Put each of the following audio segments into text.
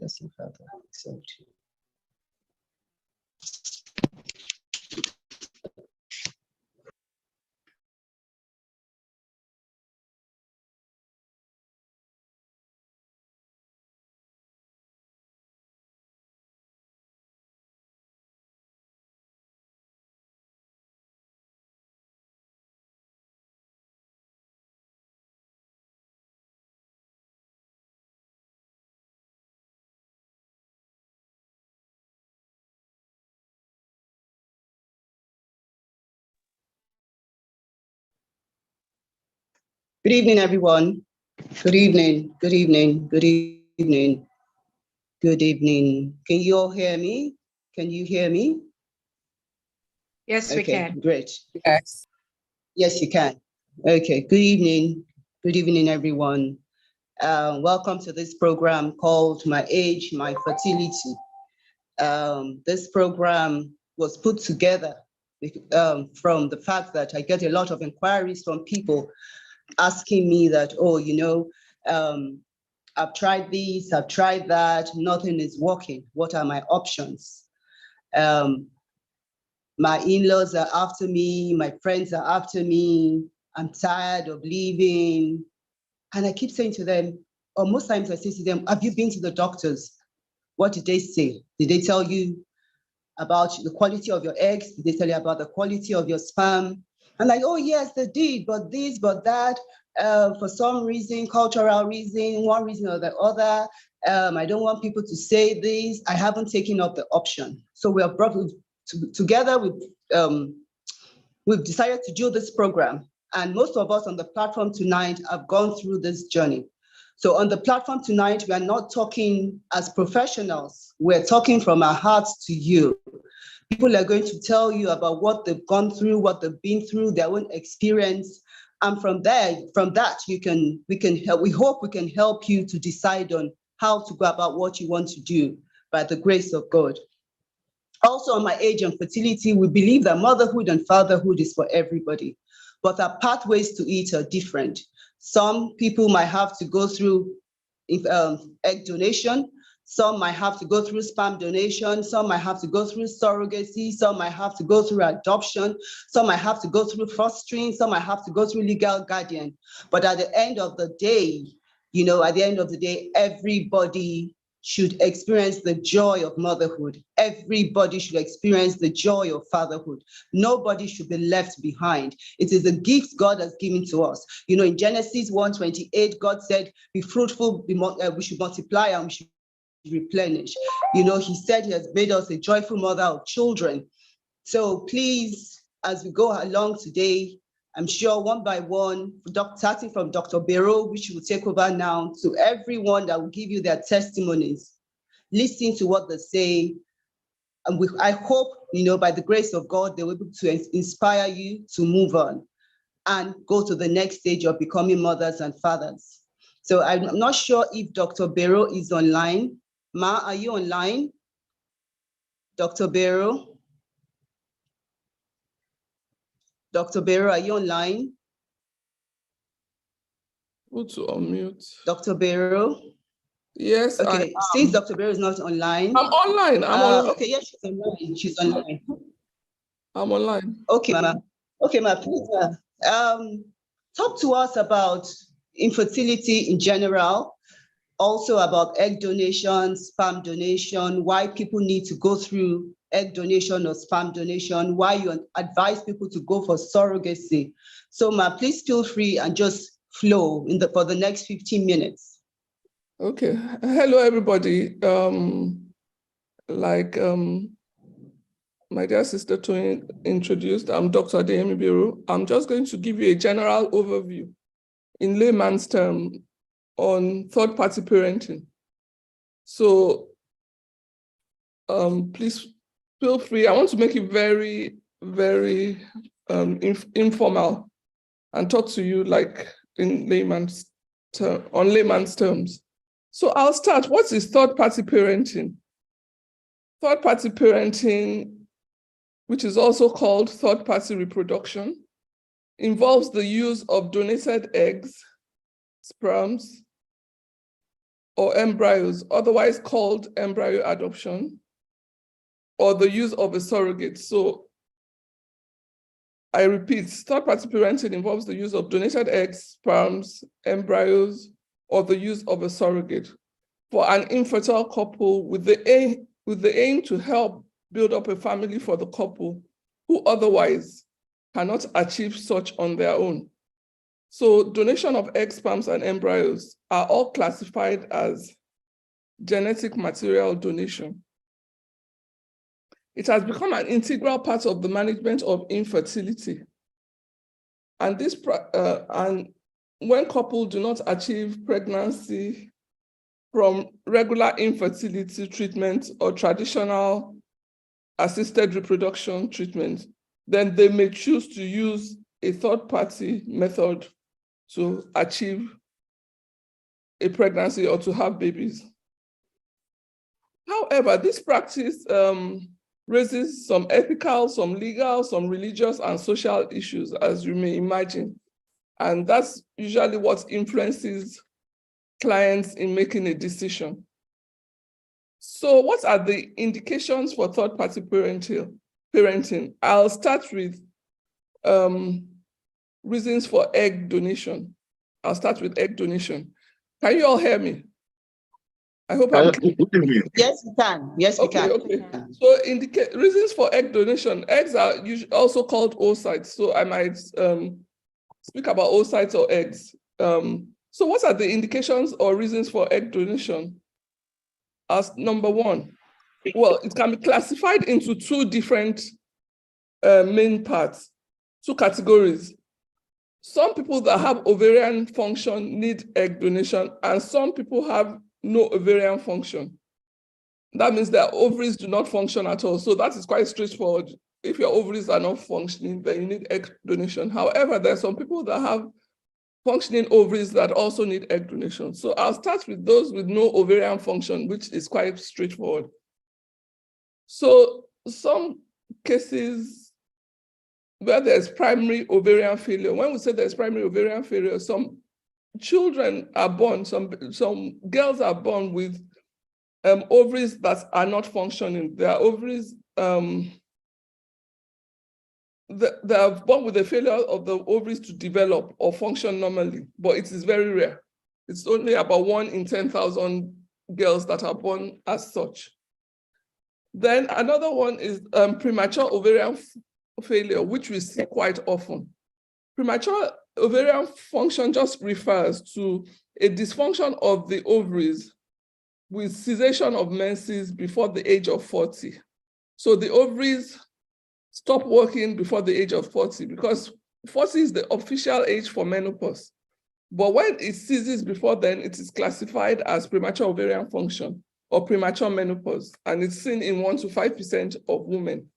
person further. So, good evening, everyone. Good evening, good evening, good evening, good evening. Can you all hear me? Can you hear me? Yes, we can. Great. Yes. Yes, you can. Okay, good evening, everyone. Welcome to this program called My Age, My Fertility. This program was put together from the fact that I get a lot of inquiries from people asking me that, oh, I've tried this, I've tried that, nothing is working. What are my options? My in-laws are after me, my friends are after me, I'm tired of leaving. And I keep saying to them, or most times I say to them, have you been to the doctors? What did they say? Did they tell you about the quality of your eggs? Did they tell you about the quality of your sperm? I'm like, oh yes, they did, but this, but that, for some reason, cultural reason, one reason or the other, I don't want people to say this. I haven't taken up the option. So we have brought together, we've decided to do this program. And most of us on the platform tonight have gone through this journey. So on the platform tonight, we are not talking as professionals. We're talking from our hearts to you. People are going to tell you about what they've gone through, what they've been through, their own experience. And from that, we hope we can help you to decide on how to go about what you want to do by the grace of God. Also on My Age and Fertility, we believe that motherhood and fatherhood is for everybody, but our pathways to it are different. Some people might have to go through egg donation. Some might have to go through sperm donation. Some might have to go through surrogacy. Some might have to go through adoption. Some might have to go through fostering. Some might have to go through legal guardian. But at the end of the day, everybody should experience the joy of motherhood. Everybody should experience the joy of fatherhood. Nobody should be left behind. It is a gift God has given to us. In Genesis 1:28, God said, be fruitful, we should multiply and we should replenish. He said he has made us a joyful mother of children. So please, as we go along today, I'm sure one by one, starting from Dr. Bero, which will take over now, to everyone that will give you their testimonies, listen to what they say. And I hope, by the grace of God, they will be able to inspire you to move on and go to the next stage of becoming mothers and fathers. So I'm not sure if Dr. Bero is online. Ma, are you online? Dr. Bero? Dr. Bero, are you online? To unmute. Dr. Bero? Yes. Okay, since Dr. Bero is not online. I'm online. Okay, yes, she's online. She's online. I'm online. Okay, Mama. Okay, Ma, please, talk to us about infertility in general, also about egg donation, sperm donation, why people need to go through egg donation or sperm donation, why you advise people to go for surrogacy. So, Ma, please feel free and just flow for the next 15 minutes. Okay. Hello, everybody. My dear sister Tony introduced, I'm Dr. Adeyemi Biro. I'm just going to give you a general overview in layman's term on third-party parenting. So please feel free. I want to make it very, very informal and talk to you like in layman's terms. So I'll start. What is third-party parenting? Third-party parenting, which is also called third-party reproduction, involves the use of donated eggs, sperms, or embryos, otherwise called embryo adoption, or the use of a surrogate. So I repeat, third-party parenting involves the use of donated eggs, sperms, embryos, or the use of a surrogate for an infertile couple with the aim to help build up a family for the couple who otherwise cannot achieve such on their own. So donation of eggs, sperms, and embryos are all classified as genetic material donation. It has become an integral part of the management of infertility. And when couples do not achieve pregnancy from regular infertility treatment or traditional assisted reproduction treatment, then they may choose to use a third-party method to achieve a pregnancy or to have babies. However, this practice raises some ethical, some legal, some religious and social issues, as you may imagine. And that's usually what influences clients in making a decision. So what are the indications for third-party parenting? I'll start with reasons for egg donation. I'll start with egg donation. Can you all hear me? I hope I'm clear. Yes, we can. Yes, we can. Okay. So reasons for egg donation. Eggs are usually also called oocytes. So I might speak about oocytes or eggs. So what are the indications or reasons for egg donation? As number one, well, it can be classified into two different main parts, two categories. Some people that have ovarian function need egg donation, and some people have no ovarian function. That means their ovaries do not function at all. So that is quite straightforward. If your ovaries are not functioning, then you need egg donation. However, there are some people that have functioning ovaries that also need egg donation. So I'll start with those with no ovarian function, which is quite straightforward. So some cases where there's primary ovarian failure, when we say there's primary ovarian failure, some children are born, some girls are born with ovaries that are not functioning. Their ovaries, they are born with a failure of the ovaries to develop or function normally, but it is very rare. It's only about 1 in 10,000 girls that are born as such. Then another one is premature ovarian failure, which we see quite often. Premature ovarian function just refers to a dysfunction of the ovaries with cessation of menses before the age of 40. So the ovaries stop working before the age of 40 because 40 is the official age for menopause. But when it ceases before then, it is classified as premature ovarian function or premature menopause, and it's seen in 1 to 5% of women.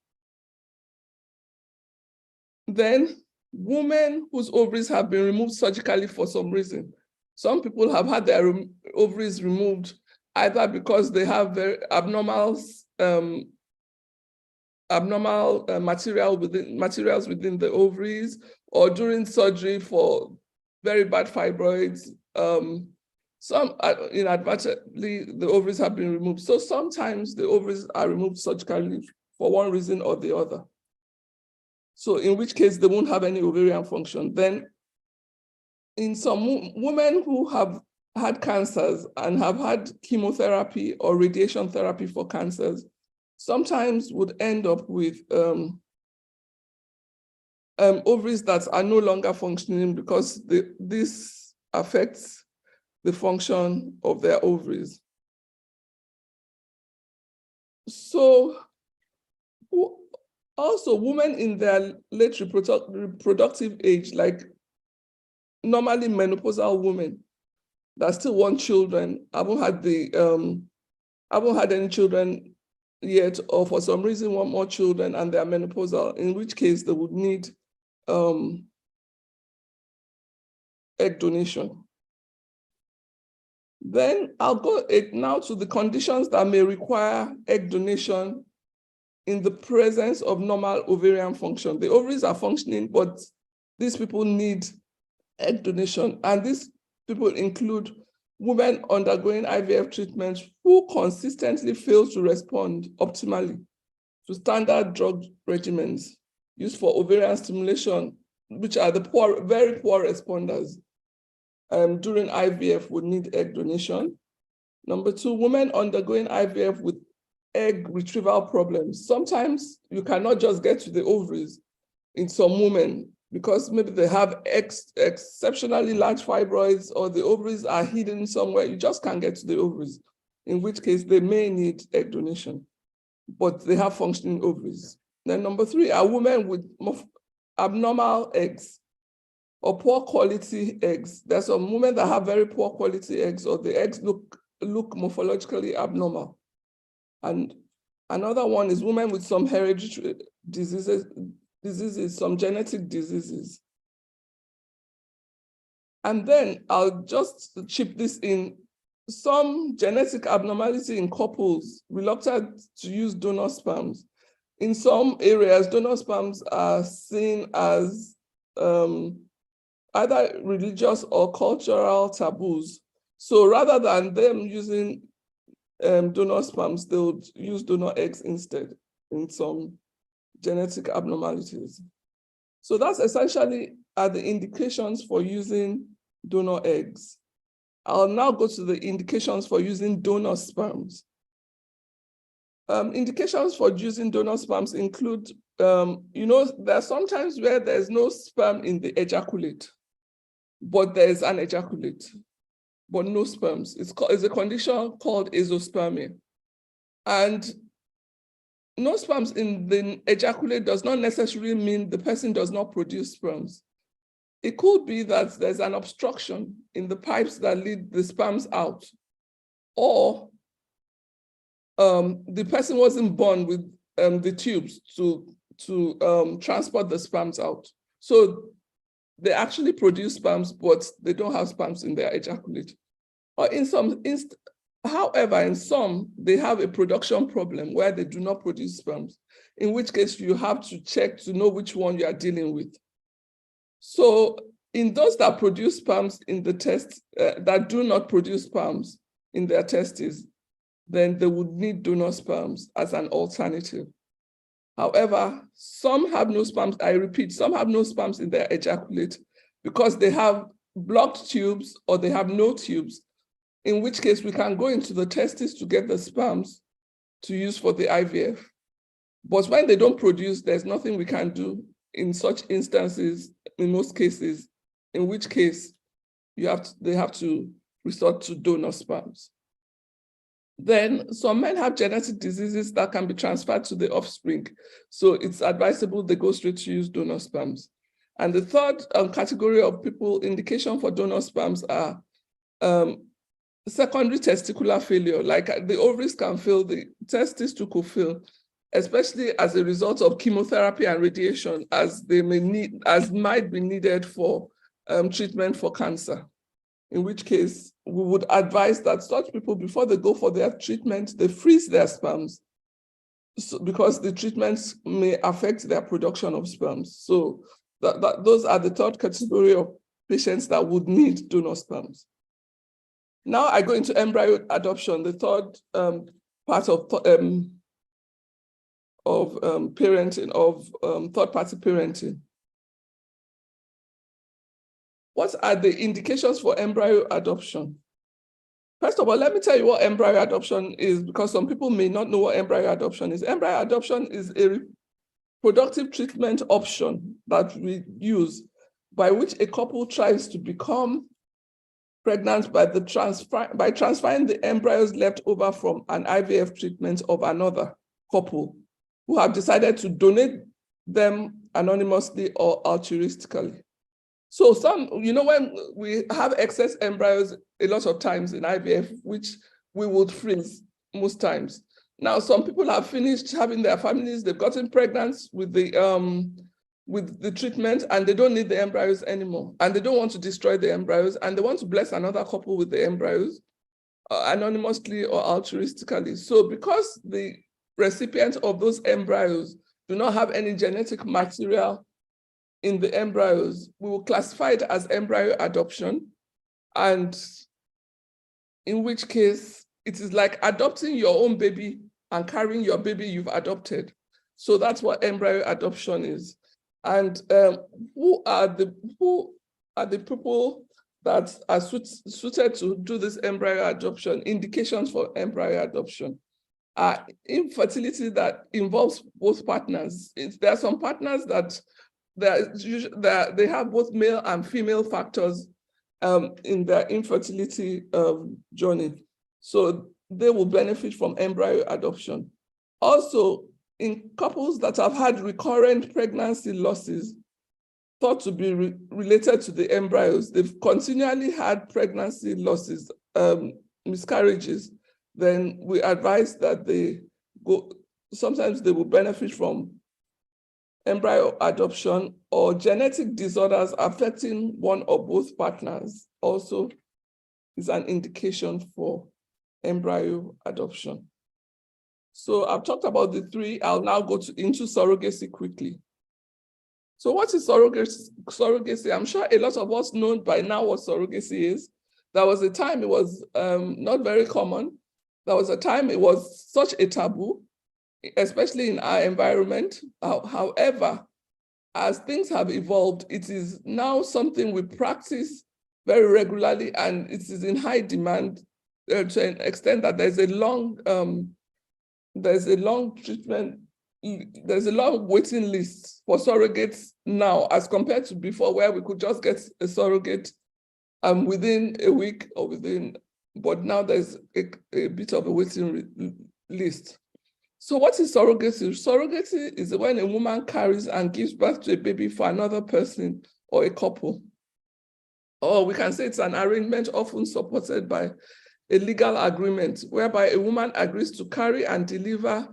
Then women whose ovaries have been removed surgically for some reason. Some people have had their ovaries removed either because they have very abnormal materials within the ovaries, or during surgery for very bad fibroids. Some inadvertently, the ovaries have been removed. So sometimes the ovaries are removed surgically for one reason or the other. So in which case they won't have any ovarian function. Then in some women who have had cancers and have had chemotherapy or radiation therapy for cancers, sometimes would end up with ovaries that are no longer functioning because this affects the function of their ovaries. So also women in their late reproductive age, like normally menopausal women that still want children, haven't had any children yet, or for some reason want more children and they're menopausal, in which case they would need egg donation. Then I'll go now to the conditions that may require egg donation in the presence of normal ovarian function. The ovaries are functioning, but these people need egg donation. And these people include women undergoing IVF treatment who consistently fail to respond optimally to standard drug regimens used for ovarian stimulation, which are the poor, very poor responders during IVF, would need egg donation. Number 2, women undergoing IVF with egg retrieval problems. Sometimes you cannot just get to the ovaries in some women because maybe they have exceptionally large fibroids or the ovaries are hidden somewhere. You just can't get to the ovaries, in which case they may need egg donation, but they have functioning ovaries. Then number 3 are women with abnormal eggs or poor quality eggs. There's some women that have very poor quality eggs, or the eggs look morphologically abnormal. And another one is women with some hereditary diseases, some genetic diseases. And then I'll just chip this in. Some genetic abnormality in couples reluctant to use donor sperms. In some areas, donor sperms are seen as either religious or cultural taboos. So rather than them using donor sperms, they would use donor eggs instead in some genetic abnormalities. So that's essentially are the indications for using donor eggs. I'll now go to the indications for using donor sperms. Indications for using donor sperms include, there are sometimes where there's no sperm in the ejaculate, but there's an ejaculate, but no sperms. It's a condition called azoospermia. And no sperms in the ejaculate does not necessarily mean the person does not produce sperms. It could be that there's an obstruction in the pipes that lead the sperms out, or the person wasn't born with the tubes to transport the sperms out. So they actually produce sperms, but they don't have sperms in their ejaculate. Or however, in some, they have a production problem where they do not produce sperms, in which case you have to check to know which one you are dealing with. So in those that produce sperms in the test, that do not produce sperms in their testes, then they would need donor sperms as an alternative. However, some have no sperms, I repeat, some have no sperms in their ejaculate because they have blocked tubes or they have no tubes, in which case we can go into the testes to get the sperms to use for the IVF. But when they don't produce, there's nothing we can do in such instances, in most cases, in which case they have to resort to donor sperms. Then some men have genetic diseases that can be transferred to the offspring. So it's advisable they go straight to use donor sperms. And the third category of people, indication for donor sperms are secondary testicular failure, like the ovaries can fail, the testes too could fail, especially as a result of chemotherapy and radiation, as might be needed for treatment for cancer. In which case, we would advise that such people, before they go for their treatment, they freeze their sperms, because the treatments may affect their production of sperms. So those are the third category of patients that would need donor sperms. Now I go into embryo adoption, the third part of parenting, of third-party parenting. What are the indications for embryo adoption? First of all, let me tell you what embryo adoption is, because some people may not know what embryo adoption is. Embryo adoption is a reproductive treatment option that we use by which a couple tries to become pregnant by transferring the embryos left over from an IVF treatment of another couple who have decided to donate them anonymously or altruistically. So when we have excess embryos a lot of times in IVF, which we would freeze most times. Now, some people have finished having their families, they've gotten pregnant with the treatment, and they don't need the embryos anymore. And they don't want to destroy the embryos, and they want to bless another couple with the embryos anonymously or altruistically. So because the recipient of those embryos do not have any genetic material in the embryos, we will classify it as embryo adoption. And in which case it is like adopting your own baby and carrying your baby you've adopted. So that's what embryo adoption is. And who are the people that are suited to do this embryo adoption? Indications for embryo adoption are infertility that involves both partners. There are some partners that they have both male and female factors in their infertility journey. So they will benefit from embryo adoption. Also, in couples that have had recurrent pregnancy losses thought to be related to the embryos, they've continually had pregnancy losses, miscarriages, then we advise that sometimes they will benefit from embryo adoption, or genetic disorders affecting one or both partners also is an indication for embryo adoption. So I've talked about the three. I'll now go into surrogacy quickly. So what is surrogacy? I'm sure a lot of us know by now what surrogacy is. There was a time it was not very common. There was a time it was such a taboo, especially in our environment. However, as things have evolved, it is now something we practice very regularly, and it is in high demand to an extent that there's a long treatment, there's a long waiting list for surrogates now as compared to before, where we could just get a surrogate within a week or but now there's a bit of a waiting list. So what is surrogacy? Surrogacy is when a woman carries and gives birth to a baby for another person or a couple. Or we can say it's an arrangement often supported by a legal agreement whereby a woman agrees to carry and deliver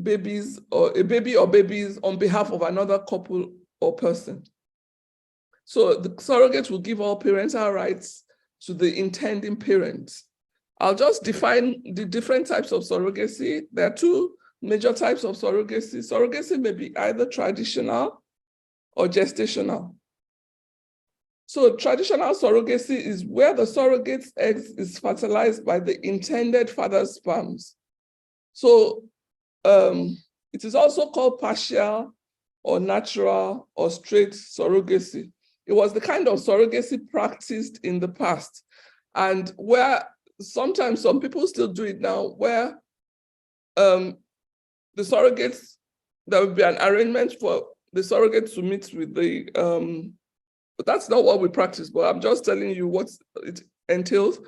babies or a baby or babies on behalf of another couple or person. So the surrogate will give all parental rights to the intending parents. I'll just define the different types of surrogacy. There are two major types of surrogacy. Surrogacy may be either traditional or gestational. So traditional surrogacy is where the surrogate's egg is fertilized by the intended father's sperms. So it is also called partial or natural or straight surrogacy. It was the kind of surrogacy practiced in the past, and where sometimes some people still do it now, where the surrogates, there will be an arrangement for the surrogate to meet with the, but that's not what we practice, but I'm just telling you what it entails,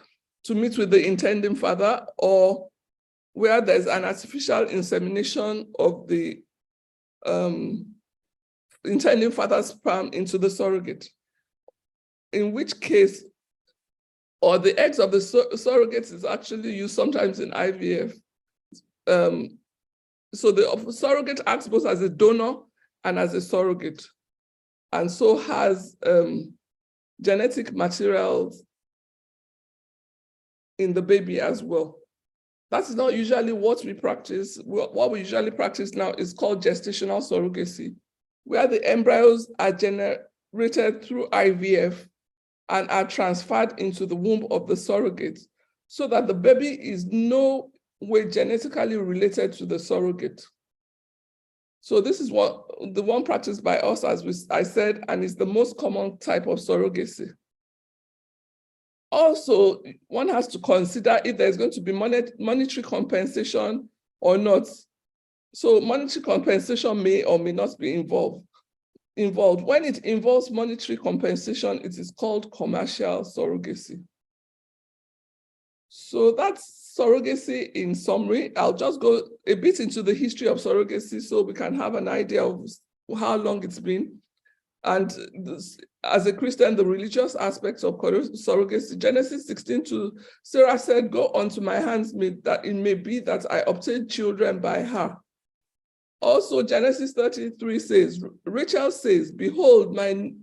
to meet with the intending father, or where there's an artificial insemination of the intending father's sperm into the surrogate, in which case, or the eggs of the surrogate is actually used sometimes in IVF. So the surrogate acts both as a donor and as a surrogate, and so has genetic materials in the baby as well. That's not usually what we practice. What we usually practice now is called gestational surrogacy, where the embryos are generated through IVF and are transferred into the womb of the surrogate, so that the baby is no way genetically related to the surrogate. So this is the one practiced by us, as I said, and is the most common type of surrogacy. Also, one has to consider if there's going to be monetary compensation or not. So monetary compensation may or may not be involved. When it involves monetary compensation, it is called commercial surrogacy. So that's surrogacy in summary. I'll just go a bit into the history of surrogacy so we can have an idea of how long it's been. And as a Christian, the religious aspects of surrogacy, Genesis 16:2, Sarah said, "Go unto my hands, that it may be that I obtain children by her." Also, Genesis 33 says, Rachel says, "Behold, my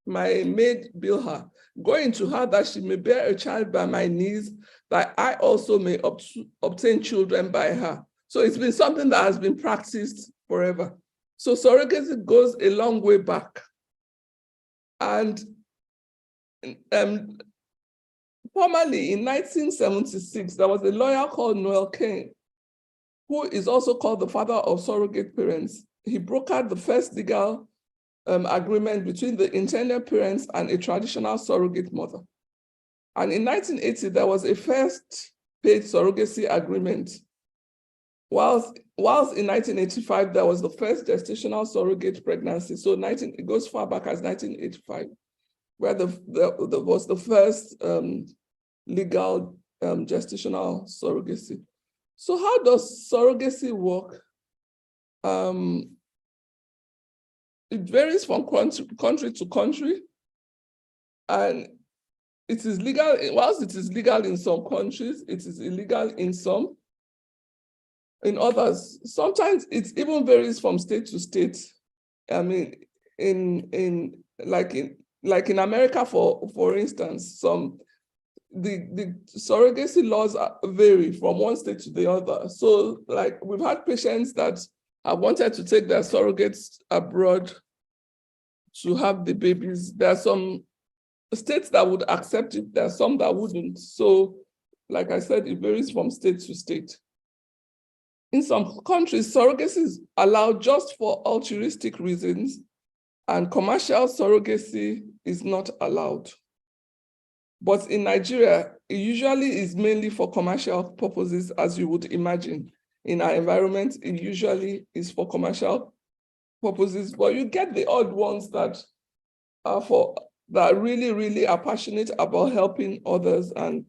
maid Bilhah, go into her that she may bear a child by my knees, that I also may obtain children by her." So it's been something that has been practiced forever. So surrogacy goes a long way back. And Formerly, in 1976, there was a lawyer called Noel Kane, who is also called the father of surrogate parents. He brokered the first legal agreement between the intended parents and a traditional surrogate mother. And in 1980, there was a first paid surrogacy agreement. Whilst in 1985, there was the first gestational surrogate pregnancy. So it goes far back as 1985, where there was the first legal gestational surrogacy. So how does surrogacy work? It varies from country to country, and it is legal. Whilst it is legal in some countries, it is illegal in some. In others, sometimes it even varies from state to state. I mean, in America, for instance, the surrogacy laws vary from one state to the other. So, like, we've had patients that have wanted to take their surrogates abroad to have the babies. There are some states that would accept it. There are some that wouldn't. So, like I said, it varies from state to state. In some countries, surrogacy is allowed just for altruistic reasons, and commercial surrogacy is not allowed. But in Nigeria, it usually is mainly for commercial purposes, as you would imagine. In our environment, it usually is for commercial purposes, but you get the odd ones that really, really are passionate about helping others and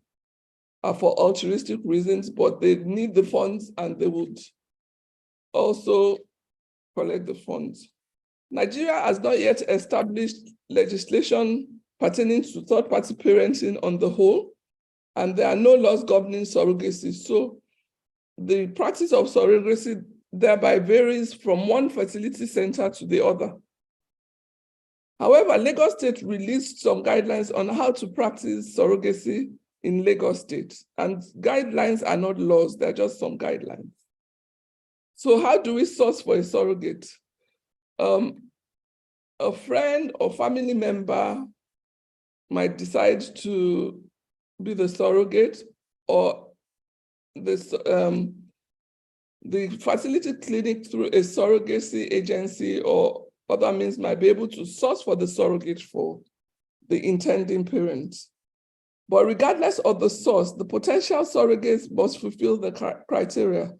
for altruistic reasons, but they need the funds and they would also collect the funds. Nigeria has not yet established legislation pertaining to third-party parenting on the whole, and there are no laws governing surrogacy. So the practice of surrogacy thereby varies from one fertility center to the other. However, Lagos State released some guidelines on how to practice surrogacy in Lagos State, and guidelines are not laws, they're just some guidelines. So how do we source for a surrogate? A friend or family member might decide to be the surrogate, or the fertility clinic through a surrogacy agency or other means might be able to source for the surrogate for the intending parent. But regardless of the source, the potential surrogates must fulfill the criteria.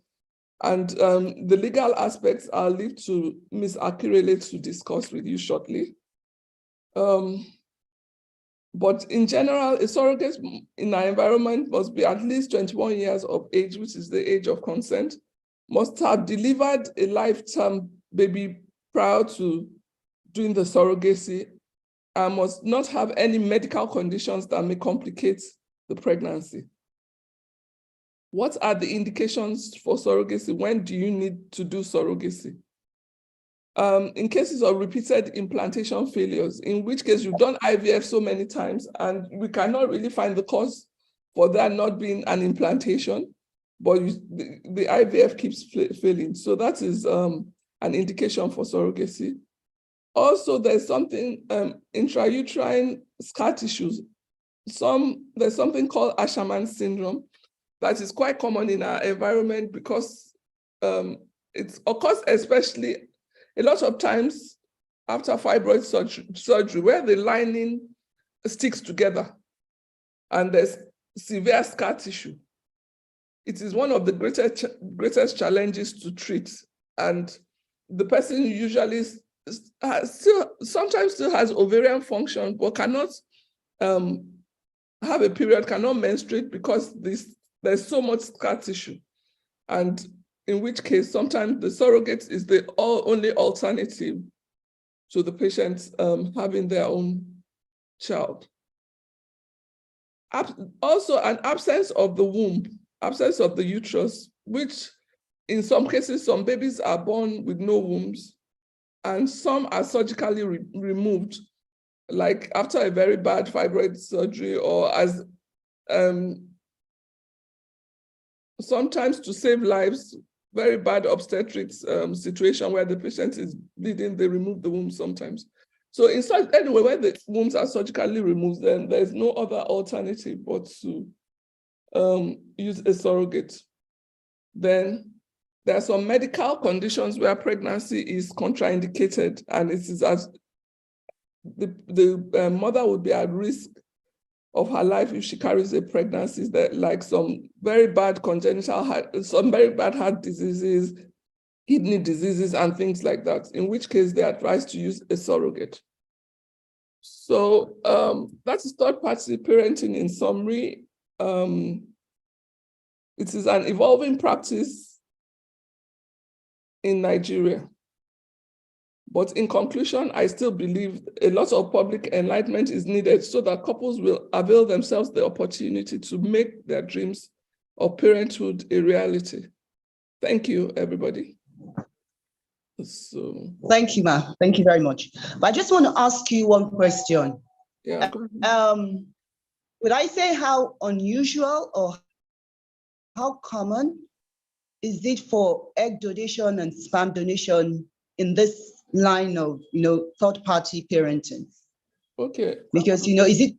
And the legal aspects I'll leave to Ms. Akirele to discuss with you shortly. But in general, a surrogate in our environment must be at least 21 years of age, which is the age of consent, must have delivered a lifetime baby prior to doing the surrogacy, and must not have any medical conditions that may complicate the pregnancy. What are the indications for surrogacy? When do you need to do surrogacy? In cases of repeated implantation failures, in which case you've done IVF so many times and we cannot really find the cause for that not being an implantation, but the IVF keeps failing. So that is an indication for surrogacy. Also, there's something, intrauterine scar tissues. There's something called Asherman syndrome that is quite common in our environment because it occurs especially a lot of times after fibroid surgery, where the lining sticks together and there's severe scar tissue. It is one of the greatest challenges to treat, and the person usually sometimes still has ovarian function, but cannot have a period, cannot menstruate because there's so much scar tissue. And in which case, sometimes the surrogate is the only alternative to the patient having their own child. Also, an absence of the womb, absence of the uterus, which in some cases, some babies are born with no wombs, and some are surgically removed, like after a very bad fibroid surgery, or as sometimes to save lives, very bad obstetrics situation where the patient is bleeding, they remove the womb sometimes. So in such, anyway, when the wombs are surgically removed, then there's no other alternative but to use a surrogate. Then there are some medical conditions where pregnancy is contraindicated, and it is as the mother would be at risk of her life if she carries a pregnancy, that like some very bad congenital heart, some very bad heart diseases, kidney diseases, and things like that, in which case they are advised to use a surrogate. So that is third-party parenting in summary. It is an evolving practice in Nigeria. But in conclusion, I still believe a lot of public enlightenment is needed so that couples will avail themselves the opportunity to make their dreams of parenthood a reality. Thank you, everybody. So, thank you, Ma. Thank you very much. But I just want to ask you one question. Yeah. Would I say how unusual or how common is it for egg donation and sperm donation in this line of, third-party parenting? Okay. Because, is it,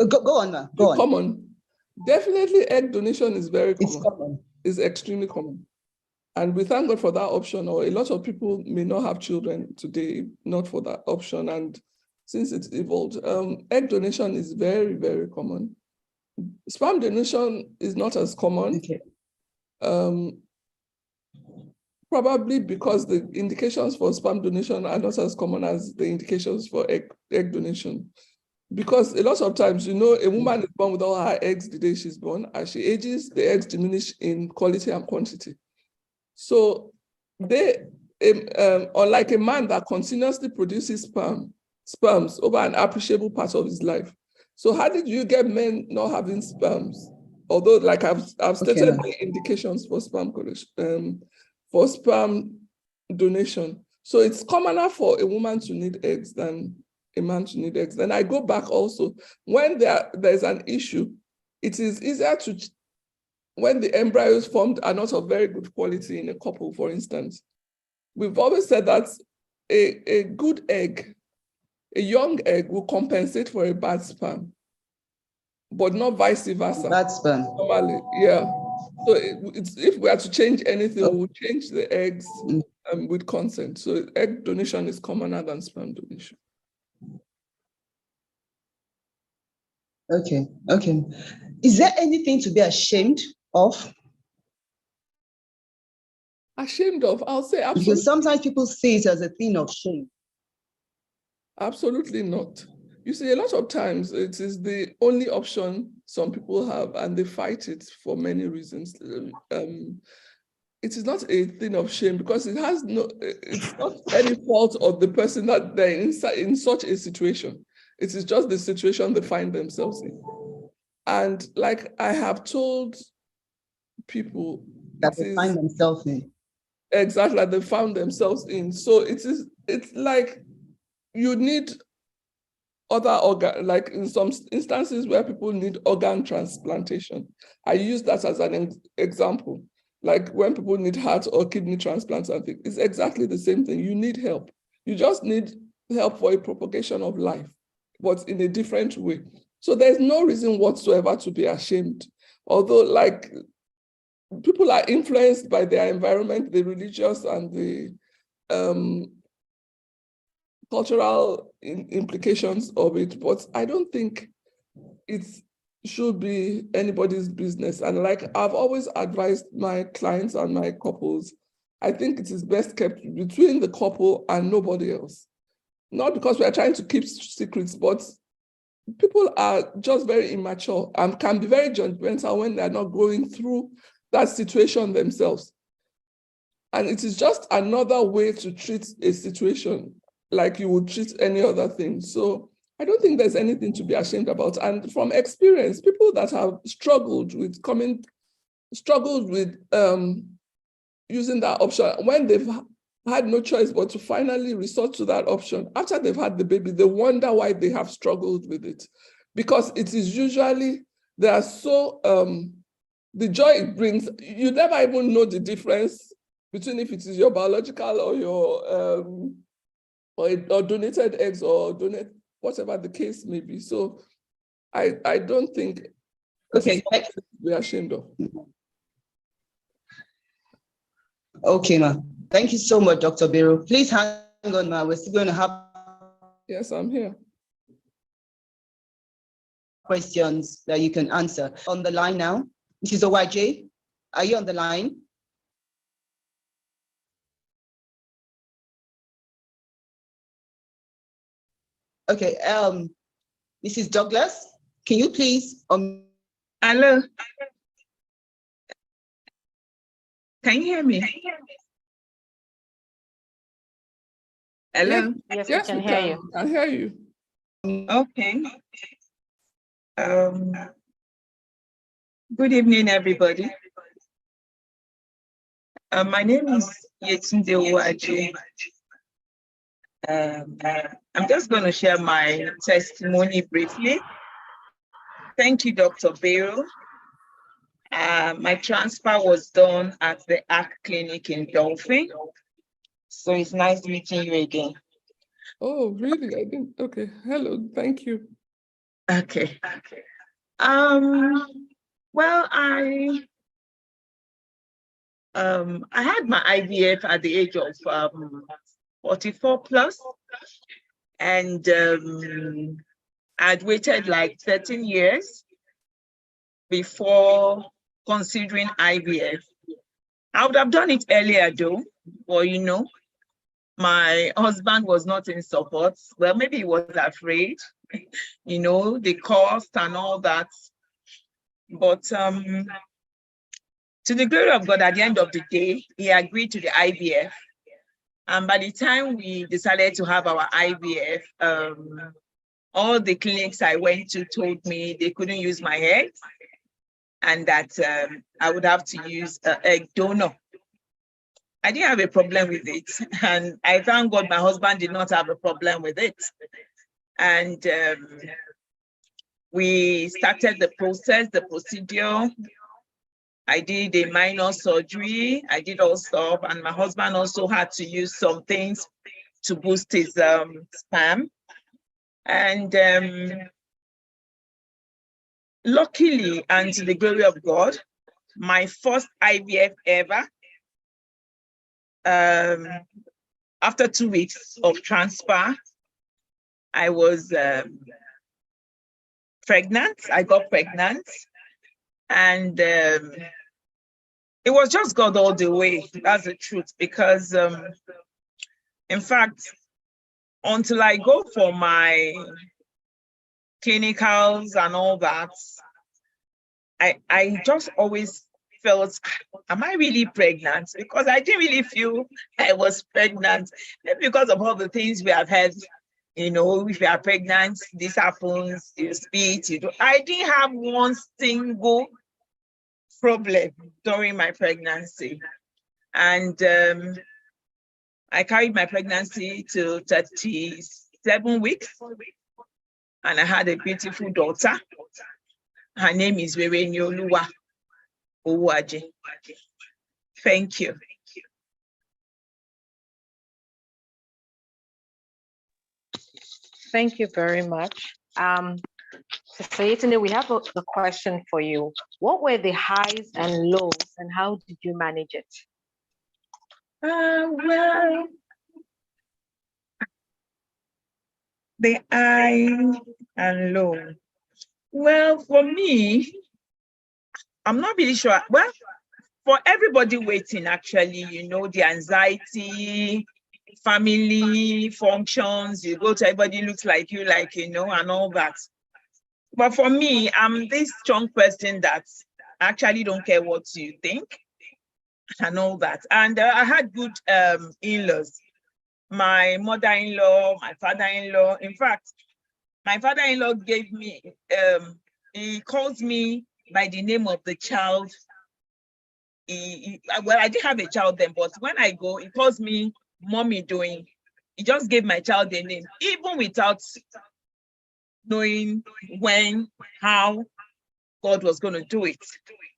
go on, Ma, go on. Common. Definitely egg donation is very common. It's common. It's extremely common. And we thank God for that option, or a lot of people may not have children today, not for that option. And since it's evolved, egg donation is very, very common. Sperm donation is not as common. Okay. Probably because the indications for sperm donation are not as common as the indications for egg donation. Because a lot of times, a woman is born with all her eggs the day she's born. As she ages, the eggs diminish in quality and quantity. So unlike a man that continuously produces sperms over an appreciable part of his life. So how did you get men not having sperms? Although, like I've stated the indications for sperm donation. So it's commoner for a woman to need eggs than a man to need eggs. Then I go back also, when there's an issue, it is easier when the embryos formed are not of very good quality in a couple, for instance. We've always said that a good egg, a young egg will compensate for a bad sperm, but not vice versa. Bad sperm. Normally, yeah. So if we are to change anything, we will change the eggs with consent. So egg donation is commoner than sperm donation. Okay. Is there anything to be ashamed of? Ashamed of? I'll say absolutely. Because sometimes people see it as a thing of shame. Absolutely not. You see, a lot of times it is the only option some people have, and they fight it for many reasons. It is not a thing of shame because it's not any fault of the person that they're in such a situation. It is just the situation they find themselves in. And like I have told people that they find themselves in. Exactly, like they found themselves in. So it's like you need other organ, like in some instances where people need organ transplantation. I use that as an example. Like when people need heart or kidney transplants and things, it's exactly the same thing. You need help. You just need help for a propagation of life, but in a different way. So there's no reason whatsoever to be ashamed. Although like people are influenced by their environment, the religious and the cultural implications of it, but I don't think it should be anybody's business. And like I've always advised my clients and my couples, I think it is best kept between the couple and nobody else. Not because we are trying to keep secrets, but people are just very immature and can be very judgmental when they're not going through that situation themselves. And it is just another way to treat a situation like you would treat any other thing. So I don't think there's anything to be ashamed about. And from experience, people that have struggled with using that option, when they've had no choice but to finally resort to that option, after they've had the baby, they wonder why they have struggled with it. Because it is usually, they are so, the joy it brings, you never even know the difference between if it is your biological or or donated eggs, or donate whatever the case may be. So I don't think Okay. we're ashamed of. Okay, ma. Thank you so much, Dr. Biro. Please hang on, ma. We're still going to have. Yes, I'm here. Questions that you can answer. On the line now, Mrs. Owaje, are you on the line? Okay, Mrs. Douglas, can you please Hello. Can you hear me? Hello. Yes, Yes, we can hear you. I hear you. Okay. Good evening, everybody. My name is Yetunde Owaje. I'm just going to share my testimony briefly. Thank you, Dr. Biro. My transfer was done at the ARC Clinic in Dolphin. So it's nice meeting you again. Oh, really? I didn't. Okay. Hello. Thank you. Okay. Well, I had my IVF at the age of 44 plus, and I'd waited like 13 years before considering IVF. I would have done it earlier though, but you know, my husband was not in support. Well, maybe he was afraid, you know, the cost and all that. But to the glory of God, at the end of the day, he agreed to the IVF. And by the time we decided to have our IVF, all the clinics I went to told me they couldn't use my egg, and that I would have to use an egg donor. I didn't have a problem with it. And I thank God my husband did not have a problem with it. And we started the process, the procedure. I did a minor surgery. I did all stuff. And my husband also had to use some things to boost his sperm. And luckily, and to the glory of God, my first IVF ever, after 2 weeks of transfer, I was pregnant. I got pregnant. And it was just God all the way. That's the truth. Because in fact, until I go for my clinicals and all that, I just always felt, am I really pregnant? Because I didn't really feel I was pregnant. Maybe because of all the things we have heard, you know, if you are pregnant, this happens, you spit, you do. I didn't have one single problem during my pregnancy. And I carried my pregnancy to 37 weeks. And I had a beautiful daughter. Her name is Oluwa Owaje. Thank you. Thank you very much. Sister Yetunde, we have a question for you. What were the highs and lows, and how did you manage it? Well, the high and low. Well, for me, I'm not really sure. Well, for everybody waiting, actually, you know, the anxiety, family functions, you go to everybody looks like you, you know, and all that. But for me, I'm this strong person that actually don't care what you think and all that. And I had good in-laws. My mother-in-law, my father-in-law. In fact, my father-in-law gave me, he calls me by the name of the child. Well, I didn't have a child then, but when I go, he calls me Mommy Doing. He just gave my child a name, even without knowing when, how, God was going to do it.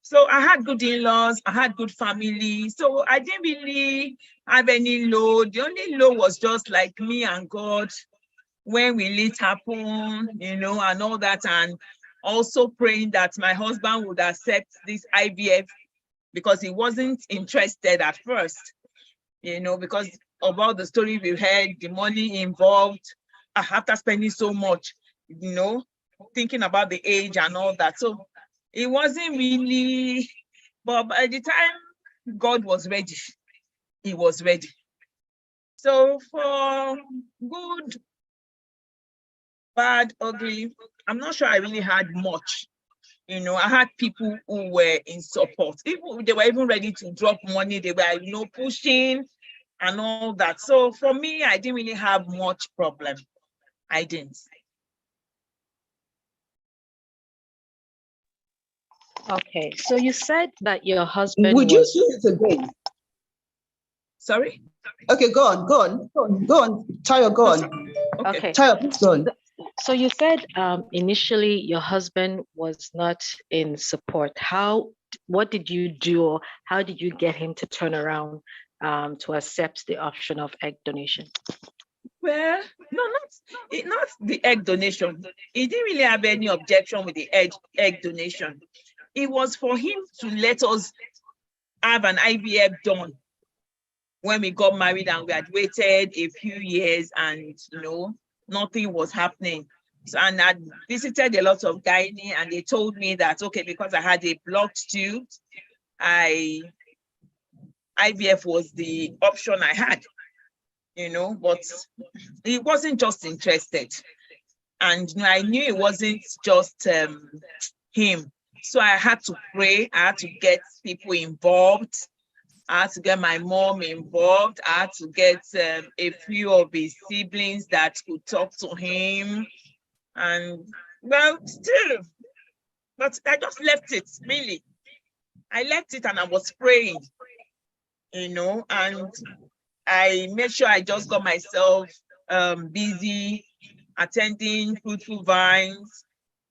So I had good in-laws, I had good family. So I didn't really have any load. The only load was just like me and God when will it happen, and all that. And also praying that my husband would accept this IVF because he wasn't interested at first, because of all the story we heard, the money involved, after spending so much, thinking about the age and all that. So it wasn't really, but by the time God was ready, he was ready. So for good, bad, ugly, I'm not sure I really had much. I had people who were in support. They were even ready to drop money. They were, pushing and all that. So for me, I didn't really have much problem. I didn't. Okay, so you said that your husband Would you was. do it again? Sorry? Okay, go on. Tayo, go on. Okay. Tayo, please go on. So you said initially your husband was not in support. What did you do, or how did you get him to turn around to accept the option of egg donation? Well, no, not the egg donation. He didn't really have any objection with the egg donation. It was for him to let us have an IVF done when we got married, and we had waited a few years and nothing was happening. So, and I visited a lot of gynae, and they told me that, okay, because I had a blocked tube, IVF was the option I had, but he wasn't just interested. And I knew it wasn't just him. So I had to pray, I had to get people involved. I had to get my mom involved. I had to get a few of his siblings that could talk to him. And well, still, but I just left it, really. I left it and I was praying, and I made sure I just got myself busy attending Fruitful Vines.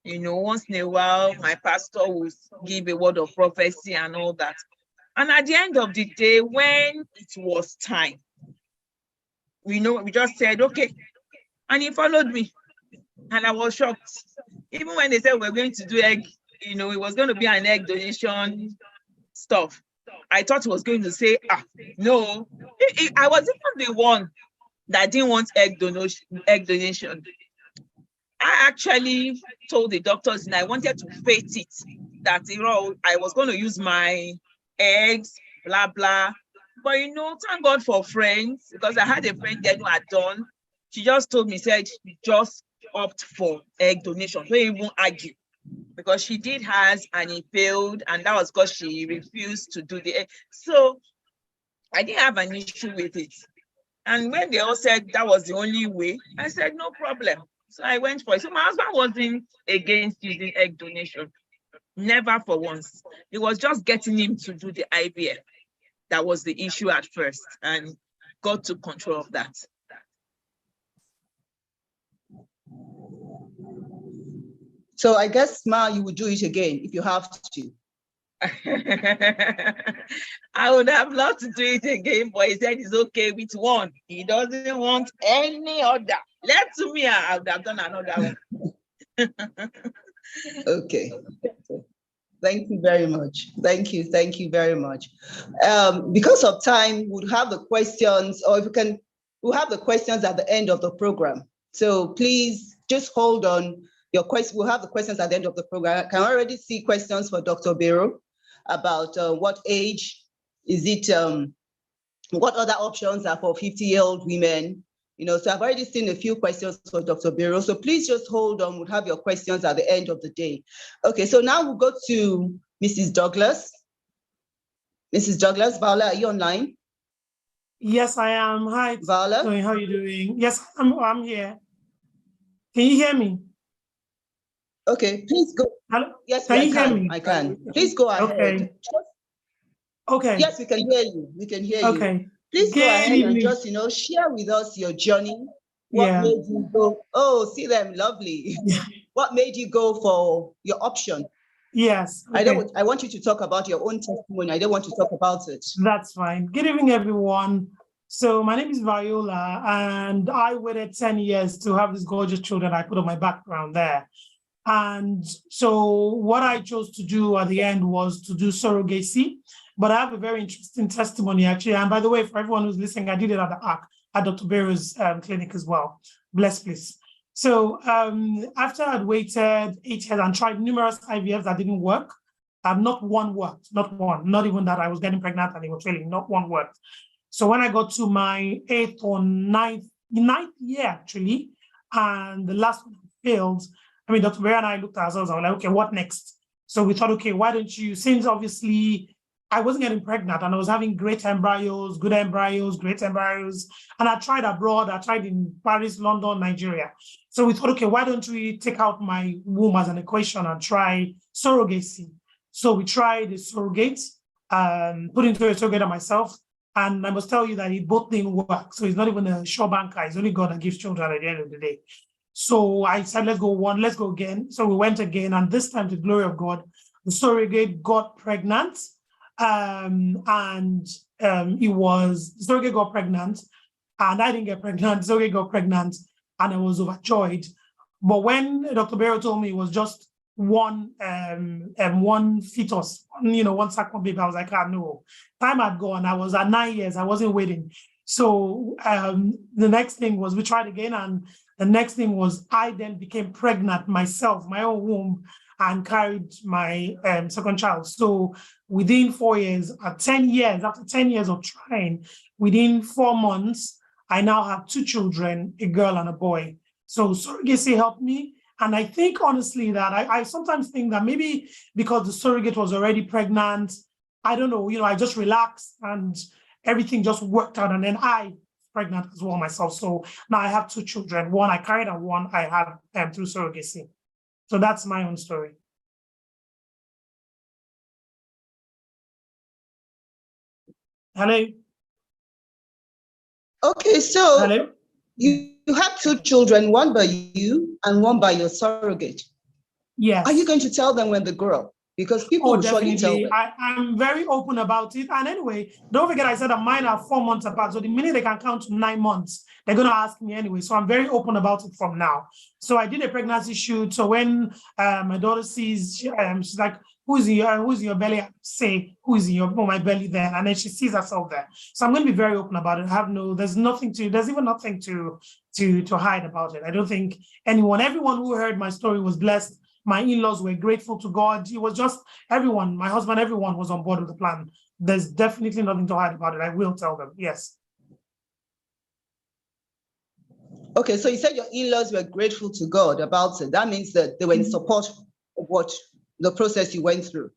Once in a while, my pastor would give a word of prophecy and all that. And at the end of the day, when it was time, we just said, okay. And he followed me. And I was shocked. Even when they said we're going to do egg, it was going to be an egg donation stuff. I thought he was going to say, no. I was even the one that didn't want egg donation. I actually told the doctors, and I wanted to fate it, that I was going to use my eggs, blah, blah. But thank God for friends, because I had a friend then who had done. She just told me, said, just opt for egg donation. Don't even argue. Because she did hers and it failed, and that was because she refused to do the egg. So I didn't have an issue with it. And when they all said that was the only way, I said, no problem. So I went for it. So my husband wasn't against using egg donation. Never for once. It was just getting him to do the IVF. That was the issue at first, and God took control of that. So I guess, Ma, you would do it again if you have to. I would have loved to do it again, but he said he's okay with one. He doesn't want any other. Left to me, I would have done another one. Okay. Thank you very much. Thank you very much. Because of time, we'll have the questions, or if you can, we'll have the questions at the end of the program. So please just hold on your question. We'll have the questions at the end of the program. I can already see questions for Dr. Biro about what age is it, what other options are for 50-year-old women. So I've already seen a few questions for Dr. Biro. So please just hold on. We'll have your questions at the end of the day. Okay, so now we'll go to Mrs. Douglas. Mrs. Douglas, Viola, are you online? Yes, I am. Hi, Viola. Tony, how are you doing? Yes, I'm here. Can you hear me? Okay, please go. Hello? Yes, Can I you hear can. me? I can. Please go ahead. Okay. Okay. Yes, we can hear you. We can hear you. Okay. Please go ahead and just, evening. share with us your journey. What made you go? Oh, see them, lovely. What made you go for your option? Yes. I Okay. I want you to talk about your own testimony. I don't want to talk about it. That's fine. Good evening, everyone. So my name is Viola, and I waited 10 years to have these gorgeous children I put on my background there. And so what I chose to do at the end was to do surrogacy. But I have a very interesting testimony, actually. And by the way, for everyone who's listening, I did it at the ARC, at Dr. Barrow's clinic as well. Bless, please. So after I'd waited 8 years and tried numerous IVFs that didn't work, not one worked, not one, not even that I was getting pregnant and they were failing, not one worked. So when I got to my 8th or 9th year, actually, and the last one failed, I mean, Dr. Barrow and I looked at ourselves and were like, okay, what next? So we thought, okay, why don't you, since obviously I wasn't getting pregnant and I was having great embryos, great embryos. And I tried abroad, I tried in Paris, London, Nigeria. So we thought, okay, why don't we take out my womb as an equation and try surrogacy? So we tried a surrogate, put into a surrogate on myself. And I must tell you that it both didn't work. So it's not even a sure banker, it's only God that gives children at the end of the day. So I said, let's go again. So we went again. And this time, to the glory of God, the surrogate got pregnant. The surrogate got pregnant, and I didn't get pregnant. The surrogate got pregnant, and I was overjoyed. But when Dr. Barrow told me it was just one fetus, one second baby, I was like, no. Time had gone. I was at 9 years. I wasn't waiting. So the next thing was we tried again, and the next thing was I then became pregnant myself, my own womb, and carried my second child. So within 4 years, after 10 years of trying, within 4 months, I now have 2 children, a girl and a boy. So surrogacy helped me. And I think honestly that I sometimes think that maybe because the surrogate was already pregnant, I don't know, I just relaxed and everything just worked out. And then I was pregnant as well myself. So now I have 2 children, one I carried and one I have through surrogacy. So that's my own story. Hello? Okay, so Hello? you have 2 children, one by you and one by your surrogate. Yes. Are you going to tell them when they grow up? Because people will surely tell them. I'm very open about it. And anyway, don't forget I said that mine are 4 months apart. So the minute they can count to 9 months, they're going to ask me anyway. So I'm very open about it from now. So I did a pregnancy shoot. So when my daughter sees, she's like, who's in your belly? I say, who's in my belly there? And then she sees herself there. So I'm going to be very open about it. There's even nothing to hide about it. I don't think everyone who heard my story was blessed. My in-laws were grateful to God. It was just everyone, my husband, everyone was on board with the plan. There's definitely nothing to hide about it. I will tell them, yes. Okay, so you said your in-laws were grateful to God about it. That means that they were in support of what the process you went through.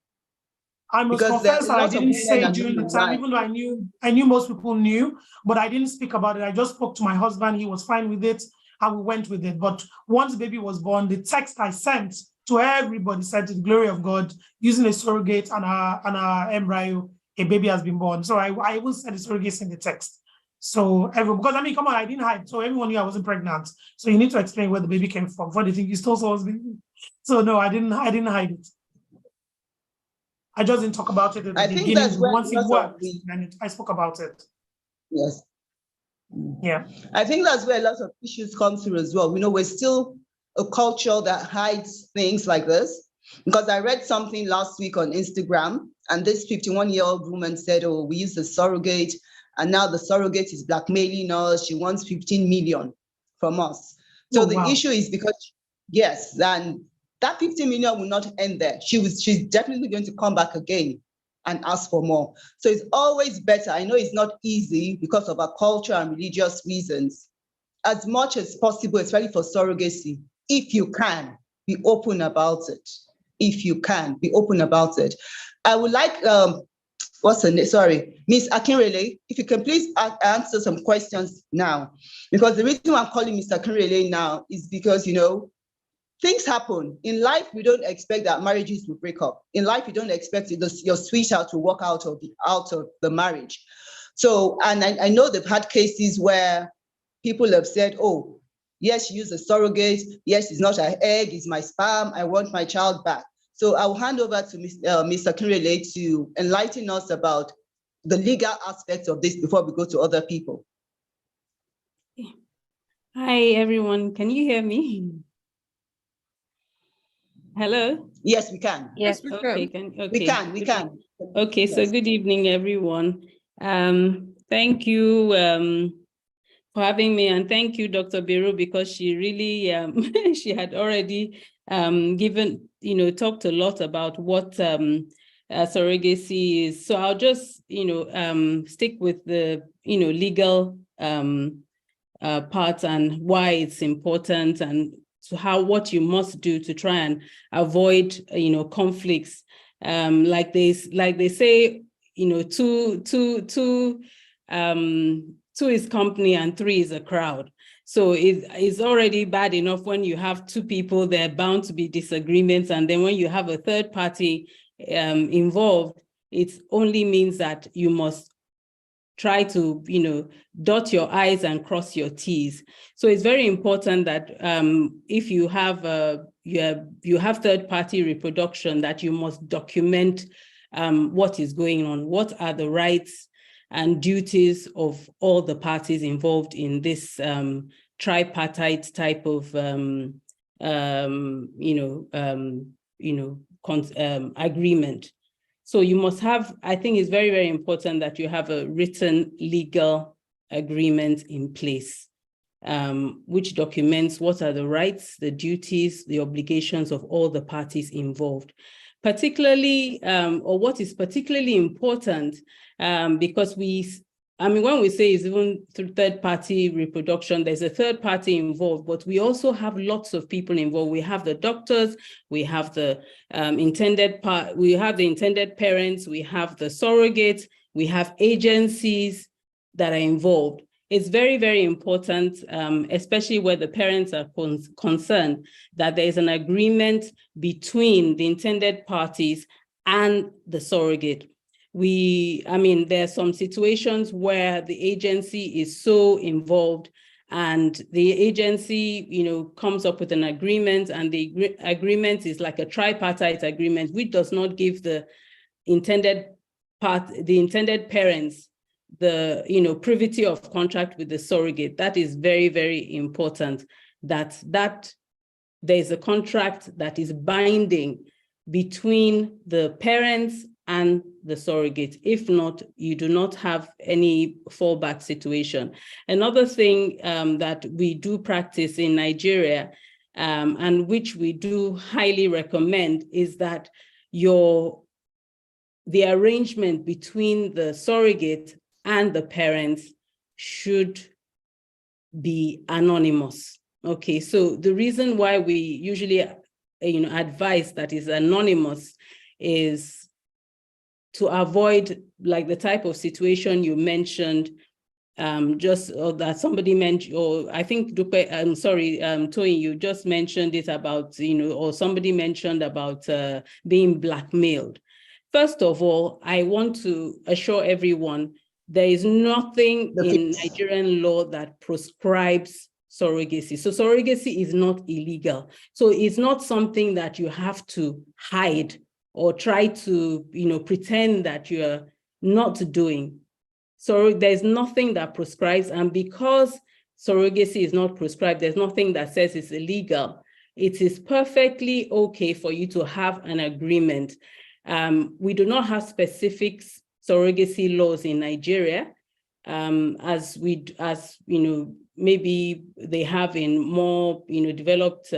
I must confess that I didn't say during the time, even though I knew most people knew, but I didn't speak about it. I just spoke to my husband. He was fine with it, and we went with it. But once the baby was born, the text I sent to everybody said, to the glory of God, using a surrogate and our embryo, a baby has been born. So I will send the surrogates in the text. So because come on, I didn't hide. So everyone knew I wasn't pregnant. So you need to explain where the baby came from. For the thing you still saw us baby. So no, I didn't hide it. I just didn't talk about it at the beginning. That's where once it worked, and I spoke about it. Yes. Yeah. I think that's where a lot of issues come through as well. We're still a culture that hides things like this. Because I read something last week on Instagram, and this 51-year-old woman said, oh, we use the surrogate, and now the surrogate is blackmailing us. She wants 15 million from us. So the issue is because, yes, then that 15 million will not end there. She's definitely going to come back again and ask for more. So it's always better. I know it's not easy because of our culture and religious reasons. As much as possible, especially for surrogacy, if you can, be open about it. If you can, be open about it. I would like, what's her name? Sorry, Miss Akinrele, if you can please answer some questions now. Because the reason why I'm calling Mr. Akinrele now is because, things happen. In life, we don't expect that marriages will break up. In life, you don't expect your sweetheart to walk out of the marriage. So, and I know they've had cases where people have said, oh, yes, she used a surrogate. Yes, it's not her egg, it's my sperm. I want my child back. So I'll hand over to Mr. Kinrele to enlighten us about the legal aspects of this before we go to other people. Hi, everyone. Can you hear me? Hello? Yes, we can. Yes. we Okay, can. We can. Okay, Yes. so good evening, everyone. Thank you for having me, and thank you, Dr. Biru, because she really, she had already given, talked a lot about what surrogacy is. So I'll just, stick with the, legal part and why it's important, and to what you must do to try and avoid, conflicts. Like they say, two is company and three is a crowd. So it's already bad enough when you have two people, they're bound to be disagreements. And then when you have a third party involved, it only means that you must try to, dot your I's and cross your T's. So it's very important that if you have you have third-party reproduction, that you must document what is going on, what are the rights and duties of all the parties involved in this tripartite type of agreement. So you must have, I think it's very, very important that you have a written legal agreement in place, which documents what are the rights, the duties, the obligations of all the parties involved. Particularly, or what is particularly important, because when we say it's even through third-party reproduction, there's a third party involved, but we also have lots of people involved. We have the doctors, we have the intended parents, we have the surrogates, we have agencies that are involved. It's very, very important, especially where the parents are concerned, that there is an agreement between the intended parties and the surrogate. There are some situations where the agency is so involved and the agency, comes up with an agreement, and the agreement is like a tripartite agreement, which does not give the intended parents the privity of contract with the surrogate. That is very, very important, that there's a contract that is binding between the parents and the surrogate. If not, you do not have any fallback situation. Another thing that we do practice in Nigeria, and which we do highly recommend, is that the arrangement between the surrogate and the parents should be anonymous. Okay, so the reason why we usually advise that is anonymous is to avoid like the type of situation you mentioned, that somebody mentioned, or I think Toyin, you just mentioned it about, or somebody mentioned about being blackmailed. First of all, I want to assure everyone there is nothing in Nigerian law that proscribes surrogacy. So surrogacy is not illegal. So it's not something that you have to hide or try to, pretend that you're not doing. So there's nothing that prescribes, and because surrogacy is not prescribed, there's nothing that says it's illegal. It is perfectly okay for you to have an agreement. We do not have specific surrogacy laws in Nigeria, as maybe they have in more developed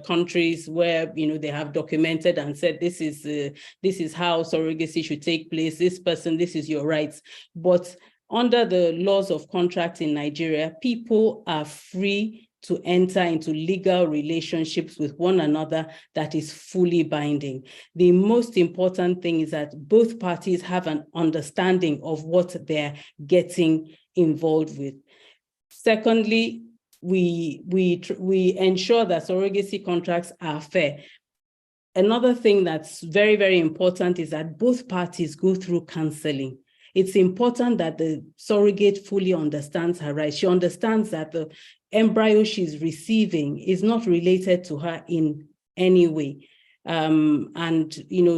countries where they have documented and said this is how surrogacy should take place. This person, this is your rights. But under the laws of contract in Nigeria, people are free to enter into legal relationships with one another that is fully binding. The most important thing is that both parties have an understanding of what they're getting involved with. Secondly, we ensure that surrogacy contracts are fair. Another thing that's very, very important is that both parties go through counseling. It's important that the surrogate fully understands her rights. She understands that the embryo she's receiving is not related to her in any way. And,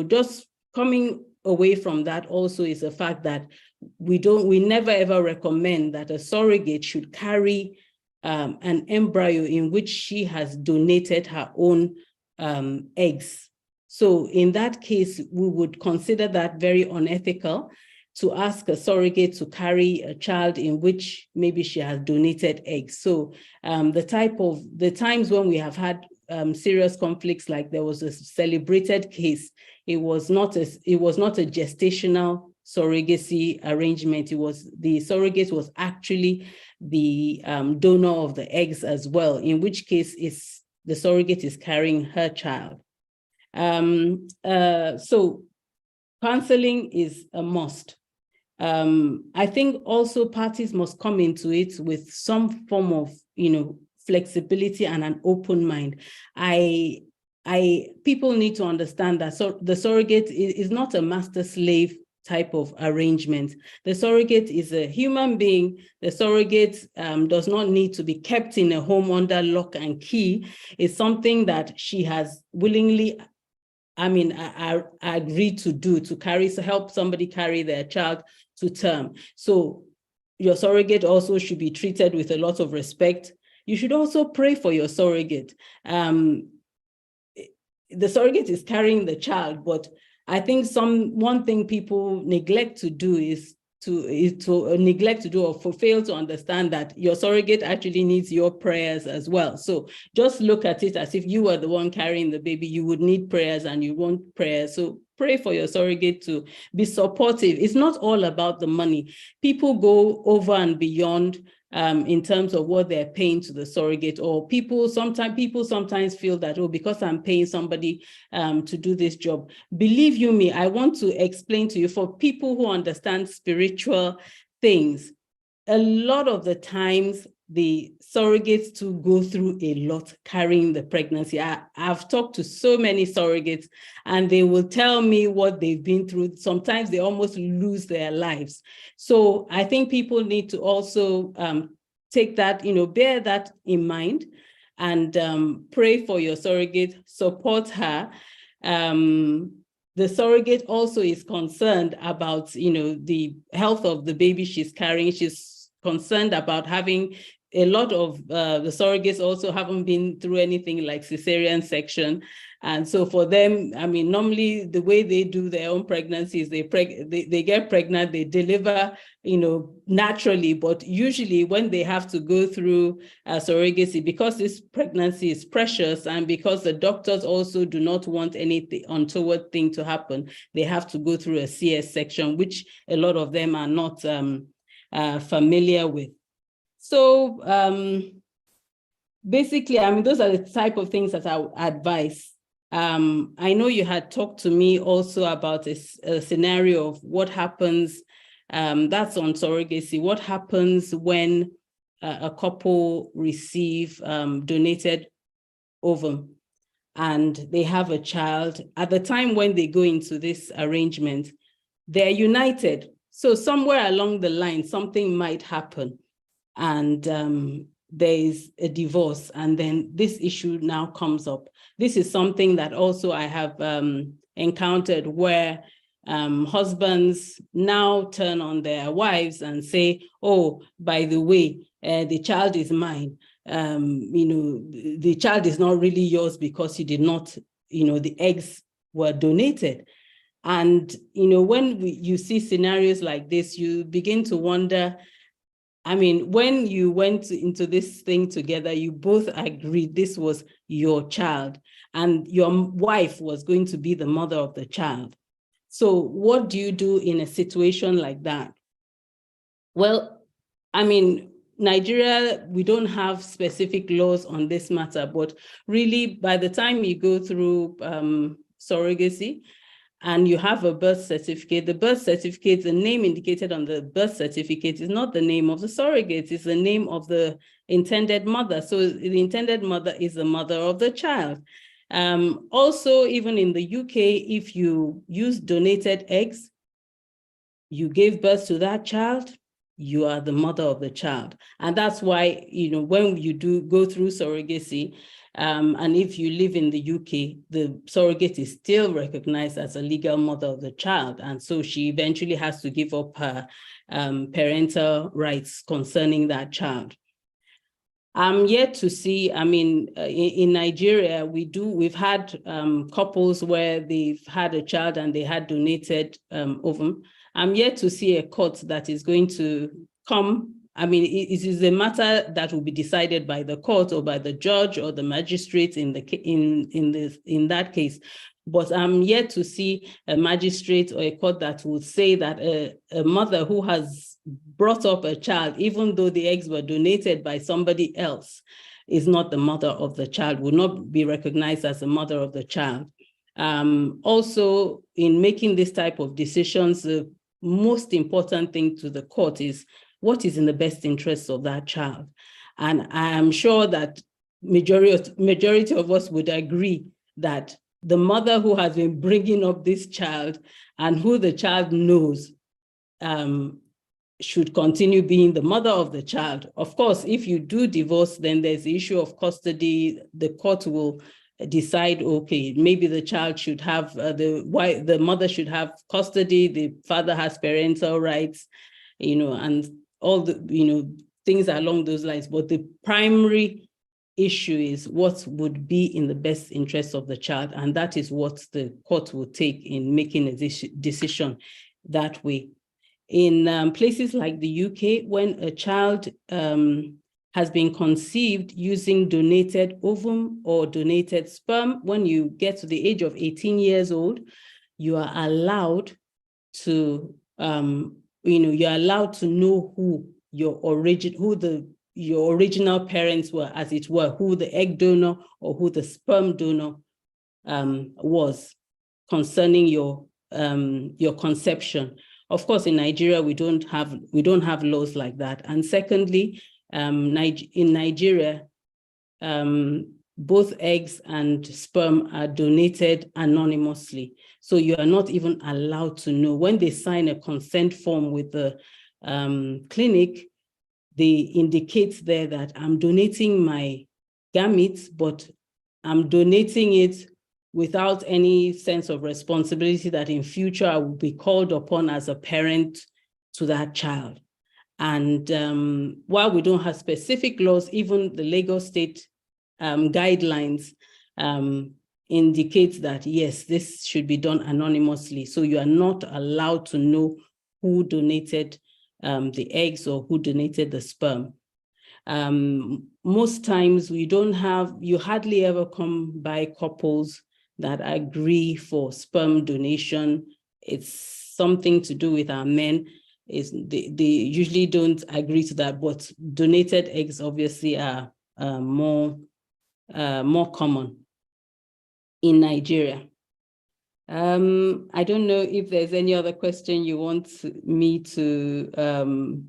just coming away from that also is the fact that we never ever recommend that a surrogate should carry an embryo in which she has donated her own eggs. So in that case, we would consider that very unethical to ask a surrogate to carry a child in which maybe she has donated eggs. So the times when we have had serious conflicts, like there was a celebrated case, it was not a gestational surrogacy arrangement. The surrogate was actually the donor of the eggs as well, in which case the surrogate is carrying her child. So counseling is a must. I think also parties must come into it with some form of, flexibility and an open mind. People need to understand that the surrogate is not a master-slave type of arrangement. The surrogate is a human being. The surrogate does not need to be kept in a home under lock and key. It's something that she has willingly I agreed to do, to help somebody carry their child to term. So your surrogate also should be treated with a lot of respect. You should also pray for your surrogate. The surrogate is carrying the child, but I think one thing people neglect to do is to neglect to do or fail to understand that your surrogate actually needs your prayers as well. So just look at it as if you were the one carrying the baby. You would need prayers and you want prayers. So pray for your surrogate to be supportive. It's not all about the money. People go over and beyond in terms of what they're paying to the surrogate, or people sometimes feel that, oh, because I'm paying somebody to do this job. Believe you me, I want to explain to you, for people who understand spiritual things, a lot of the times the surrogates to go through a lot carrying the pregnancy. I've talked to so many surrogates and they will tell me what they've been through. Sometimes they almost lose their lives. So I think people need to also take that, bear that in mind and pray for your surrogate, support her. The surrogate also is concerned about, the health of the baby she's carrying. She's concerned about having a lot of the surrogates also haven't been through anything like cesarean section. And so for them, normally the way they do their own pregnancies, they get pregnant, they deliver, naturally. But usually when they have to go through surrogacy, because this pregnancy is precious and because the doctors also do not want anything untoward thing to happen, they have to go through a CS section, which a lot of them are not familiar with. So basically, those are the type of things that I would advise. I know you had talked to me also about a scenario of what happens, that's on surrogacy, what happens when a couple receive donated ovum and they have a child. At the time when they go into this arrangement, they're united. So somewhere along the line, something might happen and there is a divorce, and then this issue now comes up. This is something that also I have encountered where husbands now turn on their wives and say, oh, by the way, the child is mine. The child is not really yours because you did not, the eggs were donated. And, when you see scenarios like this, you begin to wonder, when you went into this thing together, you both agreed this was your child and your wife was going to be the mother of the child. So what do you do in a situation like that? Well, Nigeria, we don't have specific laws on this matter, but really by the time you go through surrogacy, and you have a birth certificate, the name indicated on the birth certificate is not the name of the surrogate, it's the name of the intended mother. So the intended mother is the mother of the child. Also, even in the UK, if you use donated eggs, you gave birth to that child, you are the mother of the child. And that's why, when you do go through surrogacy, and if you live in the UK, the surrogate is still recognized as a legal mother of the child. And so she eventually has to give up her parental rights concerning that child. I'm yet to see, in Nigeria, we've had couples where they've had a child and they had donated ovum. I'm yet to see a court that is going to come. It is a matter that will be decided by the court or by the judge or the magistrate in that case. But I'm yet to see a magistrate or a court that would say that a mother who has brought up a child, even though the eggs were donated by somebody else, is not the mother of the child, will not be recognized as the mother of the child. Also, in making this type of decisions, the most important thing to the court is what is in the best interest of that child. And I am sure that majority of us would agree that the mother who has been bringing up this child and who the child knows should continue being the mother of the child. Of course, if you do divorce, then there's the issue of custody. The court will decide, okay, maybe the child should have, the mother should have custody, the father has parental rights, and all the, things along those lines. But the primary issue is what would be in the best interest of the child. And that is what the court will take in making a decision that way. In places like the UK, when a child has been conceived using donated ovum or donated sperm, when you get to the age of 18 years old, you are allowed to, you're allowed to know who your original parents were, as it were, who the egg donor or who the sperm donor was concerning your conception. Of course, in Nigeria, we don't have laws like that. And secondly, in Nigeria, both eggs and sperm are donated anonymously. So you are not even allowed to know. When they sign a consent form with the clinic, they indicate there that I'm donating my gametes, but I'm donating it without any sense of responsibility that in future I will be called upon as a parent to that child. And while we don't have specific laws, even the Lagos State guidelines indicate that, yes, this should be done anonymously. So you are not allowed to know who donated the eggs or who donated the sperm. Most times you hardly ever come by couples that agree for sperm donation. It's something to do with our men. They usually don't agree to that, but donated eggs obviously are more common in Nigeria. I don't know if there's any other question you want me to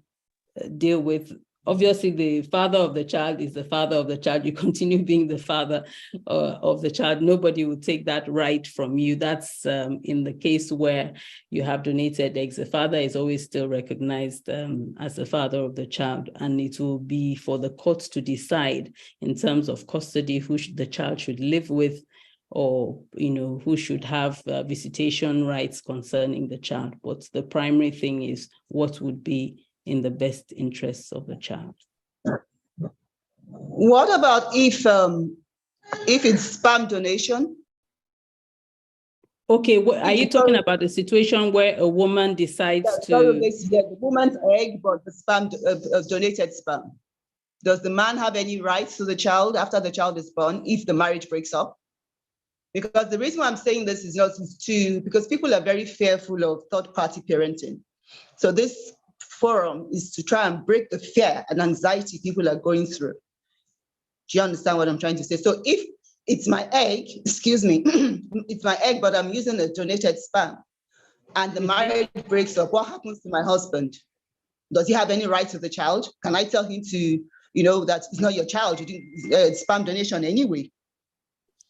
deal with. Obviously, the father of the child is the father of the child. You continue being the father of the child. Nobody will take that right from you. That's in the case where you have donated eggs. The father is always still recognized as the father of the child, and it will be for the courts to decide in terms of custody who the child should live with, or who should have visitation rights concerning the child. But the primary thing is what would be in the best interests of the child. What about if it's sperm donation? Okay, are you talking about the situation where a woman decides to? The woman's egg, but the sperm, donated sperm. Does the man have any rights to the child after the child is born if the marriage breaks up? Because the reason why I'm saying this is because people are very fearful of third-party parenting. So this forum is to try and break the fear and anxiety people are going through. Do you understand what I'm trying to say? So if it's my egg, it's my egg, but I'm using a donated sperm, and the marriage breaks up, what happens to my husband? Does he have any right to the child? Can I tell him to, that it's not your child, you do sperm donation anyway?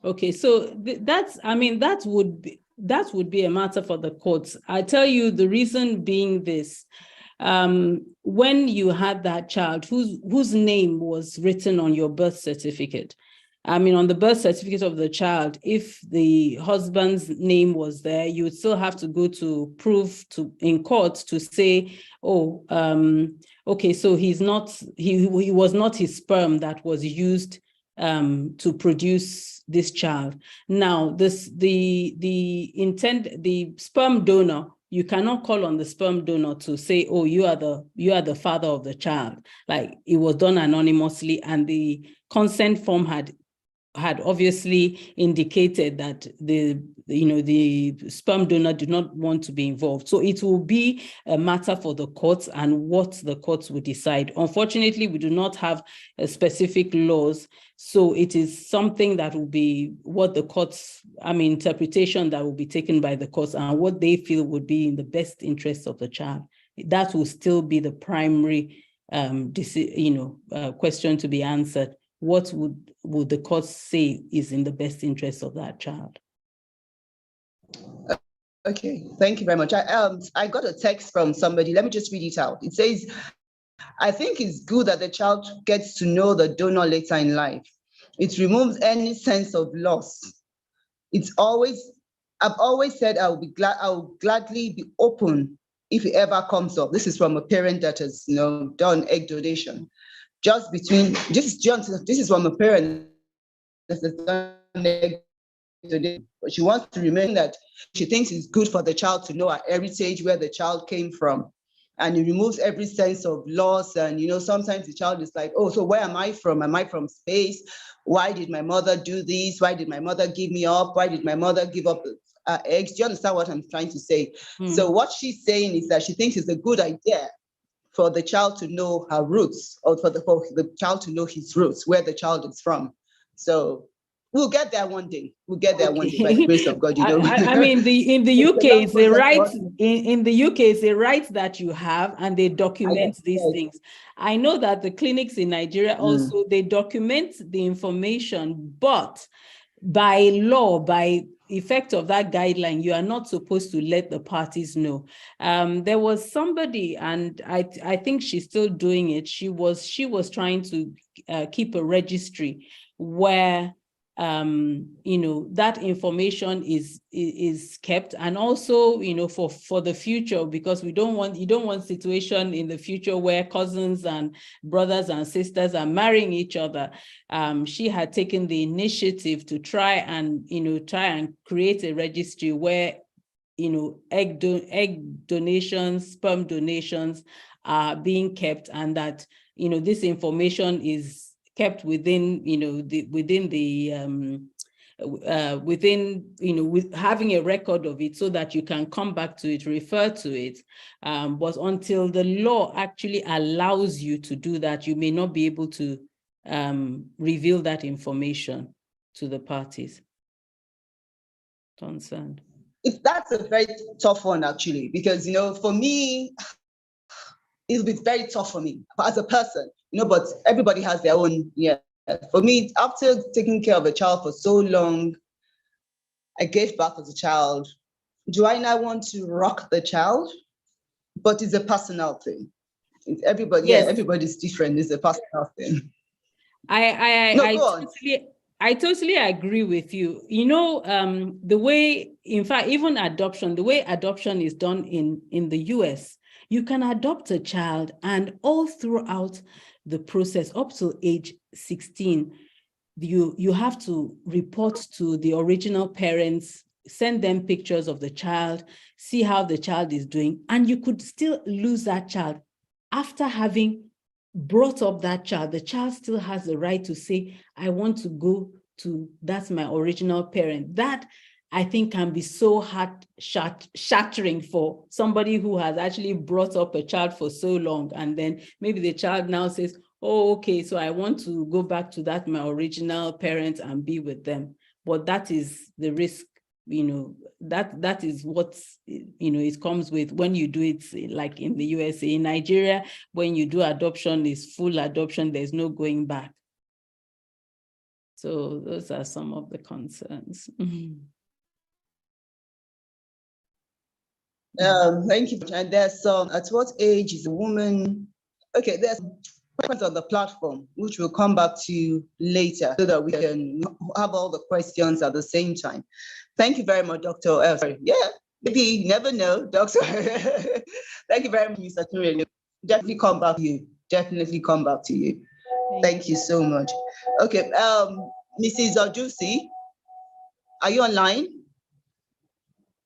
Okay, so that would be a matter for the courts. I tell you, the reason being this, when you had that child, whose name was written on your birth certificate? I mean, on the birth certificate of the child, if the husband's name was there, you would still have to go to prove in court to say, oh, okay, so he was not his sperm that was used to produce this child. Now, the sperm donor, you cannot call on the sperm donor to say, oh, you are the father of the child. Like, it was done anonymously, and the consent form had obviously indicated that the sperm donor did not want to be involved. So it will be a matter for the courts and what the courts will decide. Unfortunately, we do not have specific laws. So it is something that will be what the courts, interpretation that will be taken by the courts and what they feel would be in the best interest of the child. That will still be the primary question to be answered. What would the court say is in the best interest of that child? Okay, thank you very much. I got a text from somebody. Let me just read it out. It says, I think it's good that the child gets to know the donor later in life. It removes any sense of loss. I've always said I will gladly be open if it ever comes up. This is from a parent that has done egg donation. This is from a parent that has done egg donation. But she wants to remain that she thinks it's good for the child to know her heritage, where the child came from. And it removes every sense of loss. And sometimes the child is like, oh, so where am I from? Am I from space? Why did my mother do this? Why did my mother give me up? Why did my mother give up eggs? Do you understand what I'm trying to say? So what she's saying is that she thinks it's a good idea for the child to know her roots, or for the child to know his roots, where the child is from. So we'll get there one day. We'll get there one day by the grace of God. I mean, in the UK, it's a right. In the UK, it's a right that you have, and they document these things. I know that the clinics in Nigeria also they document the information, but by law, by effect of that guideline, you are not supposed to let the parties know. There was somebody, and I think she's still doing it. She was trying to keep a registry where that information is kept, and also for the future, because you don't want situation in the future where cousins and brothers and sisters are marrying each other. She had taken the initiative to try and create a registry where egg donations, sperm donations are being kept, and that this information is kept within with having a record of it, so that you can come back to it, refer to it. But until the law actually allows you to do that, you may not be able to reveal that information to the parties concerned. That's a very tough one, actually, because for me, it'll be very tough for me as a person, but everybody has their own. For me, after taking care of a child for so long, I gave birth as a child. Do I now want to rock the child? But it's a personal thing. Everybody's different. It's a personal thing. I totally agree with you. The way, in fact, even adoption, the way adoption is done in the US, you can adopt a child, and all throughout the process, up to age 16, you have to report to the original parents, send them pictures of the child, see how the child is doing, and you could still lose that child. After having brought up that child, the child still has the right to say, I want to go to, that's my original parent. That, I think, can be so shattering for somebody who has actually brought up a child for so long, and then maybe the child now says, oh, okay, so I want to go back to that, my original parent, and be with them. But that is the risk, that is what, it comes with when you do it like in the USA. In Nigeria, when you do adoption, is full adoption, there's no going back. So those are some of the concerns. Thank you. And there's at what age is a woman? Okay, there's questions on the platform, which we'll come back to later so that we can have all the questions at the same time. Thank you very much, Dr. Sorry. Yeah, maybe you never know, Doctor. Thank you very much, Mr. Turele. Definitely come back to you. Definitely come back to you. Thank you so much. Okay, Mrs. Ojusi, are you online?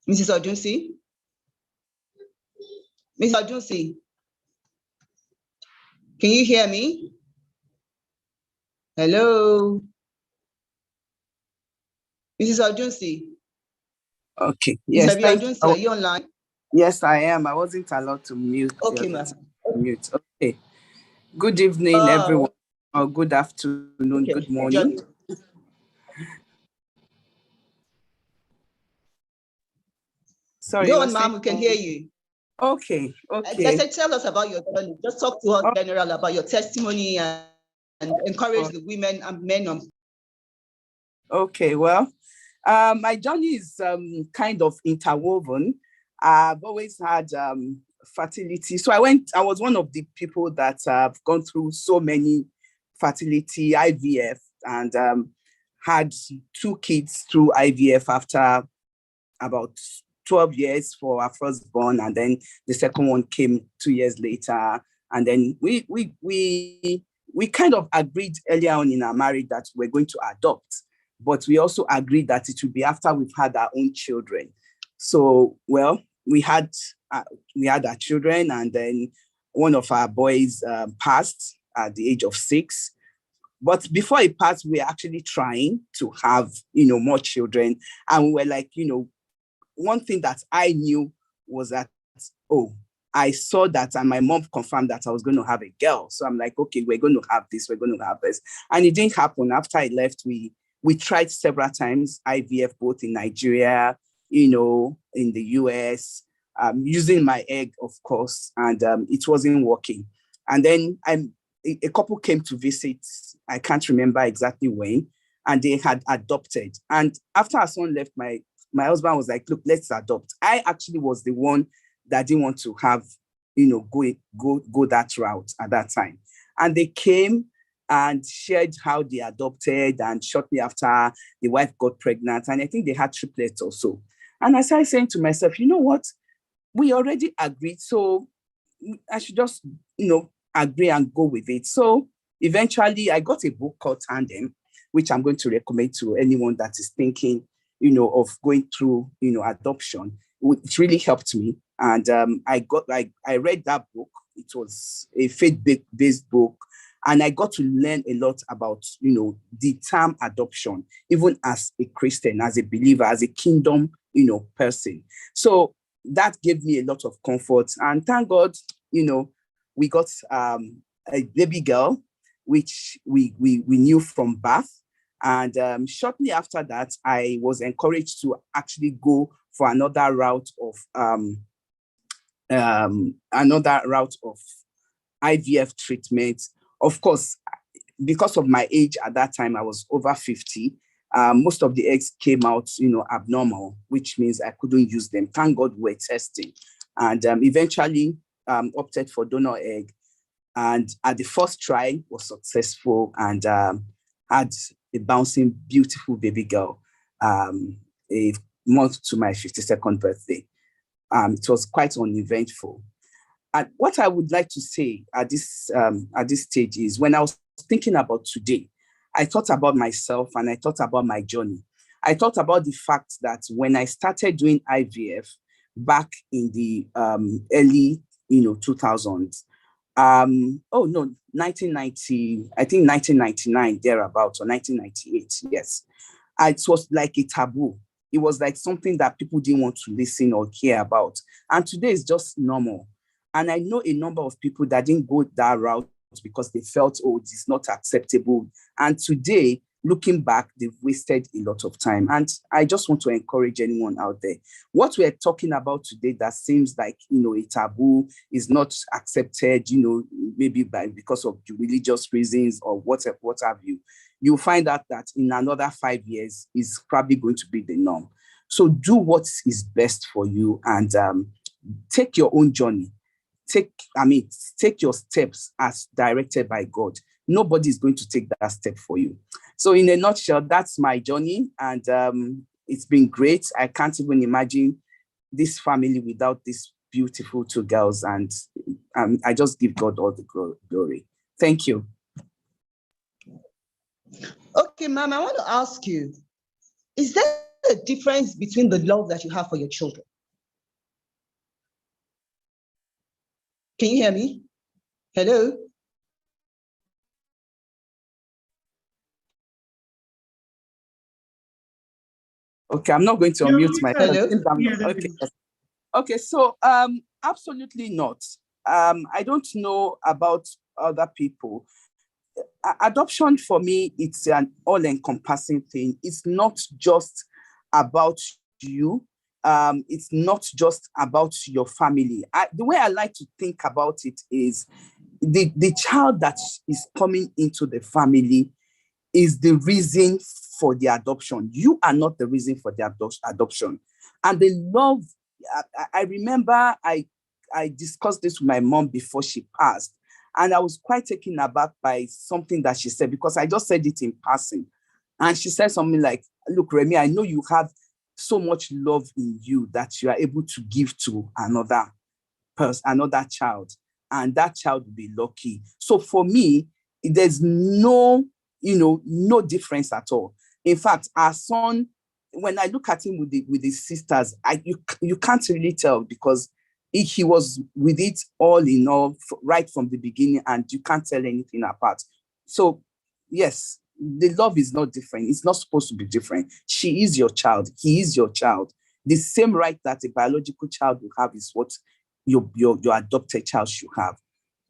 Mrs. Ojusi? Mrs. Ojusi, can you hear me? Hello? Mrs. Ojusi? Okay, yes, Mrs. thank Ojusi, you. are you online? Yes, I am. I wasn't allowed to mute. Okay, ma'am. Mute. Okay. Good evening, everyone. Or good afternoon, Okay. good morning. Sorry, Go on, ma'am, we can hear you. Okay, I okay. said, tell us about your journey. Just talk to us general about your testimony and encourage the women and men on. Okay, well, my journey is kind of interwoven. I've always had fertility. So I was one of the people that have gone through so many fertility, IVF, and had 2 kids through IVF after about 12 years for our firstborn, and then the second one came 2 years later. And then we kind of agreed earlier on in our marriage that we're going to adopt, but we also agreed that it would be after we've had our own children. So, well, we had our children, and then one of our boys passed at the age of 6. But before he passed, we were actually trying to have, more children. And we were like, one thing that I knew was that, I saw that, and my mom confirmed that I was going to have a girl. So I'm like, okay, we're going to have this, we're going to have this. And it didn't happen. After I left, we tried several times, IVF, both in Nigeria, in the US, using my egg, of course, and it wasn't working. And then a couple came to visit, I can't remember exactly when, and they had adopted. And after our son left, my husband was like, look, let's adopt. I actually was the one that didn't want to have, go that route at that time. And they came and shared how they adopted, and shortly after, the wife got pregnant, and I think they had triplets or so. And I started saying to myself, you know what? We already agreed, so I should just, agree and go with it. So eventually I got a book called Tandem, which I'm going to recommend to anyone that is thinking, of going through, adoption. It really helped me. And I read that book. It was a faith-based book. And I got to learn a lot about, the term adoption, even as a Christian, as a believer, as a kingdom, person. So that gave me a lot of comfort. And thank God, we got a baby girl, which we knew from birth. And shortly after that, I was encouraged to actually go for another route of IVF treatment. Of course, because of my age at that time, I was over 50. Most of the eggs came out, abnormal, which means I couldn't use them. Thank God we're testing. And eventually opted for donor egg. And at the first try, was successful, and had a bouncing, beautiful baby girl a month to my 52nd birthday. It was quite uneventful. And what I would like to say at this stage is, when I was thinking about today, I thought about myself and I thought about my journey. I thought about the fact that when I started doing IVF back in the early 2000s, 1990, I think 1999 thereabouts, or 1998, yes. It was like a taboo. It was like something that people didn't want to listen or hear about. And today is just normal. And I know a number of people that didn't go that route because they felt, it's not acceptable. And today, looking back, they've wasted a lot of time. And I just want to encourage anyone out there. What we're talking about today that seems like, a taboo, is not accepted, maybe because of religious reasons or what have you. You'll find out that in another 5 years is probably going to be the norm. So do what is best for you, and take your own journey. Take your steps as directed by God. Nobody is going to take that step for you. So in a nutshell, that's my journey. And it's been great. I can't even imagine this family without these beautiful two girls. And I just give God all the glory. Thank you. Okay, Mom, I want to ask you, is there a difference between the love that you have for your children? Can you hear me? Hello? Okay, I'm not going to unmute my phone. Hello? Okay. Okay, so absolutely not. I don't know about other people. Adoption for me, it's an all-encompassing thing. It's not just about you. It's not just about your family. The way I like to think about it is the child that is coming into the family is the reason for the adoption. You are not the reason for the adoption. And the love, I remember I discussed this with my mom before she passed. And I was quite taken aback by something that she said, because I just said it in passing. And she said something like, look, Remy, I know you have so much love in you that you are able to give to another person, another child, and that child will be lucky. So for me, there's no difference at all. In fact, our son, when I look at him with his sisters, you can't really tell, because he was with it all in all right from the beginning, and you can't tell anything apart. So yes, the love is not different. It's not supposed to be different. She is your child. He is your child. The same right that a biological child will have is what your adopted child should have.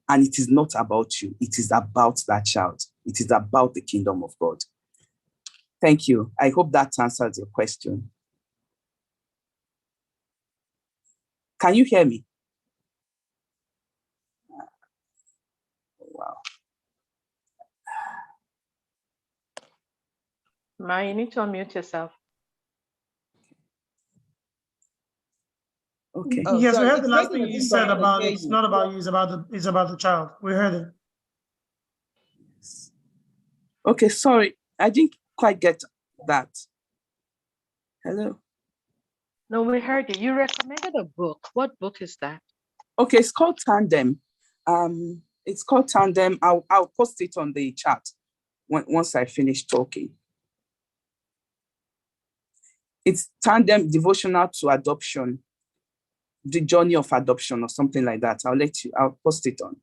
And it is not about you. It is about that child. It is about the kingdom of God. Thank you. I hope that answers your question. Can you hear me? Wow. Ma, you need to unmute yourself. Okay. Oh, yes, sorry, we heard the last breaking thing a you bit, said but I about hear it's you. not about you, it's about the child. We heard it. Okay, sorry. I didn't quite get that. Hello? No, we heard you. You recommended a book. What book is that? Okay, it's called Tandem. It's called Tandem. I'll post it on the chat once I finish talking. It's Tandem Devotional to Adoption, the journey of adoption, or something like that. I'll post it on.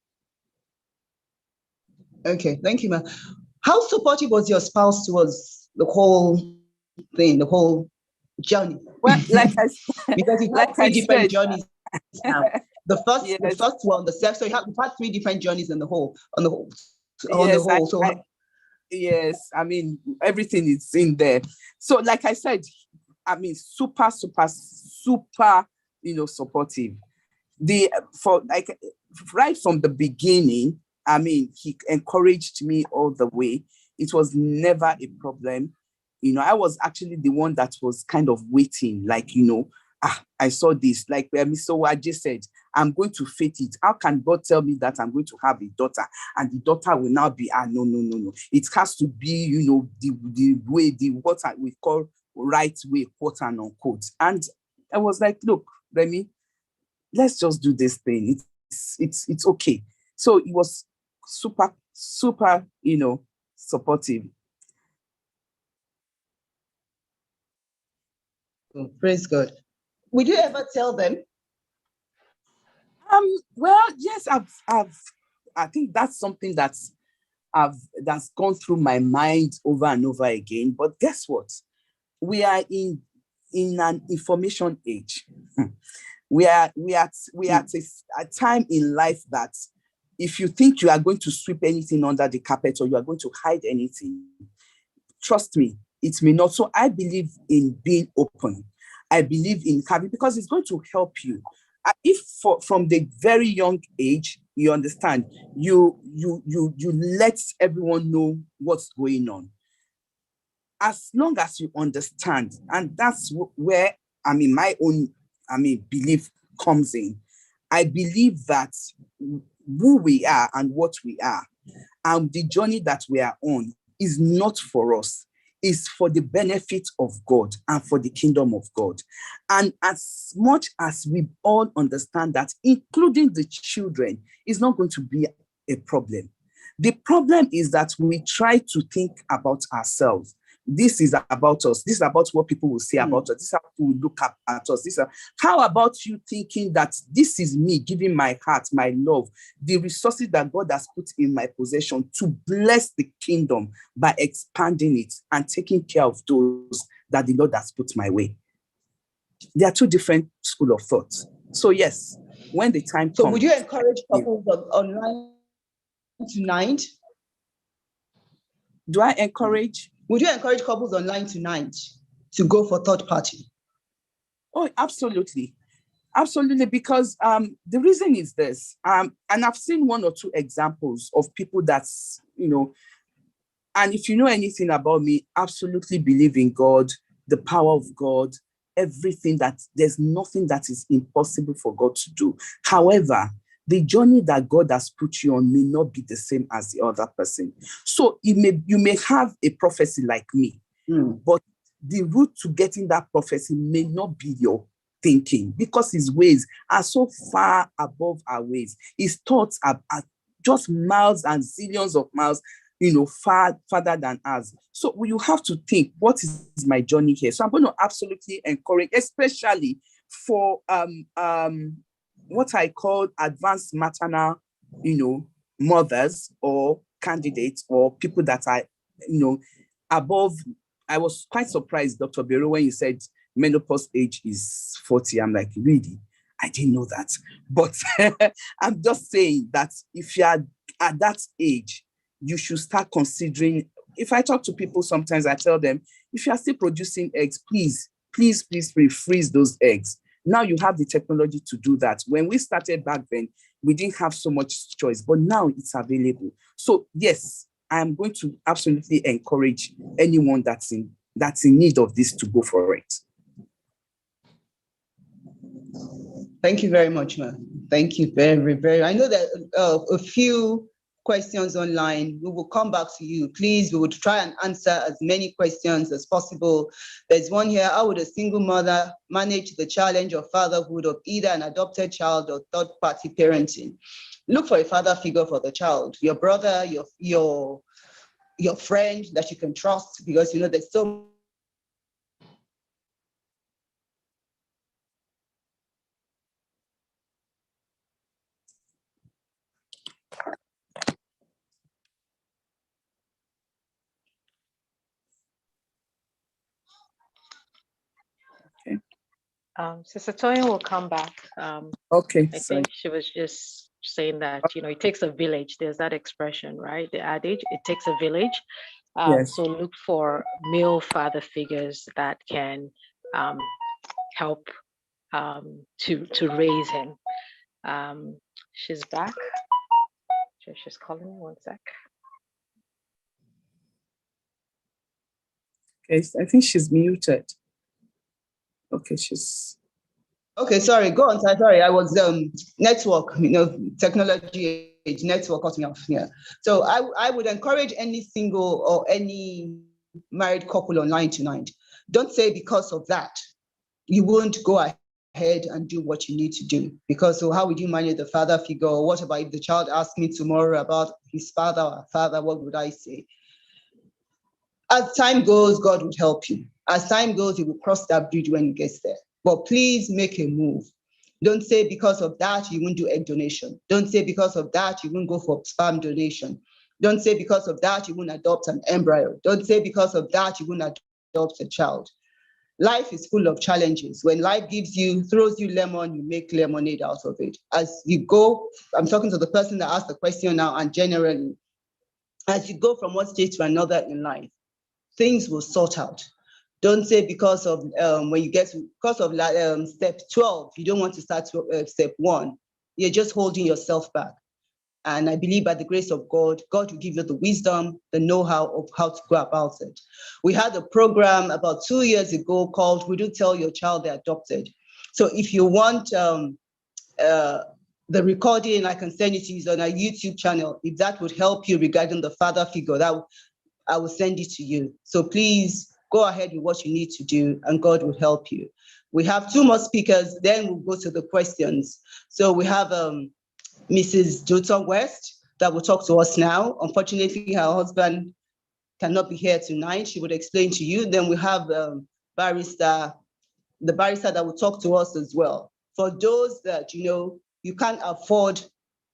Okay, thank you, ma'am. How supportive was your spouse towards the whole thing, the whole journey? Well, like I because you've had three different journeys now. The first one, the self. So you've had three different journeys on the whole. Yes, I mean, everything is in there. So, like I said, I mean, super, supportive. Right from the beginning, I mean, he encouraged me all the way. It was never a problem. I was actually the one that was kind of waiting, I saw this, like Mr. Waje said, I'm going to fate it. How can God tell me that I'm going to have a daughter and the daughter will now be, no. It has to be, the way, what we call right way, quote and unquote. And I was like, look, Remy, let's just do this thing. It's okay. So it was super, supportive. Oh, praise God. Would you ever tell them? Well, yes, I think that's something that's gone through my mind over and over again. But guess what? We are in an information age. We are at a time in life that if you think you are going to sweep anything under the carpet or you are going to hide anything, trust me, it may not. So I believe in being open. I believe in having, because it's going to help you. If from the very young age, you understand, you let everyone know what's going on. As long as you understand, and that's where my own belief comes in. I believe that who we are and what we are, and the journey that we are on, is not for us. Is for the benefit of God and for the kingdom of God. And as much as we all understand that, including the children, is not going to be a problem. The problem is that we try to think about ourselves. This is about us. This is about what people will say about us. This is how people will look at us. How about you thinking that this is me giving my heart, my love, the resources that God has put in my possession to bless the kingdom by expanding it and taking care of those that the Lord has put my way? There are two different schools of thought. So yes, when the time So comes. would you encourage couples online tonight? Do I encourage? Would you encourage couples online tonight to go for third party? Oh, absolutely. Absolutely, because the reason is this, and I've seen one or two examples of people that's, and if you know anything about me, absolutely believe in God, the power of God, everything, that there's nothing that is impossible for God to do. However, the journey that God has put you on may not be the same as the other person. So you may have a prophecy like me, but the route to getting that prophecy may not be your thinking, because his ways are so far above our ways. His thoughts are just miles and zillions of miles, farther than us. So you have to think, what is my journey here? So I'm going to absolutely encourage, especially for what I call advanced maternal, mothers or candidates or people that are, above. I was quite surprised, Dr. Bero, when you said menopause age is 40. I'm like, really? I didn't know that. But I'm just saying that if you are at that age, you should start considering. If I talk to people, sometimes I tell them, if you are still producing eggs, please freeze those eggs. Now you have the technology to do that. When we started back then, we didn't have so much choice, but now it's available. So yes, I'm going to absolutely encourage anyone that's in need of this to go for it. Thank you very much, ma'am. Thank you very, very. I know that a few questions online. We will come back to you. Please, we will try and answer as many questions as possible. There's one here. How would a single mother manage the challenge of fatherhood of either an adopted child or third-party parenting? Look for a father figure for the child, your brother, your friend that you can trust, because there's so Sister Toyin will come back. Okay. I think she was just saying that, it takes a village. There's that expression, right? The adage, it takes a village. Yes. So look for male father figures that can help to raise him. She's back. She's calling me, one sec. Okay, I think she's muted. Okay, okay. Sorry, go on. Sorry, I was network. Technology network cut me off here. So I would encourage any single or any married couple online tonight. Don't say because of that you won't go ahead and do what you need to do. Because so how would you manage the father figure? Or what about if the child asks me tomorrow about his father or father? What would I say? As time goes, God would help you. As time goes, you will cross that bridge when it gets there. But please make a move. Don't say because of that, you won't do egg donation. Don't say because of that, you won't go for sperm donation. Don't say because of that, you won't adopt an embryo. Don't say because of that, you won't adopt a child. Life is full of challenges. When life throws you lemon, you make lemonade out of it. As you go, I'm talking to the person that asked the question now, and generally, as you go from one stage to another in life, things will sort out. Don't say because of when you get because of step 12, you don't want to start step 1. You're just holding yourself back. And I believe by the grace of God, God will give you the wisdom, the know-how of how to go about it. We had a program about 2 years ago called "Would You Tell Your Child They're Adopted?" So if you want the recording, I can send it to you on our YouTube channel. If that would help you regarding the father figure, I will send it to you. So please go ahead with what you need to do, and God will help you. We have 2 more speakers, then we'll go to the questions. So we have Mrs. Jota West that will talk to us now. Unfortunately, her husband cannot be here tonight. She would explain to you. Then we have the barrister that will talk to us as well. For those that, you can't afford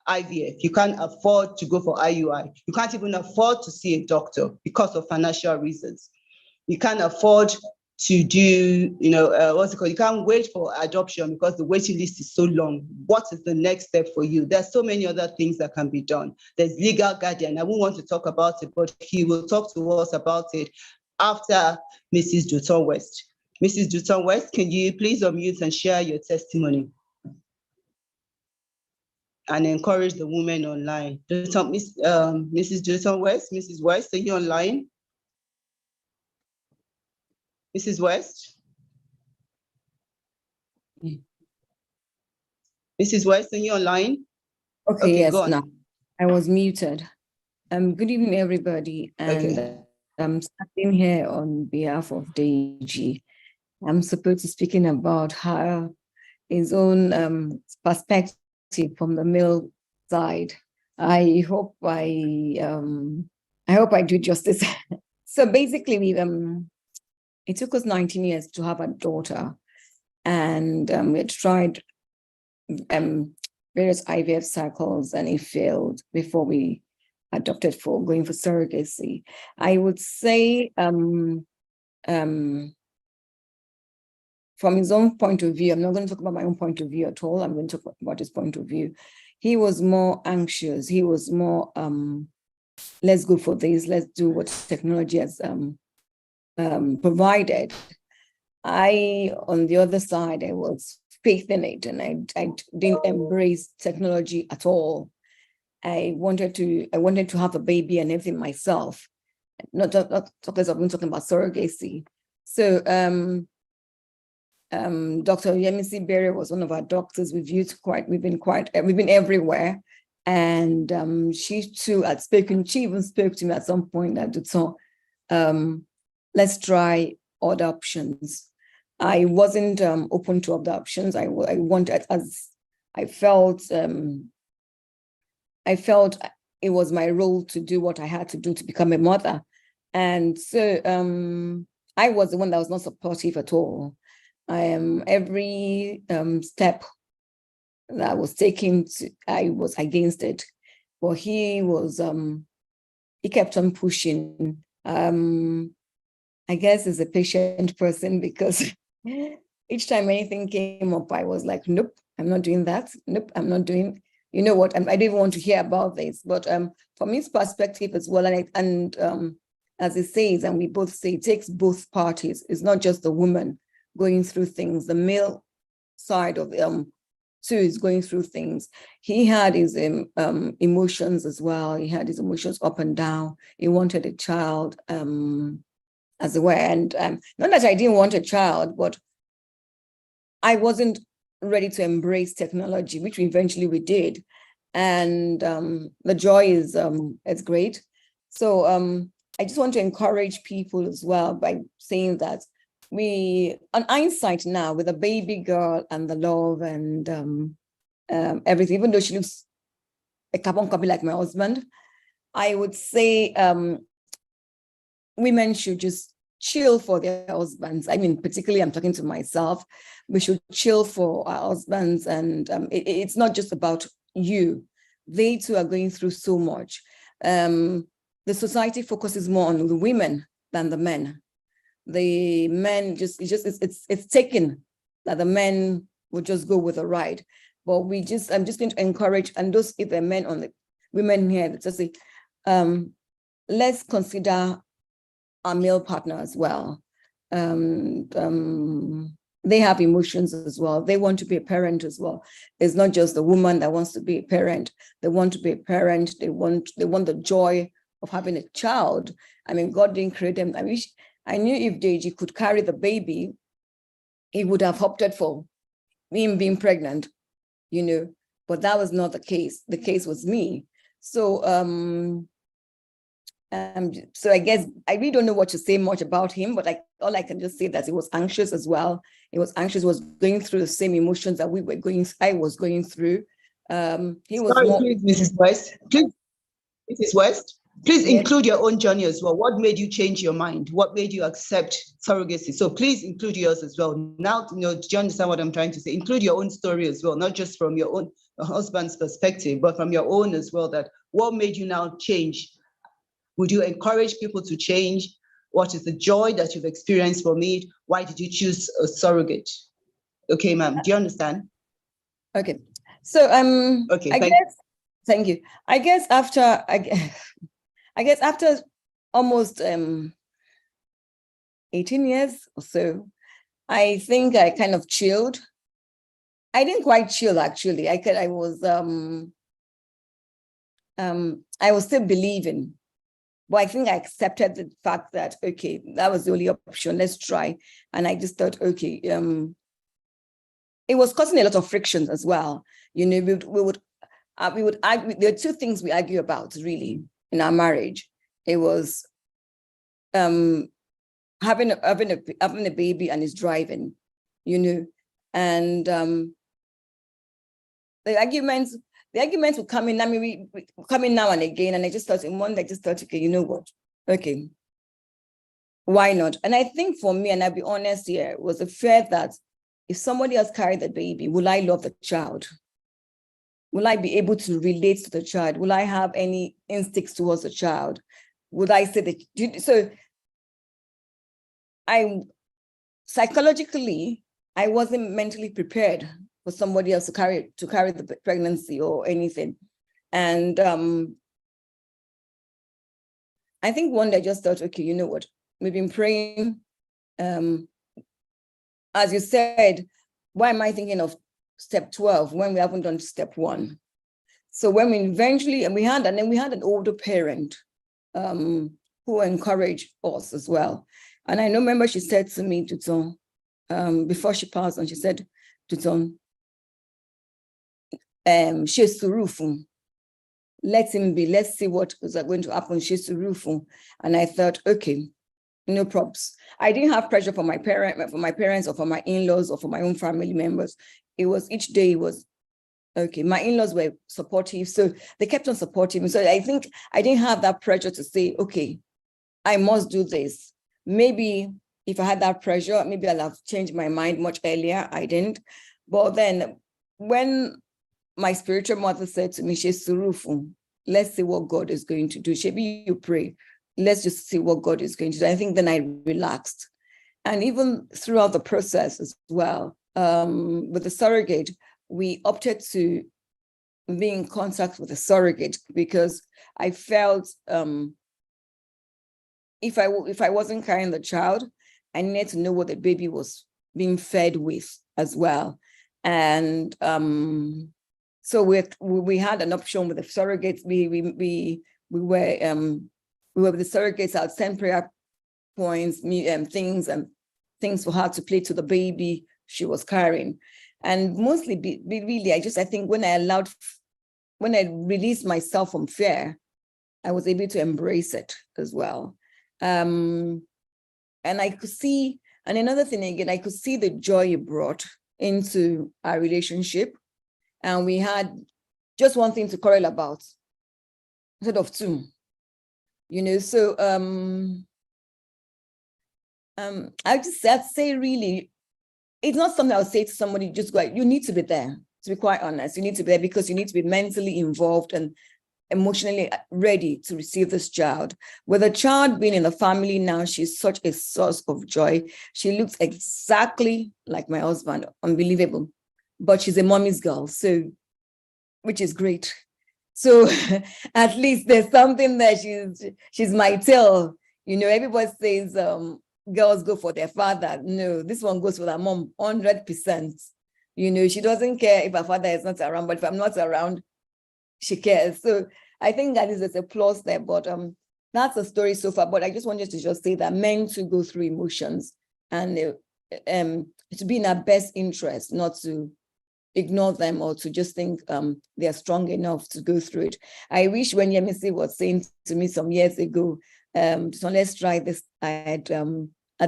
IVF, you can't afford to go for IUI, you can't even afford to see a doctor because of financial reasons. You can't afford to do, you can't wait for adoption because the waiting list is so long. What is the next step for you? There's so many other things that can be done. There's legal guardian. I won't want to talk about it, but he will talk to us about it after Mrs. Dutton West. Mrs. Dutton West, can you please unmute and share your testimony? And encourage the women online. Mrs. Dutton West, Mrs. West, are you online? Mrs. West? Mrs. West, are you online? Okay, yes, go on. no, I was muted. Good evening, everybody. And Okay. I'm standing here on behalf of Deji. I'm supposed to be speaking about her, his own perspective from the male side. I hope I do justice. So basically, it took us 19 years to have a daughter, and we tried various IVF cycles, and it failed before we adopted for going for surrogacy. I would say from his own point of view, I'm not going to talk about my own point of view at all. I'm going to talk about his point of view. He was more anxious. He was more, let's go for this. Let's do what technology has provided. I, on the other side, I was faith in it, and I didn't embrace technology at all. I wanted to have a baby and everything myself, not because I've been talking about surrogacy. So Dr. Yemisi Berry was one of our doctors. We've been everywhere. And she too had spoken, she even spoke to me at some point that let's try other options. I wasn't open to other options. I wanted, as I felt it was my role to do what I had to do to become a mother. And so I was the one that was not supportive at all. Every step that I was taking, I was against it. But he kept on pushing. I guess he's a patient person, because each time anything came up, I was like, nope, I'm not doing that. Nope, I'm not doing, you know what, I don't even want to hear about this. But from his perspective as well, and as he says, and we both say, it takes both parties. It's not just the woman going through things. The male side of too is going through things. He had his emotions as well. He had his emotions up and down. He wanted a child as well. And not that I didn't want a child, but I wasn't ready to embrace technology, which eventually we did. And the joy is it's great. So I just want to encourage people as well by saying that we, on hindsight now, with a baby girl and the love and everything, even though she looks a carbon copy like my husband, I would say women should just chill for their husbands. I mean, particularly I'm talking to myself. We should chill for our husbands, and it's not just about you. They too are going through so much. The society focuses more on the women than the men. The men it's taken that the men will just go with a ride. But I'm just going to encourage, and those, if there are men on the women here, just say, let's consider our male partner as well. They have emotions as well. They want to be a parent as well. It's not just the woman that wants to be a parent. They want to be a parent. They want the joy of having a child. I mean, God didn't create them. I knew if Deji could carry the baby, he would have opted for him being pregnant. you know, but that was not the case. The case was me. So, so I guess I really don't know what to say much about him, but all I can just say that he was anxious as well. He was anxious, was going through the same emotions that I was going through. He was Sorry, more. please, Mrs. West. Please, Mrs. West, please Yes. include your own journey as well. What made you change your mind? What made you accept surrogacy? So please include yours as well. Now, do you understand what I'm trying to say? Include your own story as well, not just from your husband's perspective, but from your own as well. That what made you now change? Would you encourage people to change? What is the joy that you've experienced from it? Why did you choose a surrogate? Okay, ma'am, do you understand? Okay. So Okay, thank you. I guess after almost 18 years or so, I think I kind of chilled. I didn't quite chill actually. I was still believing. But I think I accepted the fact that, okay, that was the only option, let's try. And I just thought, okay, it was causing a lot of frictions as well. You know, we would argue. There are two things we argue about really in our marriage. It was having a baby and his driving, you know, and the arguments would come in. I mean, we come in now and again, and I just thought, okay, you know what? Okay, why not? And I think for me, and I'll be honest here, was the fear that if somebody else carried the baby, will I love the child? Will I be able to relate to the child? Will I have any instincts towards the child? Would I say that? So psychologically, I wasn't mentally prepared for somebody else to carry the pregnancy or anything. And I think one day I just thought, okay, you know what? We've been praying. As you said, why am I thinking of step 12 when we haven't done step 1? So when we eventually, and we had an older parent who encouraged us as well. And I remember she said to me, Tuton, before she passed on, she said, Tuton, Shesurufu, let him be, let's see what is going to happen, Shesurufu. And I thought, okay, no props. I didn't have pressure from my parents or from my in-laws or from my own family members. It was each day it was, okay, my in-laws were supportive, so they kept on supporting me. So I think I didn't have that pressure to say, okay, I must do this. Maybe if I had that pressure, maybe I'll have changed my mind much earlier. I didn't. But then when my spiritual mother said to me, Shesurufu, let's see what God is going to do. Shebi, you pray. Let's just see what God is going to do. I think then I relaxed. And even throughout the process as well, with the surrogate, we opted to be in contact with the surrogate because I felt if I wasn't carrying the child, I needed to know what the baby was being fed with as well. And so we had an option with the surrogates. We were with the surrogates. I'd send prayer points, things for her to play to the baby she was carrying. And mostly, really, I think when I released myself from fear, I was able to embrace it as well. And I could see, and another thing again, I could see the joy it brought into our relationship. And we had just one thing to quarrel about instead of two, you know. So I'd say really, it's not something I would say to somebody, just go, you need to be there, to be quite honest. You need to be there because you need to be mentally involved and emotionally ready to receive this child. With a child being in the family now, she's such a source of joy. She looks exactly like my husband, unbelievable, but she's a mommy's girl, so, which is great. So at least there's something that she's my tail. You know, everybody says girls go for their father. No, this one goes for her mom, 100%. You know, she doesn't care if her father is not around, but if I'm not around, she cares. So I think that is a plus there, but that's the story so far. But I just wanted to just say that men to go through emotions and to be in our best interest, not to ignore them or to just think they are strong enough to go through it. I wish when Yemisi was saying to me some years ago, so let's try this, I'd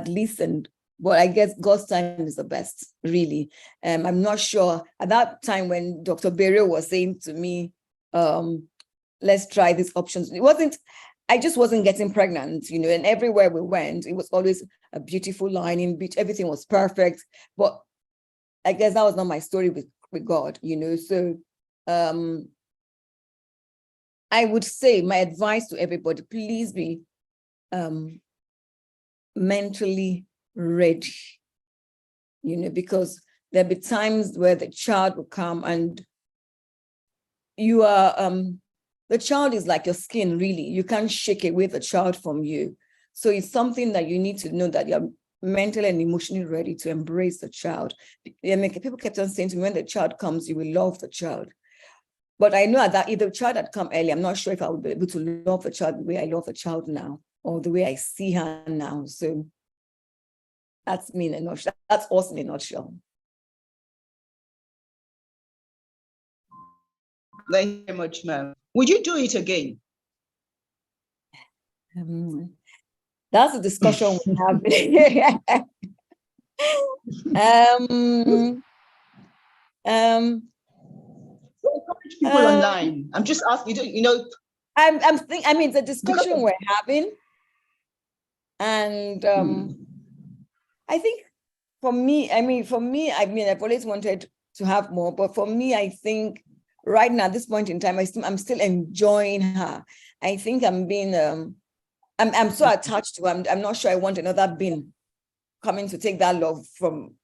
listened. But I guess God's time is the best, really. I'm not sure. At that time when Dr. Berio was saying to me, let's try these options, I just wasn't getting pregnant, you know, and everywhere we went, it was always a beautiful lining, everything was perfect. But I guess that was not my story with God, you know. So I would say my advice to everybody, please be mentally ready, you know, because there'll be times where the child will come and you are, the child is like your skin, really. You can't shake away the child from you. So it's something that you need to know that you're mentally and emotionally ready to embrace the child. People kept on saying to me, when the child comes, you will love the child. But I know that if the child had come early, I'm not sure if I would be able to love the child the way I love the child now, or the way I see her now. So that's me in a nutshell. That's us in a nutshell. Thank you very much, ma'am. Would you do it again? That's a discussion we have. People online. I'm just asking, you know. I mean, it's a discussion we're having. And I think for me, I've always wanted to have more, but for me, I think right now, at this point in time, I'm still enjoying her. I think I'm being, I'm so attached to her. I'm not sure I want another being coming to take that love from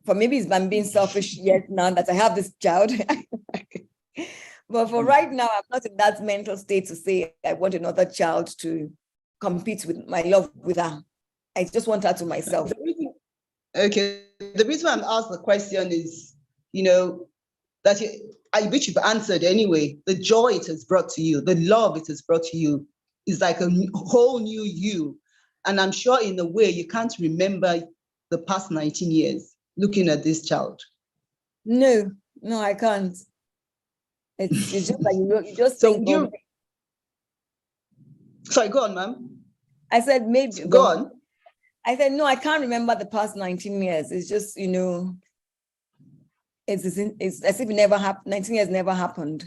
maybe I'm being selfish yet now that I have this child. But for right now, I'm not in that mental state to say I want another child to compete with my love with her. I just want her to myself. Okay. The reason I'm asked the question is, you know, that which you've answered anyway. The joy it has brought to you, the love it has brought to you is like a whole new you. And I'm sure in a way you can't remember the past 19 years looking at this child. No, I can't. It's just like you just so think. You, sorry, go on, ma'am. I said maybe. Go on. I said, no, I can't remember the past 19 years. It's just, you know, it's as if it never happened. 19 years never happened.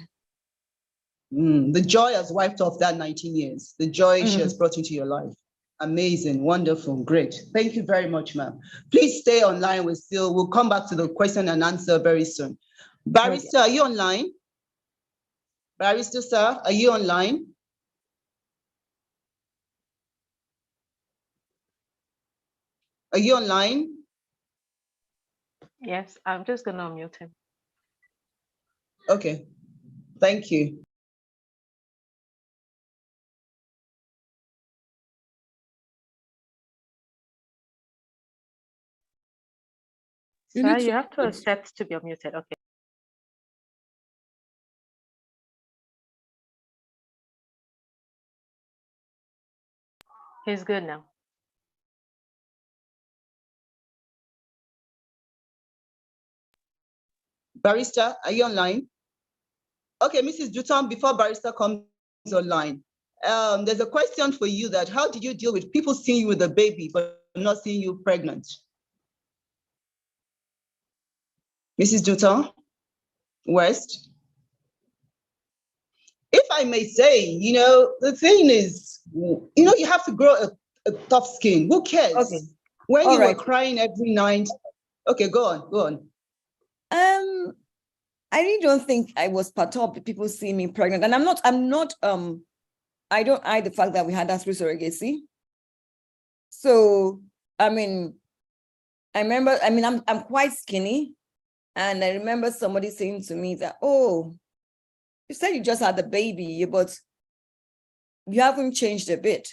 The joy has wiped off that 19 years. The joy she has brought into your life. Amazing, wonderful, great. Thank you very much, ma'am. Please stay online. We'll come back to the question and answer very soon. Barrister, Are you online? Barrister, sir, are you online? Are you online? Yes, I'm just going to unmute him. Okay, thank you. Sir, you have to accept to be unmuted. Okay. He's good now. Barrister, are you online? Okay, Mrs. Duton, before Barrister comes online, there's a question for you that how did you deal with people seeing you with a baby but not seeing you pregnant? Mrs. Duton, West. If I may say, you know, the thing is, you know, you have to grow a tough skin. Who cares? Okay. When you were crying every night. Okay, go on. I really don't think I was part of people seeing me pregnant. And I don't hide the fact that we had that through surrogacy. So, I mean, I'm quite skinny. And I remember somebody saying to me that, oh, you said you just had the baby, but you haven't changed a bit.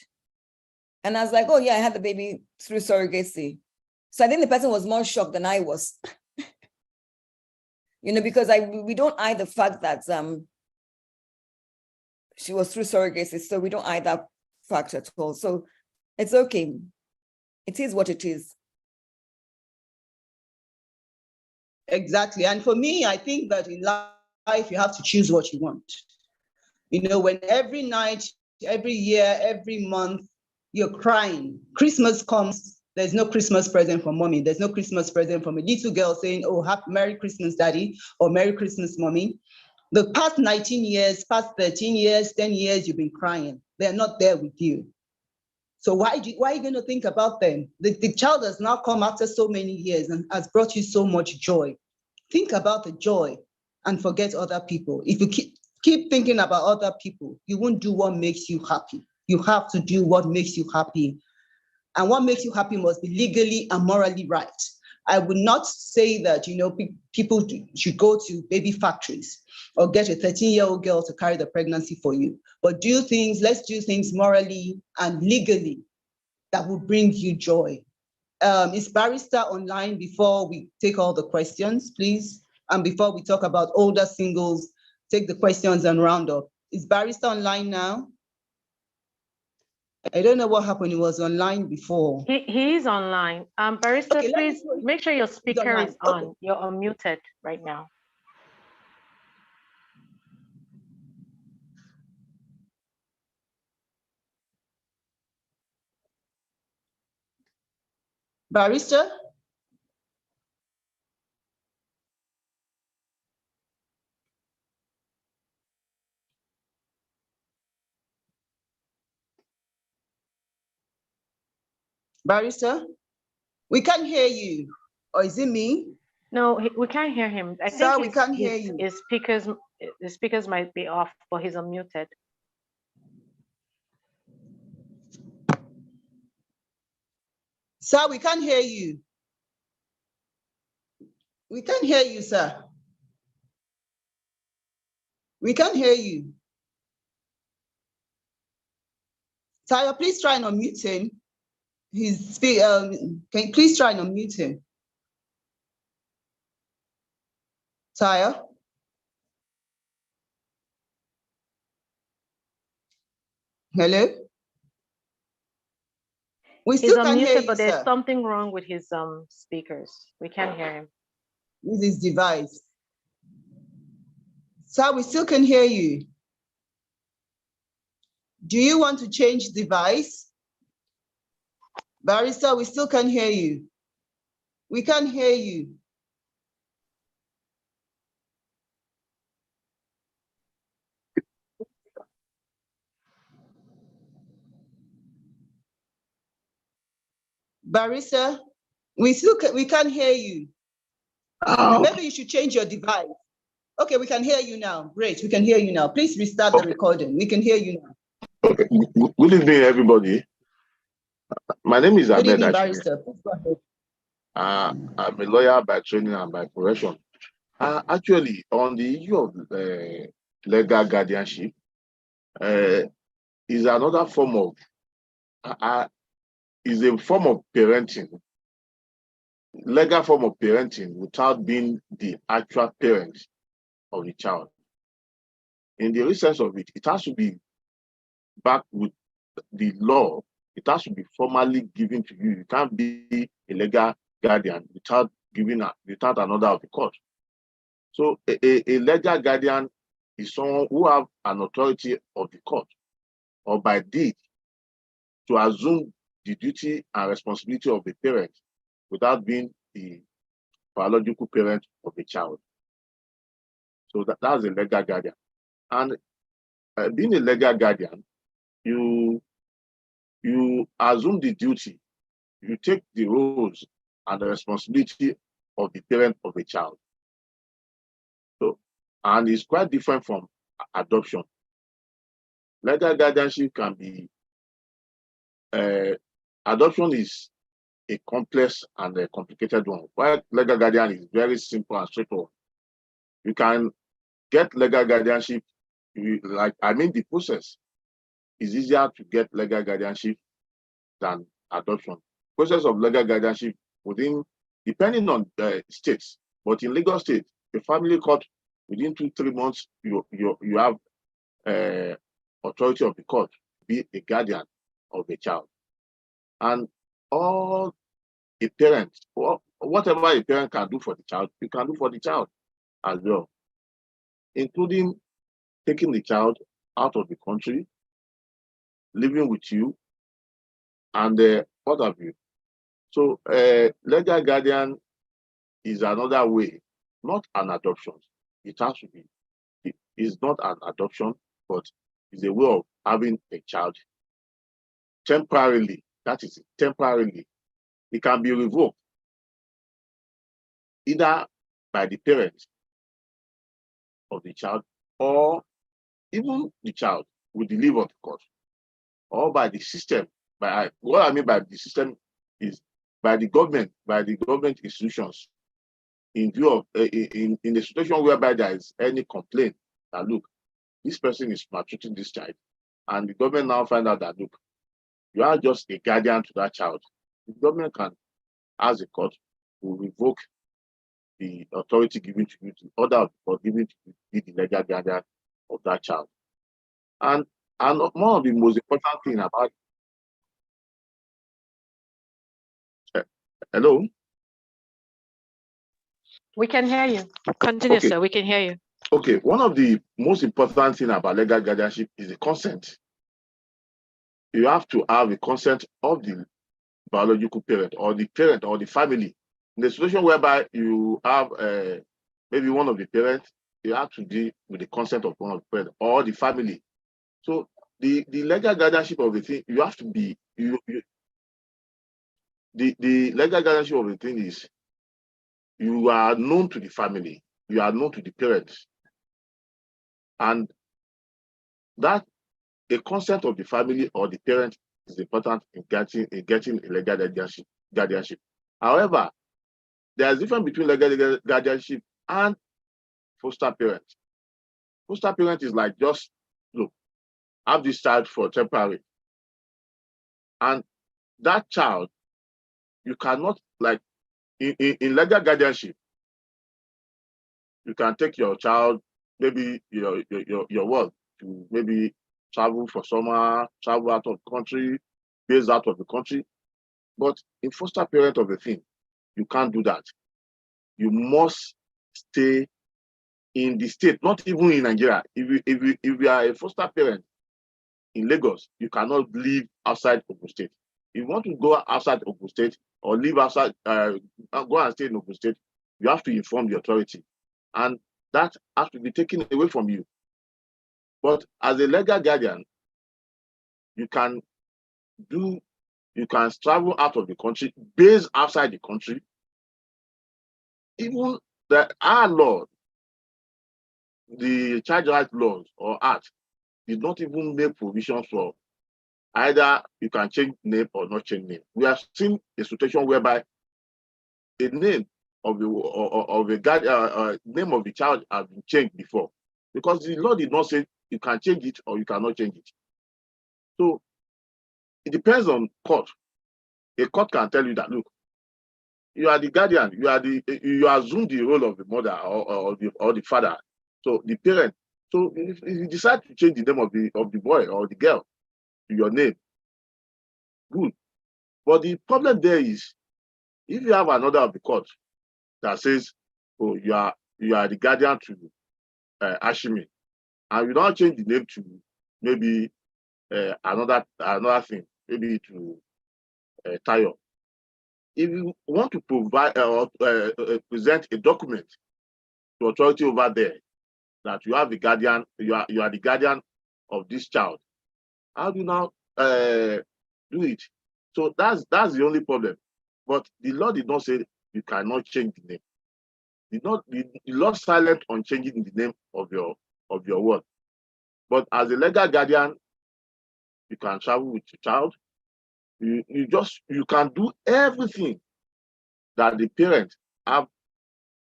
And I was like, oh yeah, I had the baby through surrogacy. So I think the person was more shocked than I was. You know, because we don't hide the fact that she was through surrogacy, so we don't hide that fact at all. So it's okay. It is what it is. Exactly. And for me, I think that in life, you have to choose what you want. You know, when every night, every year, every month, you're crying, Christmas comes, there's no Christmas present from mommy. There's no Christmas present from a little girl saying, oh, happy Merry Christmas, daddy, or Merry Christmas, mommy. The past 19 years, past 13 years, 10 years, you've been crying. They're not there with you. So why are you going to think about them? The child has now come after so many years and has brought you so much joy. Think about the joy and forget other people. If you keep thinking about other people, you won't do what makes you happy. You have to do what makes you happy. And what makes you happy must be legally and morally right. I would not say that, you know, people should go to baby factories or get a 13-year-old girl to carry the pregnancy for you. But let's do things morally and legally that will bring you joy. Is Barrister online before we take all the questions, please? And before we talk about older singles, take the questions and round up. Is Barrister online now? I don't know what happened. He was online before. He is online. Barrister, Okay, please make sure your speaker is on. Okay. You're unmuted right now. Barrister? Barrister? We can't hear you. Or is it me? No, we can't hear him. I Sir, think we can't hear you. his speakers might be off, but he's unmuted. Sir, we can't hear you. We can't hear you, sir. We can't hear you. Tayo, please try and unmute him. Can you please try and unmute him? Tayo? Hello? We He's still can't hear unmuted, you, but there's sir. something wrong with his speakers. We can't hear him. With his device. Sir, we still can hear you. Do you want to change device? Barrister, we still can't hear you. We can't hear you. Barrister, we can't hear you. Maybe you should change your device. Okay, we can hear you now. Great, we can hear you now. Please restart the recording. We can hear you now. Okay. Good evening, everybody. My name is Ahmed. Good evening, Barrister. Please go ahead. I'm a lawyer by training and by profession. Actually, on the issue of legal guardianship, is another form of is a form of parenting, legal form of parenting without being the actual parent of the child. In the sense of it, it has to be backed with the law. It has to be formally given to you. You can't be a legal guardian without another of the court. So a legal guardian is someone who have an authority of the court or by deed to assume the duty and responsibility of the parent without being the biological parent of the child. So that's a legal guardian. And being a legal guardian, you assume the duty, you take the roles and the responsibility of the parent of a child. So, and it's quite different from adoption. Legal guardianship can be, adoption is a complex and a complicated one, while legal guardian is very simple and straightforward. You can get legal guardianship, the process is easier to get legal guardianship than adoption. Process of legal guardianship depending on the states, but in Lagos State, the family court, within 2-3 months, you have authority of the court to be a guardian of the child. And all a parent, or whatever a parent can do for the child, you can do for the child as well, including taking the child out of the country, living with you, and what have you. So legal guardian is another way, not an adoption. It has to be. It is not an adoption, but it's a way of having a child temporarily. That is temporarily. It can be revoked either by the parents of the child, or even the child with the leave of the court, or by the system. By what I mean by the system is by the government institutions, in view of in the situation whereby there is any complaint that look, this person is maltreating this child, and the government now find out that look, you are just a guardian to that child. The government can ask the court to revoke the authority given to you, to order or given to you, be the legal guardian of that child. And one of the most important thing about hello. We can hear you. Continue, Okay. sir. We can hear you. Okay. One of the most important thing about legal guardianship is the consent. You have to have the consent of the biological parent or the family. In the situation whereby you have maybe one of the parents, you have to deal with the consent of one of the parents or the family. So the legal guardianship of the thing, you have to be the legal guardianship of the thing is you are known to the family, you are known to the parents, and that the consent of the family or the parent is important in getting a legal guardianship. However, there's a difference between legal guardianship and foster parent. Foster parent is like, just look, have this child for temporary, and that child, you cannot, like in legal guardianship, you can take your child, maybe your work, to maybe travel for summer, travel out of the country, based out of the country. But in foster parent of the thing, you can't do that. You must stay in the state, not even in Nigeria. If you are a foster parent in Lagos, you cannot live outside Ogun State. If you want to go outside Ogun State or live outside, go and stay in Ogun State, you have to inform the authority, and that has to be taken away from you. But as a legal guardian, you can travel out of the country, based outside the country. Even our law, the child rights laws or act, did not even make provisions for either you can change name or not change name. We have seen a situation whereby the name of the name of the child has been changed before, because the law did not say you can change it or you cannot change it. So it depends on court. A court can tell you that, look, you are the guardian, you assume the role of the mother or the father, so the parent. So if you decide to change the name of the boy or the girl to your name, good. But the problem there is, if you have an order of the court that says, oh, you are the guardian to Ashimi, and you don't change the name to maybe another thing, maybe to Tayo. If you want to provide or present a document to authority over there that you have the guardian, you are the guardian of this child, how do you now do it? So that's the only problem. But the law did not say you cannot change the name. The law silent on changing the name of your word. But as a legal guardian, you can travel with your child. You can do everything that the parent have,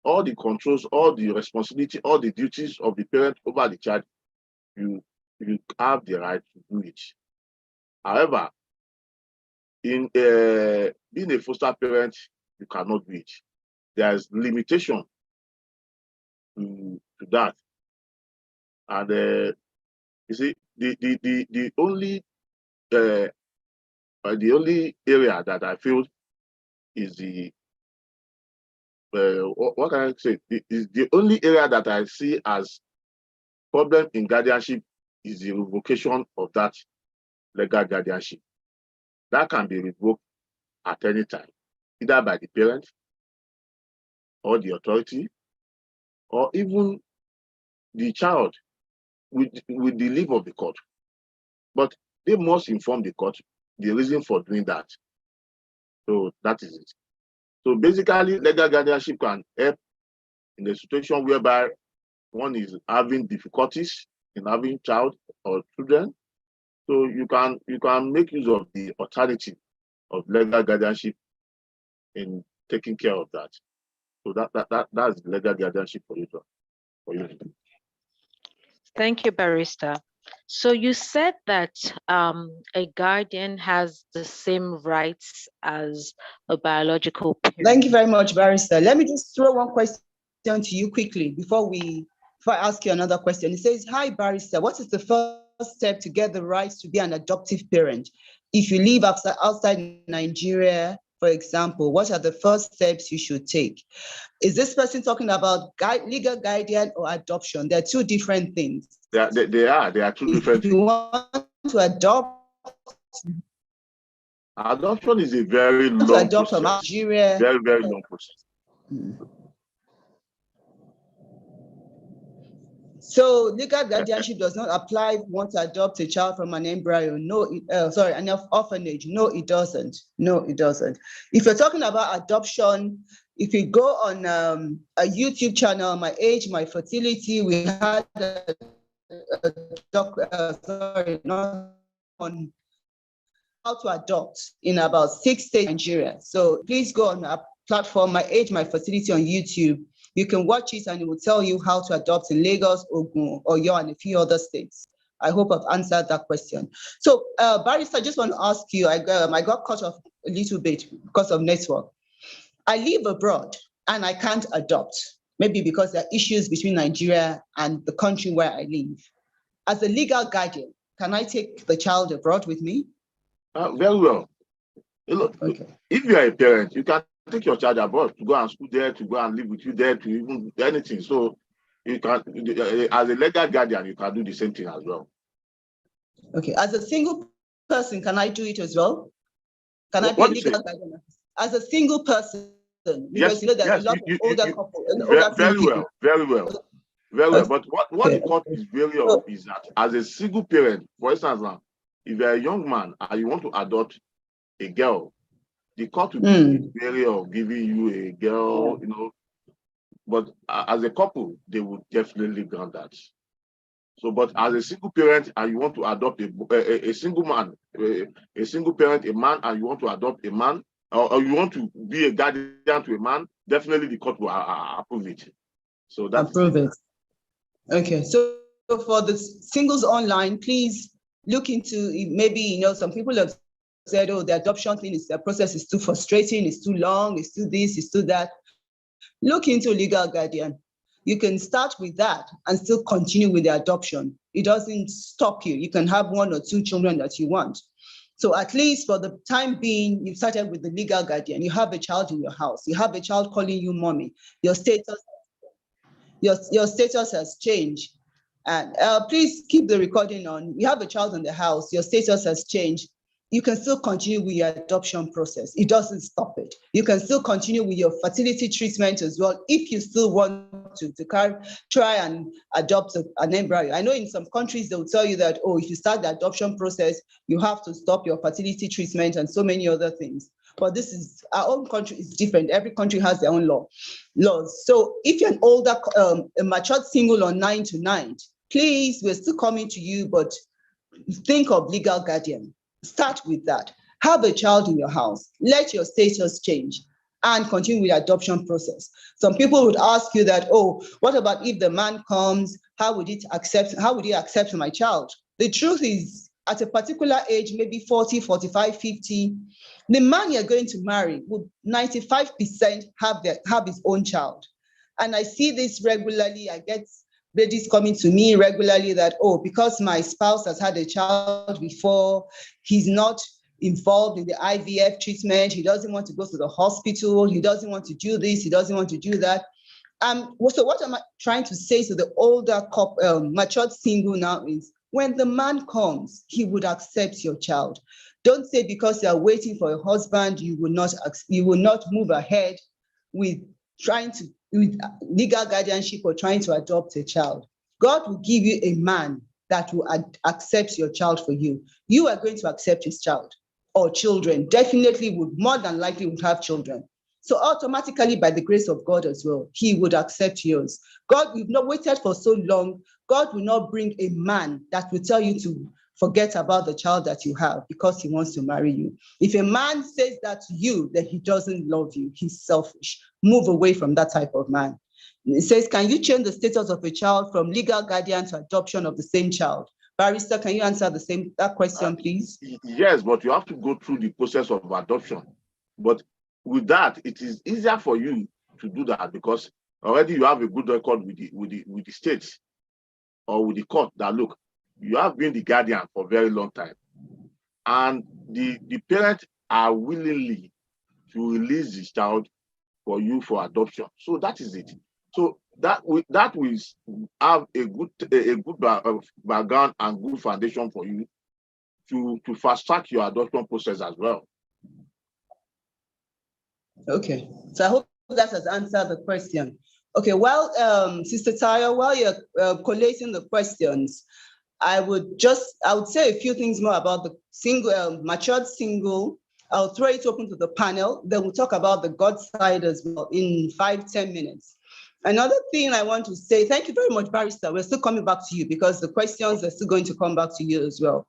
all the controls, all the responsibility, all the duties of the parent over the child. You have the right to do it. However, in being a foster parent, you cannot do it. There's limitation to that. And you see, the only area that I feel is the what can I say? Is the only area that I see as problem in guardianship is the revocation of that legal guardianship. That can be revoked at any time, either by the parent or the authority, or even the child with the leave of the court. But they must inform the court the reason for doing that. So that is it. So basically, legal guardianship can help in a situation whereby one is having difficulties in having child or children. So you can make use of the alternative of legal guardianship in taking care of that. So that's legal guardianship for you. Thank you, Barrister. So you said that a guardian has the same rights as a biological parent. Thank you very much, Barrister. Let me just throw one question to you quickly before I ask you another question. It says, hi, Barrister, what is the first step to get the right to be an adoptive parent? If you live outside Nigeria, for example, what are the first steps you should take? Is this person talking about legal guardian or adoption? They're two different things. They are two different things. If you want to adopt, adoption is a very long process. From Nigeria, very, very long process. So legal guardianship does not apply if you want to adopt a child from an embryo. No, an orphanage. No, it doesn't. No, it doesn't. If you're talking about adoption, if you go on a YouTube channel, My Age, My Fertility, we had on how to adopt in about 6 states in Nigeria. So please go on our platform, My Age, My Fertility on YouTube. You can watch it and it will tell you how to adopt in Lagos, Ogun, Oyo, and a few other states. I hope I've answered that question. So, Barrister, I just want to ask you, I got cut off a little bit because of network. I live abroad and I can't adopt, maybe because there are issues between Nigeria and the country where I live. As a legal guardian, can I take the child abroad with me? Very well. Look, okay. If you are a parent, you can take your child abroad to go and school there, to go and live with you there, to even anything. So you can, as a legal guardian, you can do the same thing as well. Okay. As a single person, can I do it as well? Can I be a legal guardian? As a single person, because yes, you know there's a lot of older couples. Very well. Very well. But what the court is very of is that as a single parent, for instance, now, if you're a young man and you want to adopt a girl, the court will be wary of giving you a girl, you know. But as a couple, they would definitely grant that. So, but as a single parent and you want to adopt a single man, a single parent, a man, and you want to adopt a man, or you want to be a guardian to a man, definitely the court will approve it. So that's approve it. Okay. So for the singles online, please look into maybe, you know, some people have said, oh, the adoption thing the process is too frustrating, it's too long, it's too this, it's too that. Look into legal guardian. You can start with that and still continue with the adoption. It doesn't stop you. You can have 1 or 2 children that you want. So at least for the time being, you've started with the legal guardian. You have a child in your house. You have a child calling you mommy. Your status has changed. And please keep the recording on. You have a child in the house. Your status has changed. You can still continue with your adoption process. It doesn't stop it. You can still continue with your fertility treatment as well if you still want to try and adopt an embryo. I know in some countries they will tell you that, oh, if you start the adoption process, you have to stop your fertility treatment and so many other things. But this is, our own country is different. Every country has their own laws. So if you're an older, a matured single on 9 to 9, please, we're still coming to you, but think of legal guardian. Start with that. Have a child in your house. Let your status change and continue with the adoption process. Some people would ask you that, oh, what about if the man comes? How would he accept my child? The truth is, at a particular age, maybe 40, 45, 50, the man you're going to marry would 95% have his own child. And I see this regularly. I get ladies coming to me regularly that, oh, because my spouse has had a child before, he's not involved in the IVF treatment. He doesn't want to go to the hospital. He doesn't want to do this. He doesn't want to do that. So what am I trying to say to the older matured single now is, when the man comes, he would accept your child. Don't say because you are waiting for a husband, you will not move ahead with legal guardianship or trying to adopt a child. God will give you a man that will accept your child for you. You are going to accept his child or children. Definitely would, more than likely would have children. So automatically, by the grace of God as well, he would accept yours. God, we've not waited for so long. God will not bring a man that will tell you to forget about the child that you have because he wants to marry you. If a man says that to you, then he doesn't love you. He's selfish. Move away from that type of man. It says, can you change the status of a child from legal guardian to adoption of the same child? Barrister, can you answer that question, please? Yes, but you have to go through the process of adoption. But with that, it is easier for you to do that because already you have a good record with the states or with the court that, look, you have been the guardian for a very long time. And the parents are willingly to release the child for you for adoption. So that is it. So that will have a good background and good foundation for you to fast track your adoption process as well. Okay, so I hope that has answered the question. Okay, Sister Tayo, while you're collating the questions, I would say a few things more about the single, matured single. I'll throw it open to the panel. Then we'll talk about the God side as well in 5-10 minutes. Another thing I want to say, thank you very much, Barrister. We're still coming back to you because the questions are still going to come back to you as well.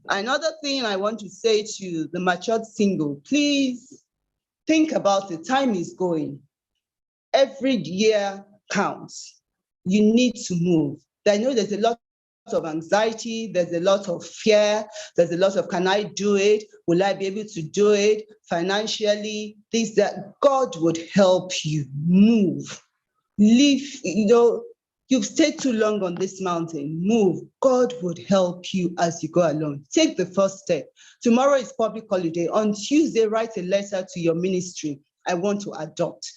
Another thing I want to say to the matured single, please think about it. Time is going. Every year counts. You need to move. I know there's a lot of anxiety, there's a lot of fear, there's a lot of, can I do it? Will I be able to do it financially? Things that God would help you move. Live, you've stayed too long on this mountain. Move. God would help you as you go along. Take the first step. Tomorrow is public holiday. On Tuesday, write a letter to your ministry. I want to adopt.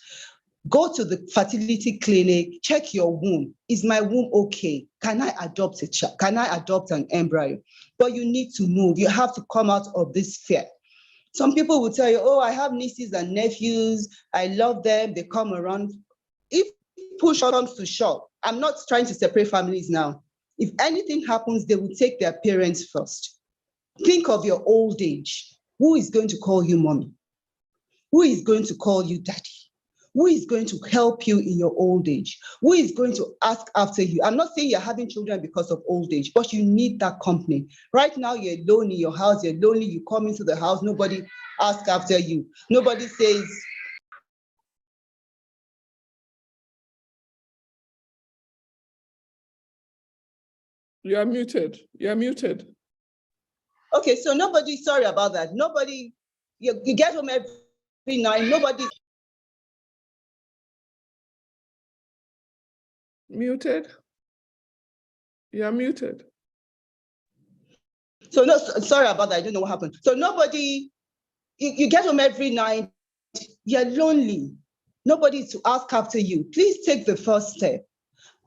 Go to the fertility clinic, check your womb. Is my womb okay? Can I adopt a child? Can I adopt an embryo? But you need to move. You have to come out of this fear. Some people will tell you, oh, I have nieces and nephews. I love them. They come around. If push comes to shove, I'm not trying to separate families now. If anything happens, they will take their parents first. Think of your old age. Who is going to call you mommy? Who is going to call you daddy? Who is going to help you in your old age? Who is going to ask after you? I'm not saying you're having children because of old age, but you need that company. Right now, you're alone in your house, you're lonely, you come into the house, nobody asks after you. Nobody says, You are muted. You are muted. okay, so nobody, sorry about that. Nobody, you get home every night, nobody. Muted. You are muted. So no, sorry about that. I don't know what happened. So nobody, you get home every night, you're lonely. Nobody to ask after you. Please take the first step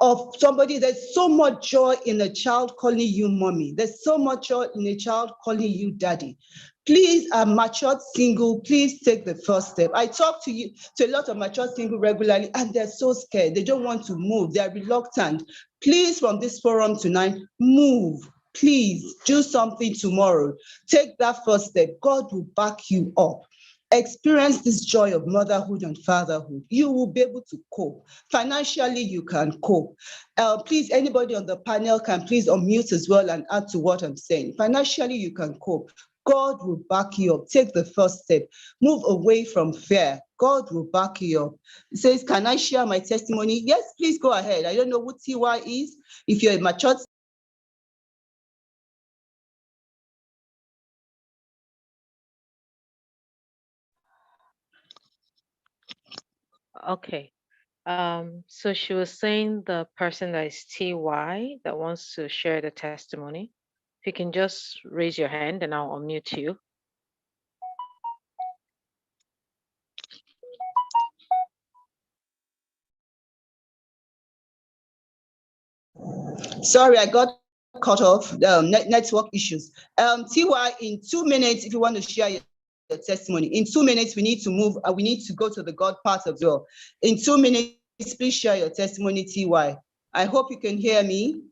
of somebody. There's so much joy in a child calling you mommy. There's so much joy in a child calling you daddy. Please, a matured single, please take the first step. I talk to a lot of matured single regularly, and they're so scared. They don't want to move. They're reluctant. Please, from this forum tonight, move. Please do something tomorrow. Take that first step. God will back you up. Experience this joy of motherhood and fatherhood. You will be able to cope. Financially, you can cope. Please, anybody on the panel can please unmute as well and add to what I'm saying. Financially, you can cope. God will back you up. Take the first step. Move away from fear. God will back you up. It says, can I share my testimony? Yes, please go ahead. I don't know who TY is. If you're a mature. Okay. So she was saying the person that is TY that wants to share the testimony. If you can just raise your hand and I'll unmute you. Sorry, I got cut off. Network issues. TY, in 2 minutes, if you want to share your testimony, in 2 minutes, we need to move. We need to go to the God part as well. In 2 minutes, please share your testimony, TY. I hope you can hear me.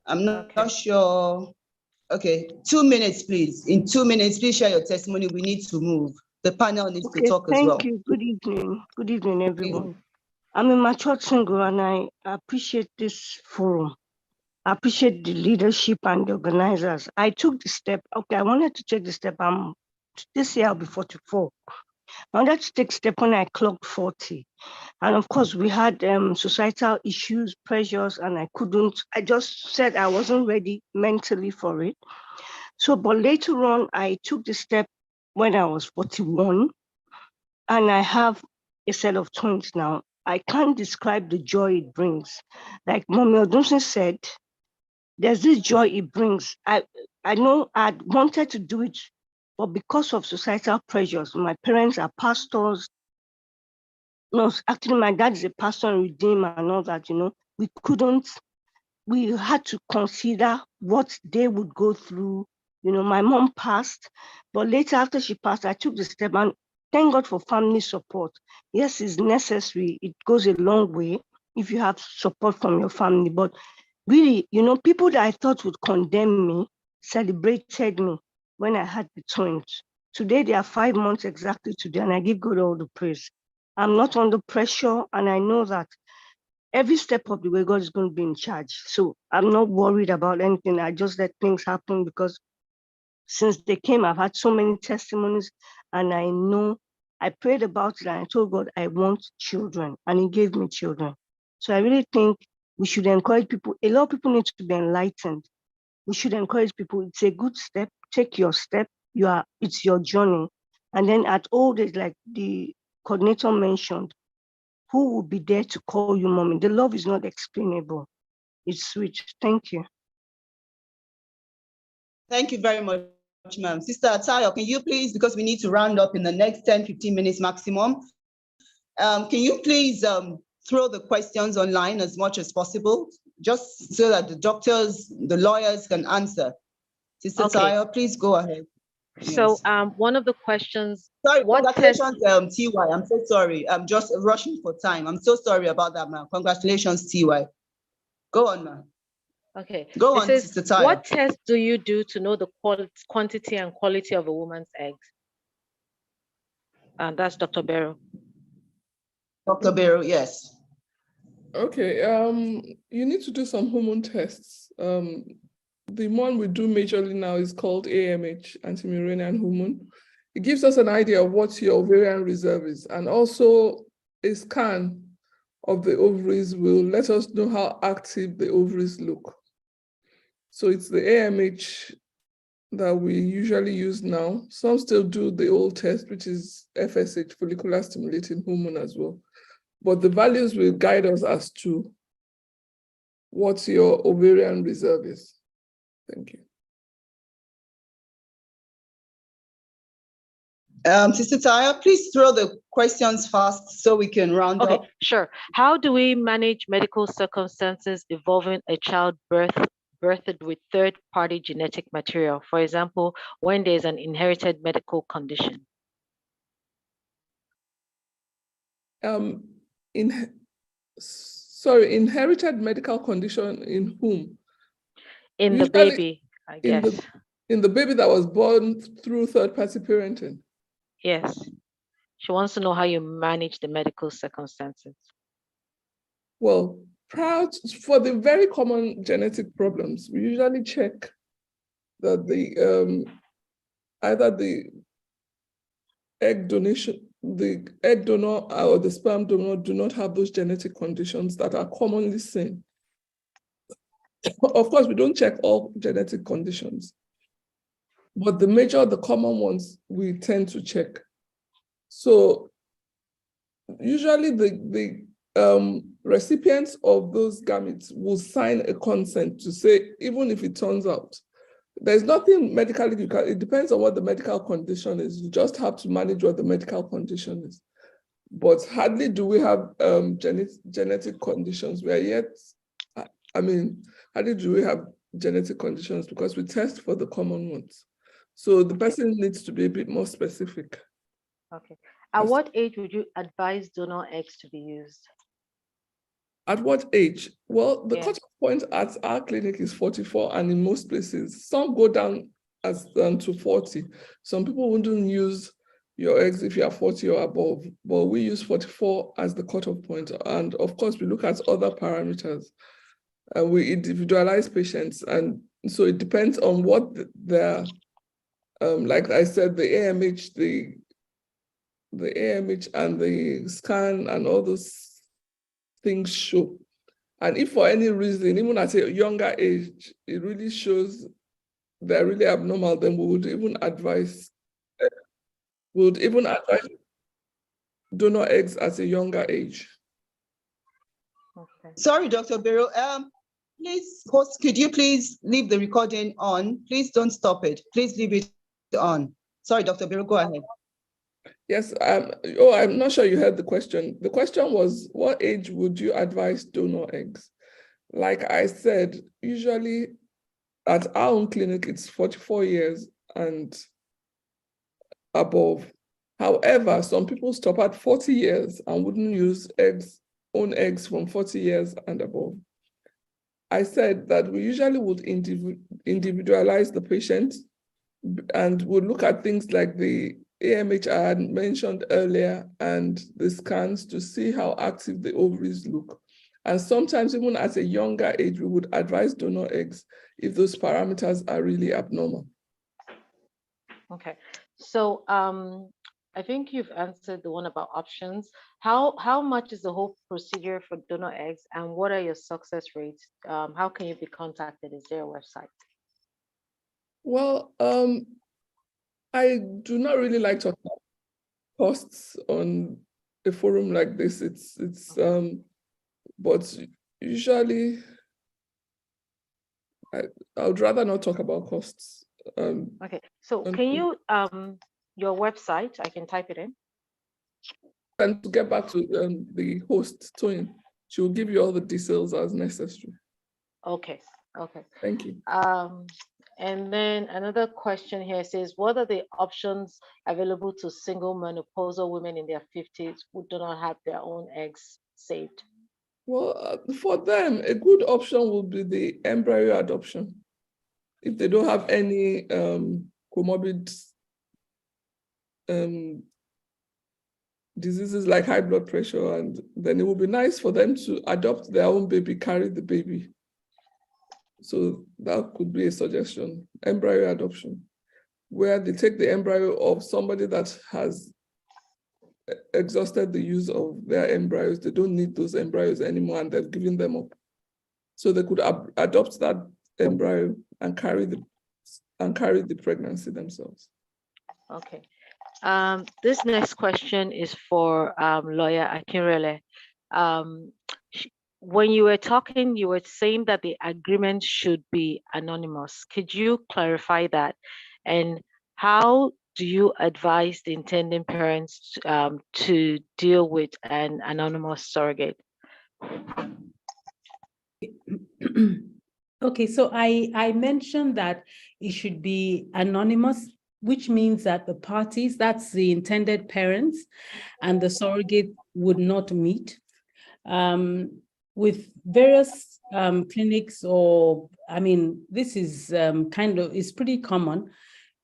I'm not sure. Okay, 2 minutes, please. In 2 minutes, please share your testimony. We need to move. The panel needs to talk as well. Thank you. Good evening. Good evening, everyone. I'm a mature single and I appreciate this forum. I appreciate the leadership and the organizers. I took the step. Okay, I wanted to take the step. This year I'll be 44. I wanted to take step when I clocked 40. And of course, we had societal issues, pressures, and I couldn't. I just said I wasn't ready mentally for it. So, but later on, I took the step when I was 41, and I have a set of twins now. I can't describe the joy it brings. Like Mommy Odunsin said, there's this joy it brings. I know I'd wanted to do it, but because of societal pressures, my parents are pastors. No, actually, my dad is a pastor in Redeemer and all that, we had to consider what they would go through. My mom passed, but later after she passed, I took the step, and thank God for family support. Yes, it's necessary. It goes a long way if you have support from your family. But really, people that I thought would condemn me celebrated me when I had the twins. Today, they are 5 months exactly today, and I give God all the praise. I'm not under pressure, and I know that every step of the way, God is going to be in charge. So I'm not worried about anything. I just let things happen because since they came, I've had so many testimonies, and I know I prayed about it and I told God I want children, and He gave me children. So I really think we should encourage people. A lot of people need to be enlightened. We should encourage people. It's a good step. Take your step. It's your journey. And then at old age, like the coordinator mentioned, who will be there to call you mommy? The love is not explainable. It's sweet. Thank you. Thank you very much, ma'am. Sister Atayo, can you please, because we need to round up in the next 10, 15 minutes maximum, can you please throw the questions online as much as possible, just so that the doctors, the lawyers can answer? Sister Atayo, please go ahead. So one of the questions. Sorry, congratulations, TY. I'm so sorry. I'm just rushing for time. I'm so sorry about that, ma'am. Congratulations, TY. Go on, ma'am. Okay. Go on, Sister Tayo. What test do you do to know the quantity and quality of a woman's eggs? And that's Dr. Barrow. Dr. Barrow, yes. Okay. You need to do some hormone tests. The one we do majorly now is called AMH, anti-Mirena hormone. It gives us an idea of what your ovarian reserve is, and also a scan of the ovaries will let us know how active the ovaries look. So it's the AMH that we usually use now. Some still do the old test, which is FSH, follicular stimulating hormone as well. But the values will guide us as to what your ovarian reserve is. Thank you. Sister Taya, please throw the questions fast so we can round up. Okay, sure. How do we manage medical circumstances involving a child birthed with third-party genetic material? For example, when there's an inherited medical condition. Inherited medical condition in whom? In usually, the baby, I guess. In the baby that was born through third-party parenting. Yes. She wants to know how you manage the medical circumstances. Well, for the very common genetic problems, we usually check that the either the egg donor or the sperm donor do not have those genetic conditions that are commonly seen. Of course, we don't check all genetic conditions, but the common ones we tend to check. So usually the recipients of those gametes will sign a consent to say, even if it turns out, there's nothing medically you can, it depends on what the medical condition is. You just have to manage what the medical condition is. But hardly do we have genetic conditions. We are yet, do we have genetic conditions? Because we test for the common ones. So the person needs to be a bit more specific. Okay. At what age would you advise donor eggs to be used? At what age? Well, the cutoff point at our clinic is 44, and in most places, some go down as to 40. Some people wouldn't use your eggs if you are 40 or above, but we use 44 as the cutoff point. And of course, we look at other parameters. We individualize patients, and so it depends on what their, like I said, the AMH, the AMH and the scan and all those things show. And if for any reason, even at a younger age, it really shows they're really abnormal, then we would even advise donor eggs at a younger age. Okay. Sorry, Dr. Biro. Please, host, could you please leave the recording on? Please don't stop it. Please leave it on. Sorry, Dr. Biro, go ahead. Yes, I'm not sure you heard the question. The question was, what age would you advise donor eggs? Like I said, usually at our own clinic, it's 44 years and above. However, some people stop at 40 years and wouldn't use own eggs from 40 years and above. I said that we usually would individualize the patient and would look at things like the AMH I had mentioned earlier and the scans to see how active the ovaries look. And sometimes even at a younger age, we would advise donor eggs if those parameters are really abnormal. Okay, so I think you've answered the one about options. How much is the whole procedure for donor eggs, and what are your success rates? How can you be contacted? Is there a website? Well, I do not really like talking about costs on a forum like this. But usually I would rather not talk about costs. Okay, so can you your website? I can type it in. And to get back to the host, Toyin, she will give you all the details as necessary. Okay, okay. Thank you. And then another question here says, what are the options available to single menopausal women in their 50s who do not have their own eggs saved? Well, for them, a good option would be the embryo adoption. If they don't have any comorbid diseases like high blood pressure, and then it would be nice for them to adopt their own baby, carry the baby. So that could be a suggestion, embryo adoption, where they take the embryo of somebody that has exhausted the use of their embryos. They don't need those embryos anymore and they've given them up. So they could adopt that embryo and carry the pregnancy themselves. Okay. This next question is for lawyer Akinrele. When you were talking, you were saying that the agreement should be anonymous. Could you clarify that? And how do you advise the intending parents to deal with an anonymous surrogate? Okay, so I mentioned that it should be anonymous, which means that the parties, that's the intended parents, and the surrogate would not meet. With various clinics, or I mean, this is it's pretty common.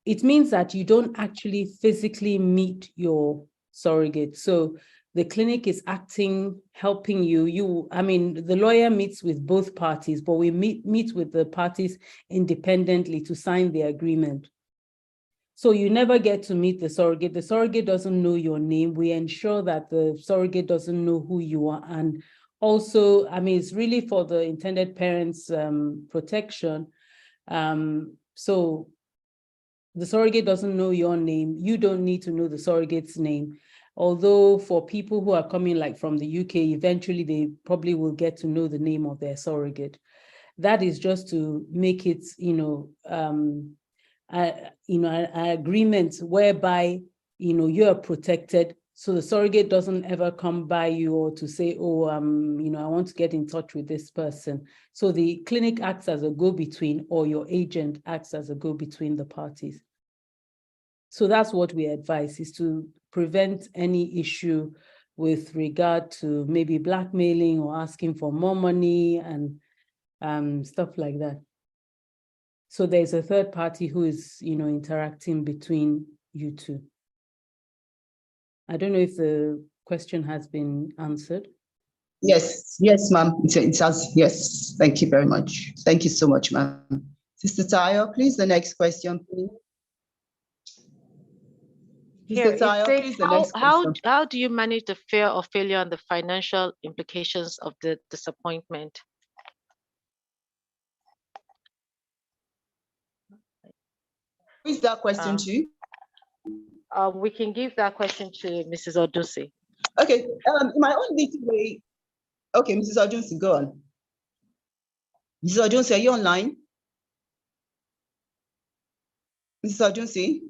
It means that you don't actually physically meet your surrogate. So the clinic is acting, helping you. I mean, the lawyer meets with both parties, but we meet with the parties independently to sign the agreement. So you never get to meet the surrogate. The surrogate doesn't know your name. We ensure that the surrogate doesn't know who you are. And also, I mean, it's really for the intended parents' protection. So the surrogate doesn't know your name. You don't need to know the surrogate's name. Although for people who are coming like from the UK, eventually they probably will get to know the name of their surrogate. That is just to make it, an agreement whereby, you are protected So the surrogate doesn't ever come by you or to say, oh, I want to get in touch with this person. So the clinic acts as a go-between, or your agent acts as a go-between the parties. So that's what we advise, is to prevent any issue with regard to maybe blackmailing or asking for more money and stuff like that. So there's a third party who is, interacting between you two. I don't know if the question has been answered. Yes, ma'am. It has, yes. Thank you very much. Thank you so much, ma'am. Sister Tayo, please, the next question, please. Here, Sister Tayo, it please, says, the next question. how do you manage the fear of failure and the financial implications of the disappointment? Who is that question to? We can give that question to Mrs. Odusi. Okay, in my own little way. Okay, Mrs. Odusi, go on. Mrs. Odusi, are you online? Mrs. Odusi?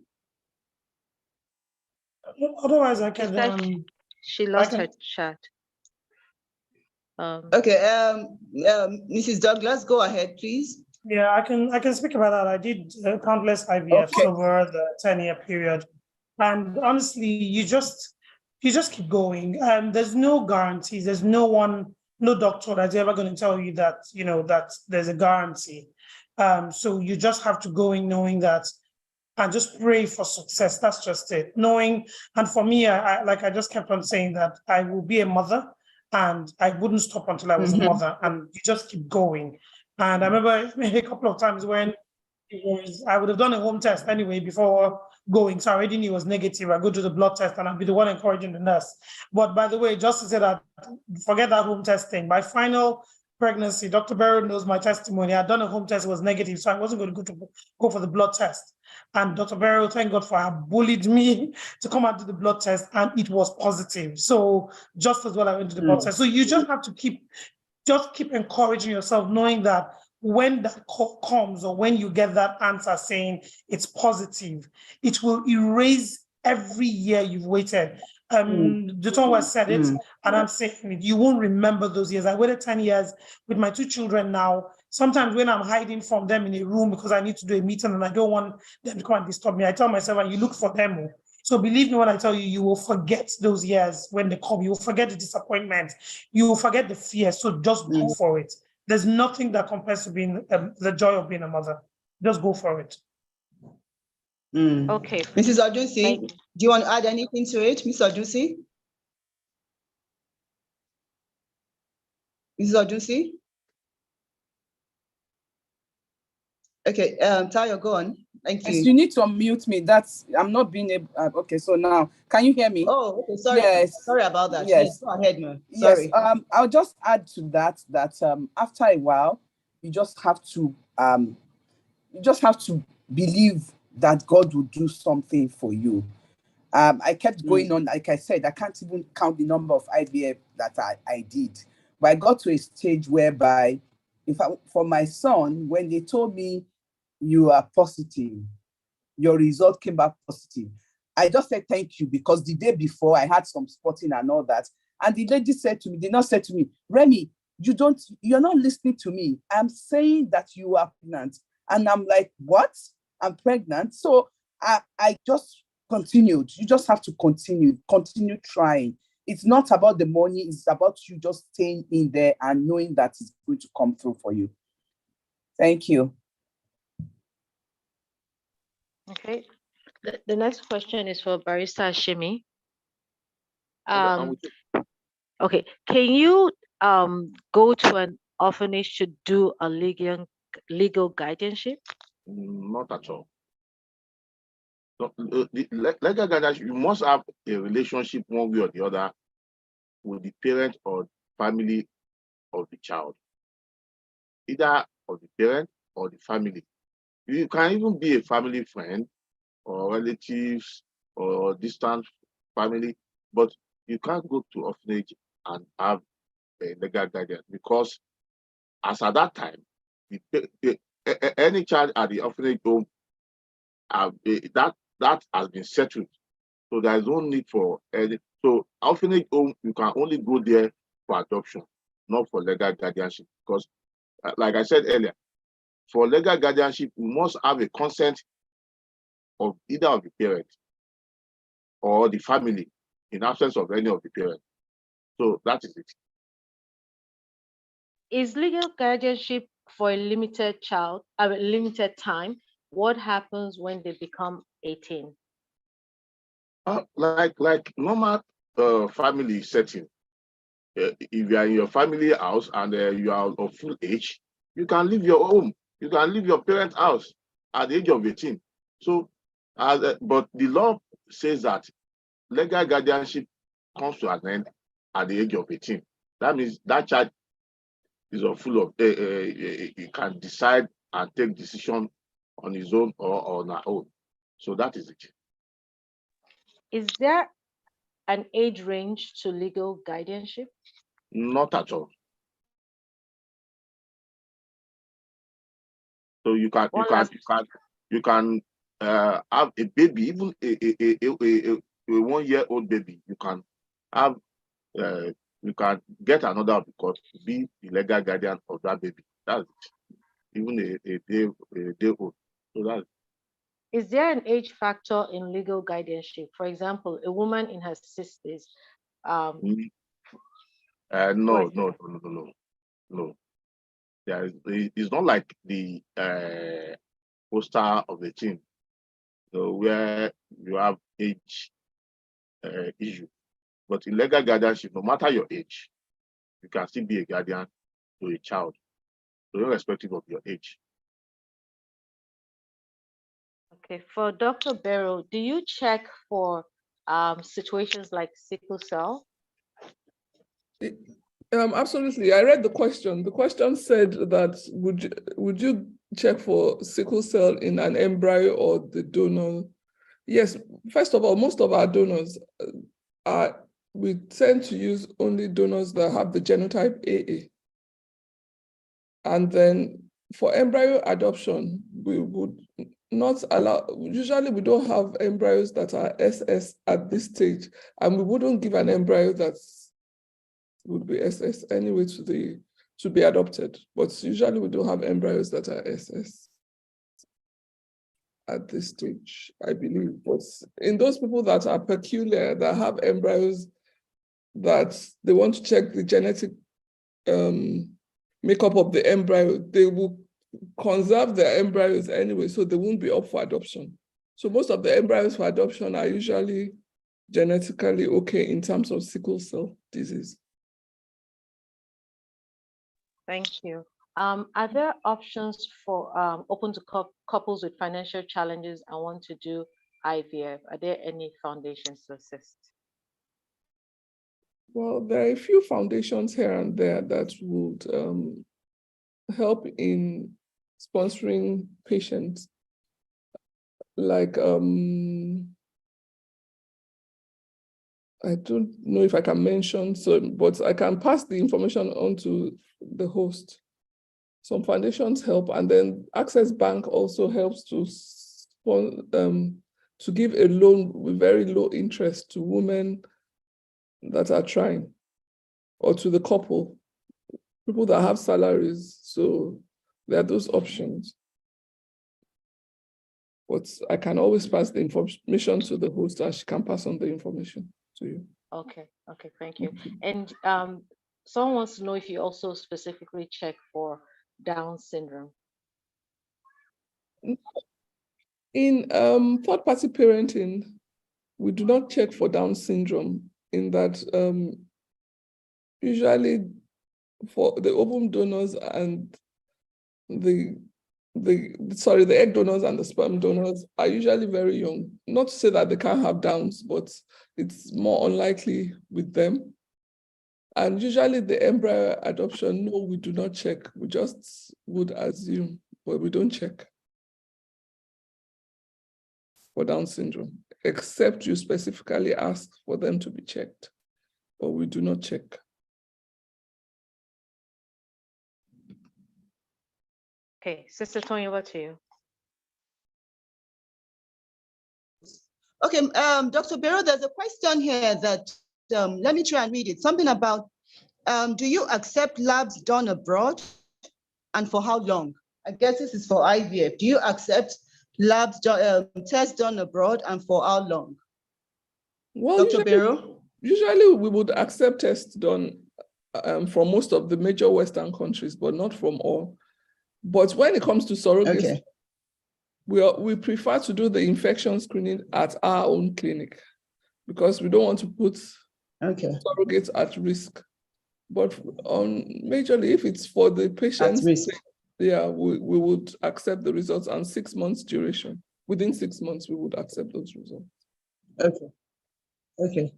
Otherwise, I can. She lost her chat. Okay, Mrs. Douglas, go ahead, please. Yeah, I can speak about that. I did countless IVFs over the 10-year period, and honestly, you just keep going. There's no guarantees. There's no doctor that's ever going to tell you that that there's a guarantee. So you just have to go in knowing that, and just pray for success. That's just it. Knowing, and for me, I just kept on saying that I will be a mother, and I wouldn't stop until I was a mother, and you just keep going. And I remember a couple of times when I would have done a home test anyway before going. So I already knew it was negative. I go to the blood test and I'd be the one encouraging the nurse. But by the way, just to say that, forget that home test thing. My final pregnancy, Dr. Barrow knows my testimony. I'd done a home test, it was negative. So I wasn't going to go for the blood test. And Dr. Barrow, thank God for her, bullied me to come out to the blood test, and it was positive. So just as well, I went to the blood test. So you just have to keep encouraging yourself, knowing that when that call comes, or when you get that answer saying it's positive, it will erase every year you've waited. The Tonwa said it, and I'm saying it, you won't remember those years. I waited 10 years with my 2 children now. Sometimes when I'm hiding from them in a room because I need to do a meeting and I don't want them to come and disturb me, I tell myself, and you look for them. So believe me when I tell you, you will forget those years when they come. You will forget the disappointment. You will forget the fear. So just go for it. There's nothing that compares to being the joy of being a mother. Just go for it. Okay. Mrs. Odusi, do you want to add anything to it, Mrs. Odusi? Mrs. Odusi? Okay, Tayo, go on. Thank you. Yes, you need to unmute me. I'm not being able. Okay, so now, can you hear me? Oh, okay. Sorry. Yes. Sorry about that. Yes. Go ahead, ma'am. Sorry. Yes. I'll just add to that after a while, you just have to believe that God will do something for you. I kept going on. Like I said, I can't even count the number of IVF that I did. But I got to a stage whereby, for my son, when they told me you are positive, your result came back positive, I just said thank you, because the day before I had some spotting and all that. And the lady did not say to me, Remy, you're not listening to me. I'm saying that you are pregnant. And I'm like, what? I'm pregnant. So I just continued. You just have to continue trying. It's not about the money. It's about you just staying in there and knowing that it's going to come through for you. Thank you. Okay. The next question is for Barrister Ashimi. Okay. Can you go to an orphanage to do a legal guardianship? Not at all. So, the legal guardianship, you must have a relationship one way or the other with the parent or family of the child, either of the parent or the family. You can even be a family friend or relatives or distant family, but you can't go to orphanage and have a legal guardian, because as at that time, any child at the orphanage home, that has been settled. So there is no need for So orphanage home, you can only go there for adoption, not for legal guardianship. Because, like I said earlier, for legal guardianship, you must have a consent of either of the parents or the family in absence of any of the parents. So that is it. Is legal guardianship for a limited limited time? What happens when they become 18? Like normal family setting, if you are in your family house and you are of full age, you can leave your home. You can leave your parents' house at the age of 18. So, but the law says that legal guardianship comes to an end at the age of 18. That means that child is of full of, he can decide and take decision on his own or on her own. So that is it. Is there an age range to legal guardianship? Not at all. So you can have a baby, even a 1-year-old baby. You can have you can get another because be the legal guardian of that baby. That's it. Even a day old. So that's Is there an age factor in legal guardianship? For example, a woman in her 60s. no, Go no, ahead. no, no, no, no, no. Yeah, it's not like the poster of the team, so where you have age issue. But in legal guardianship, no matter your age, you can still be a guardian to a child, so irrespective of your age. Okay, for Dr. Barrow, do you check for situations like sickle cell? Absolutely. I read the question. The question said that would you check for sickle cell in an embryo or the donor? Yes. First of all, most of our donors we tend to use only donors that have the genotype AA. And then for embryo adoption, we would not allow, usually we don't have embryos that are SS at this stage, and we wouldn't give an embryo that would be SS anyway to be adopted. But usually we don't have embryos that are SS at this stage, I believe. But in those people that are peculiar, that have embryos that they want to check the genetic makeup of the embryo, they will conserve their embryos anyway, so they won't be up for adoption. So most of the embryos for adoption are usually genetically okay in terms of sickle cell disease. Thank you. Are there options for open to couples with financial challenges and want to do IVF? Are there any foundations to assist? Well, there are a few foundations here and there that would help in sponsoring patients. Like, I don't know if I can mention some, but I can pass the information on to the host. Some foundations help, and then Access Bank also helps to give a loan with very low interest to women that are trying, or to the couple, people that have salaries. So there are those options. But I can always pass the information to the host, and she can pass on the information to you. Okay, thank you. And someone wants to know if you also specifically check for Down syndrome. In third-party parenting, we do not check for Down syndrome, in that usually for the ovum donors and the egg donors and the sperm donors are usually very young. Not to say that they can't have Downs, but it's more unlikely with them. And usually the embryo adoption, no, we do not check. We just would assume, but we don't check for Down syndrome, except you specifically ask for them to be checked, but we do not check. Okay, Sister Tony, over to you. Okay, Dr. Barrow, there's a question here that let me try and read it. Something about, do you accept labs done abroad and for how long? I guess this is for IVF. Do you accept labs, tests done abroad and for how long? Well, Dr. Bero? usually we would accept tests done from most of the major Western countries, but not from all. But when it comes to surrogacy, we prefer to do the infection screening at our own clinic because we don't want to put surrogates at risk. But majorly, if it's for the patient's sake, yeah, we would accept the results and 6 months duration. Within 6 months, we would accept those results. Okay.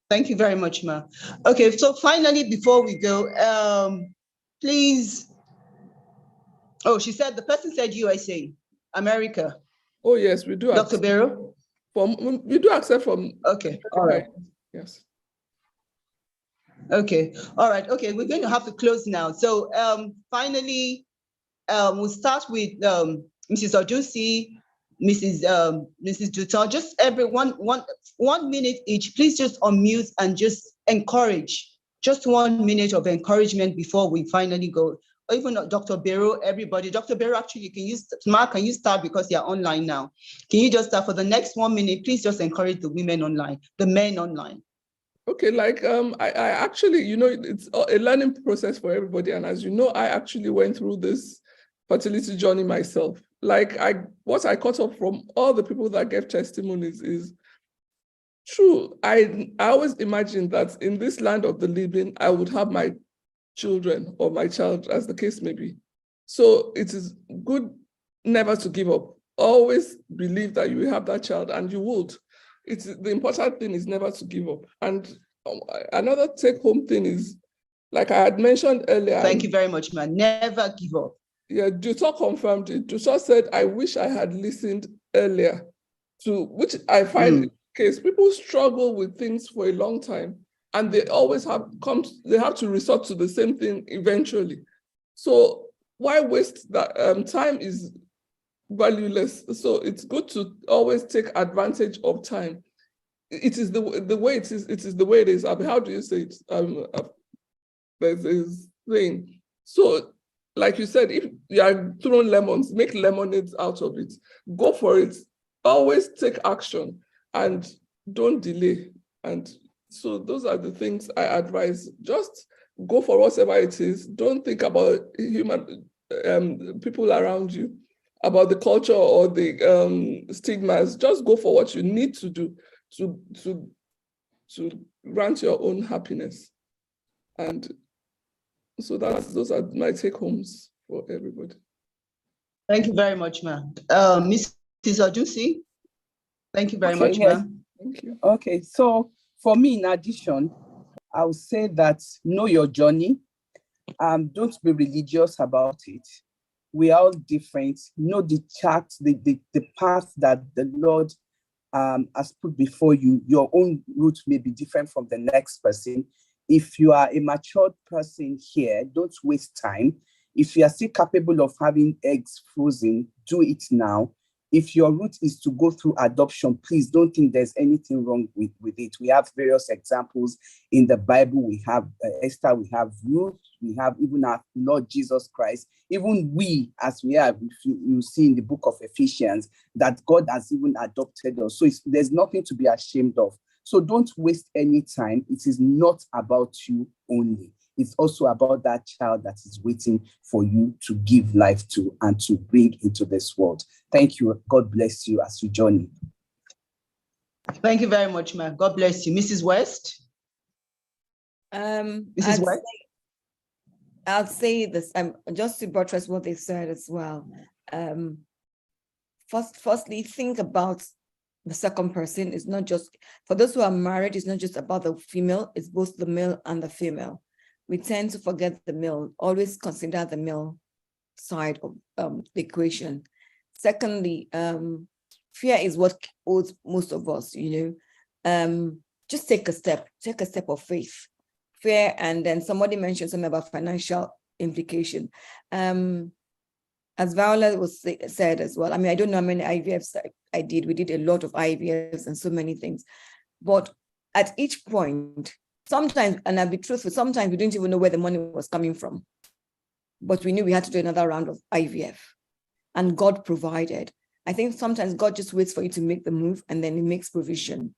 Thank you very much, Ma. Okay, so finally, before we go, please. Oh, she said, the person said USA, America. Oh, yes, we do. Dr. Bero? We do accept from. Okay, all right. Yes. Okay, all right. Okay, we're going to have to close now. So finally, we'll start with Mrs. Odusi, Mrs. Duton. Just one minute each. Please just unmute and just encourage. Just 1 minute of encouragement before we finally go. Or even Dr. Bero, everybody. Dr. Bero, actually, you can use, Mark, can you start because you're online now? Can you just start for the next 1 minute? Please just encourage the women online, the men online. Okay, like I actually, it's a learning process for everybody. And as you know, I actually went through this fertility journey myself. Like what I caught up from all the people that gave testimonies is true. I always imagined that in this land of the living, I would have my children or my child, as the case may be. So it is good never to give up. Always believe that you will have that child, and you would. The important thing is never to give up. And another take-home thing is, like I had mentioned earlier. Thank you very much, man. Never give up. Yeah, Duto confirmed it. Duto said, I wish I had listened earlier, to which I find the case. People struggle with things for a long time, and they always they have to resort to the same thing eventually. So why waste that? Time is valueless. So it's good to always take advantage of time. It is the way it is. It is the way it is. How do you say it? There's a saying. So, like you said, if you are throwing lemons, make lemonades out of it. Go for it. Always take action and don't delay. And so those are the things I advise. Just go for whatever it is. Don't think about people around you, about the culture or the stigmas. Just go for what you need to do to grant your own happiness. And so those are my take homes for everybody. Thank you very much, ma'am. Mrs. Odusi, thank you very much, ma'am. Thank you. Okay, so for me, in addition, I would say that know your journey. Don't be religious about it. We are all different. Know the chart, the path that the Lord has put before you. Your own route may be different from the next person. If you are a matured person here, don't waste time. If you are still capable of having eggs frozen, do it now. If your route is to go through adoption, please don't think there's anything wrong with it. We have various examples in the Bible. We have Esther, we have Ruth, we have even our Lord Jesus Christ. Even we, as we have, if you see in the book of Ephesians, that God has even adopted us. So there's nothing to be ashamed of. So don't waste any time. It is not about you only. It's also about that child that is waiting for you to give life to and to bring into this world. Thank you. God bless you as you journey. Thank you very much, ma'am. God bless you. Mrs. West? Mrs. West? I'll say this, just to buttress what they said as well. Firstly, think about the second person. It's not just, for those who are married, it's not just about the female, it's both the male and the female. We tend to forget the male, always consider the male side of the equation. Secondly, fear is what holds most of us, just take a step of faith. Fear, and then somebody mentioned something about financial implication. As Viola said as well, I don't know how many IVFs I did. We did a lot of IVFs and so many things. But at each point, sometimes, and I'll be truthful, sometimes we didn't even know where the money was coming from. But we knew we had to do another round of IVF. And God provided. I think sometimes God just waits for you to make the move, and then he makes provision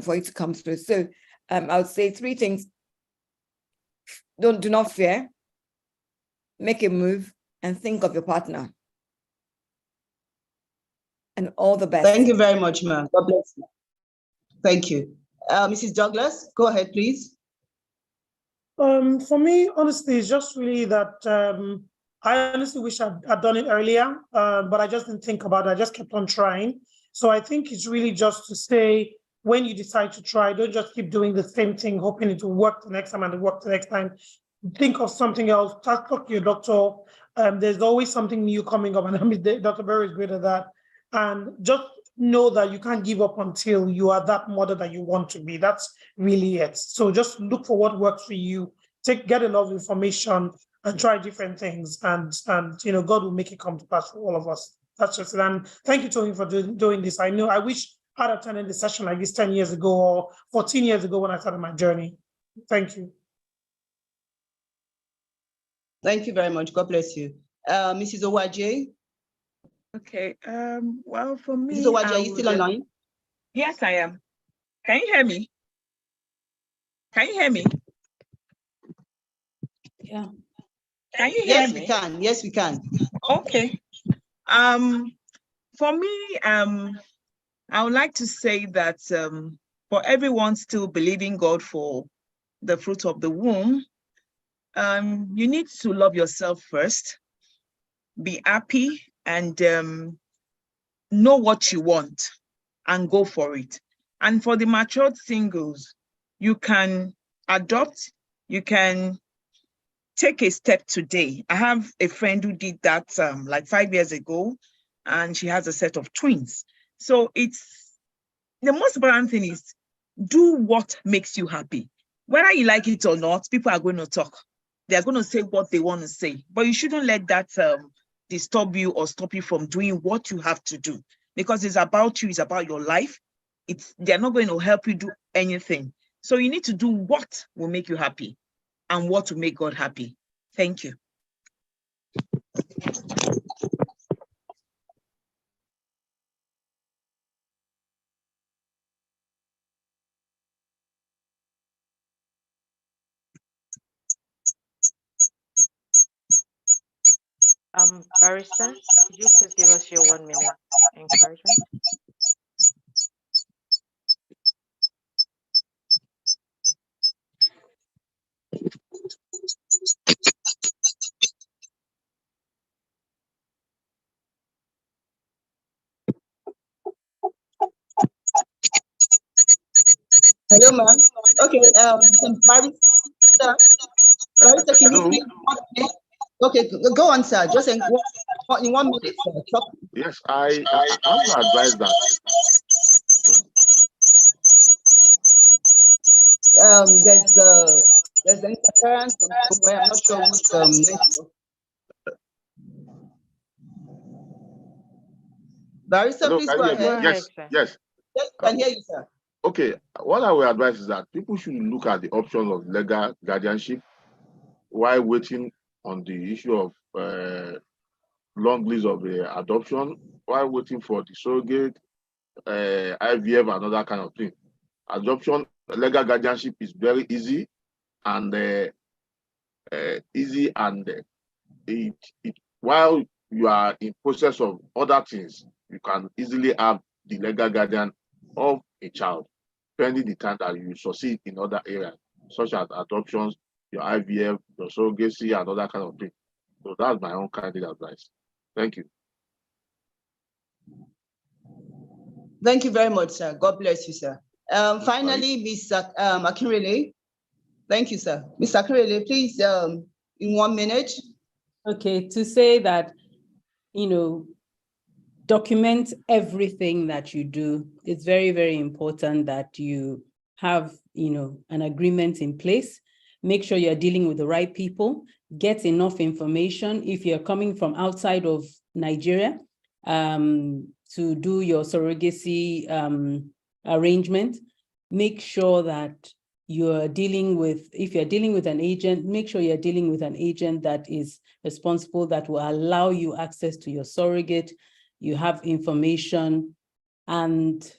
for it to come through. So I would say 3 things. Do not fear, make a move, and think of your partner. And all the best. Thank you very much, ma'am. God bless you. Thank you. Mrs. Douglas, go ahead, please. For me, honestly, it's just really that I honestly wish I'd done it earlier, but I just didn't think about it. I just kept on trying. So I think it's really just to say, when you decide to try, don't just keep doing the same thing, hoping it will work the next time and it work the next time. Think of something else. Talk to your doctor. There's always something new coming up, and I mean, Dr. Berry is great at that. And just know that you can't give up until you are that mother that you want to be. That's really it. So just look for what works for you. Get a lot of information and try different things, and God will make it come to pass for all of us. That's just it. And thank you, Tony, for doing this. I wish I'd attended the session like this 10 years ago or 14 years ago when I started my journey. Thank you. Thank you very much. God bless you. Mrs. Owaje. Okay. Well, for me, Mrs. Owaje, are you still online? Yes, I am. Can you hear me? Can you hear me? Yeah. Can you hear me? Yes, we can. Yes, we can. Okay. For me, I would like to say that for everyone still believing God for the fruit of the womb, you need to love yourself first, be happy, and know what you want and go for it. And for the matured singles, you can adopt, you can take a step today. I have a friend who did that like 5 years ago, and she has a set of twins. So it's the most important thing is do what makes you happy. Whether you like it or not, people are going to talk. They're going to say what they want to say, but you shouldn't let that disturb you or stop you from doing what you have to do, because it's about you, it's about your life. They're not going to help you do anything. So you need to do what will make you happy and what will make God happy. Thank you. Barrister, could you please give us your 1 minute encouragement? Hello, ma'am. Okay, Barrister, can you speak? Okay, go on, sir. Just in 1 minute, sir. Yes, I also advise that. There's an interference from somewhere. I'm not sure which network. Barrister, Hello, please go ahead. Yes, yes. Yes, I can hear you, sir. Okay, what I will advise is that people should look at the option of legal guardianship while waiting on the issue of long list of adoption, while waiting for the surrogate, IVF, and other kind of thing. Adoption, legal guardianship is very easy and while you are in process of other things, you can easily have the legal guardian of a child, pending the time that you succeed in other areas, such as adoptions, your IVF, your surrogacy, and other kind of thing. So that's my own kind of advice. Thank you. Thank you very much, sir. God bless you, sir. Finally, Ms. Akinrele. Thank you, sir. Ms. Akinrele, please, in 1 minute. Okay, to say that, document everything that you do. It's very, very important that you have, an agreement in place. Make sure you're dealing with the right people. Get enough information. If you're coming from outside of Nigeria, to do your surrogacy arrangement, make sure that you're dealing with, if you're dealing with an agent, make sure you're dealing with an agent that is responsible, that will allow you access to your surrogate, you have information, and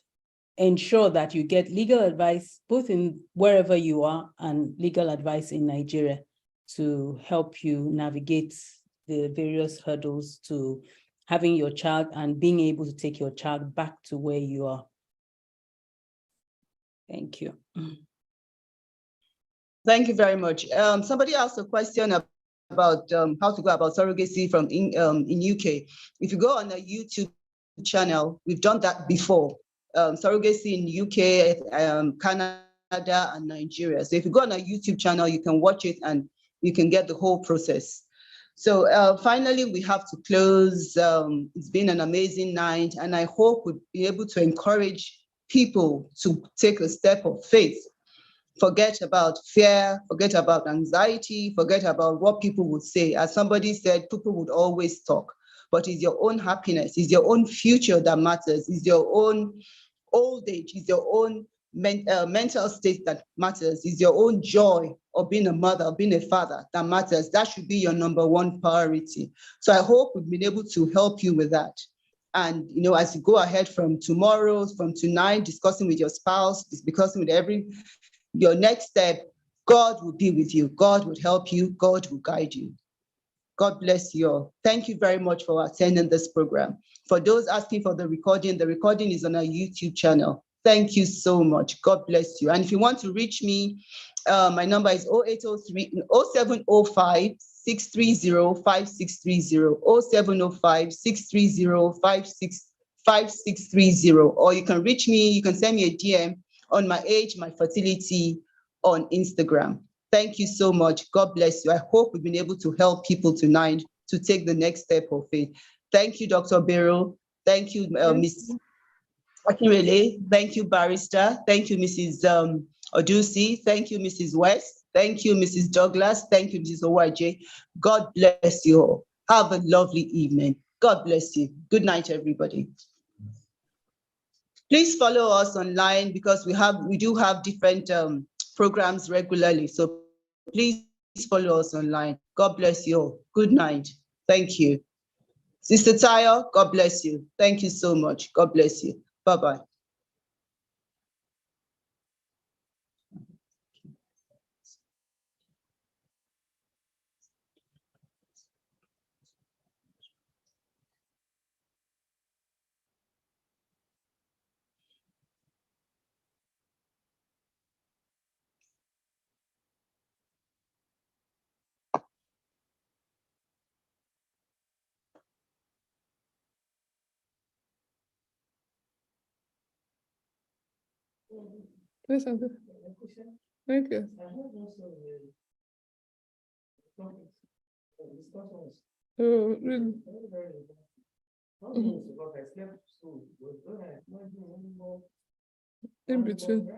ensure that you get legal advice, both in wherever you are and legal advice in Nigeria to help you navigate the various hurdles to having your child and being able to take your child back to where you are. Thank you. Thank you very much. Somebody asked a question about how to go about surrogacy from in UK. If you go on a YouTube channel, we've done that before. Surrogacy in UK, Canada, and Nigeria. So if you go on a YouTube channel, you can watch it and you can get the whole process. So finally, we have to close. It's been an amazing night, and I hope we'll be able to encourage people to take a step of faith. Forget about fear, forget about anxiety, forget about what people would say. As somebody said, people would always talk, but it's your own happiness, it's your own future that matters, it's your own old age, it's your own mental state that matters, it's your own joy of being a mother, of being a father that matters. That should be your number one priority. So I hope we've been able to help you with that. And as you go ahead from tomorrow, from tonight, discussing with your spouse, discussing with your next step, God will be with you. God will help you. God will guide you. God bless you all. Thank you very much for attending this program. For those asking for the recording is on our YouTube channel. Thank you so much. God bless you. And if you want to reach me, my number is 0705 630 5630, 0705 630 5630. Or you can reach me, you can send me a DM on my age, my fertility on Instagram. Thank you so much. God bless you. I hope we've been able to help people tonight to take the next step of faith. Thank you, Dr. Beryl. Thank you, Ms. Akinrele. Thank you, Barrister. Thank you, Mrs. Odusi. Thank you, Mrs. West. Thank you, Mrs. Douglas. Thank you, Mrs. Owaje. God bless you all. Have a lovely evening. God bless you. Good night, everybody. Please follow us online because we do have different programs regularly. So please follow us online. God bless you all. Good night. Thank you. Sister Tayo, God bless you. Thank you so much. God bless you. Bye-bye. Yes, Uncle. Thank you. Oh, really? In between.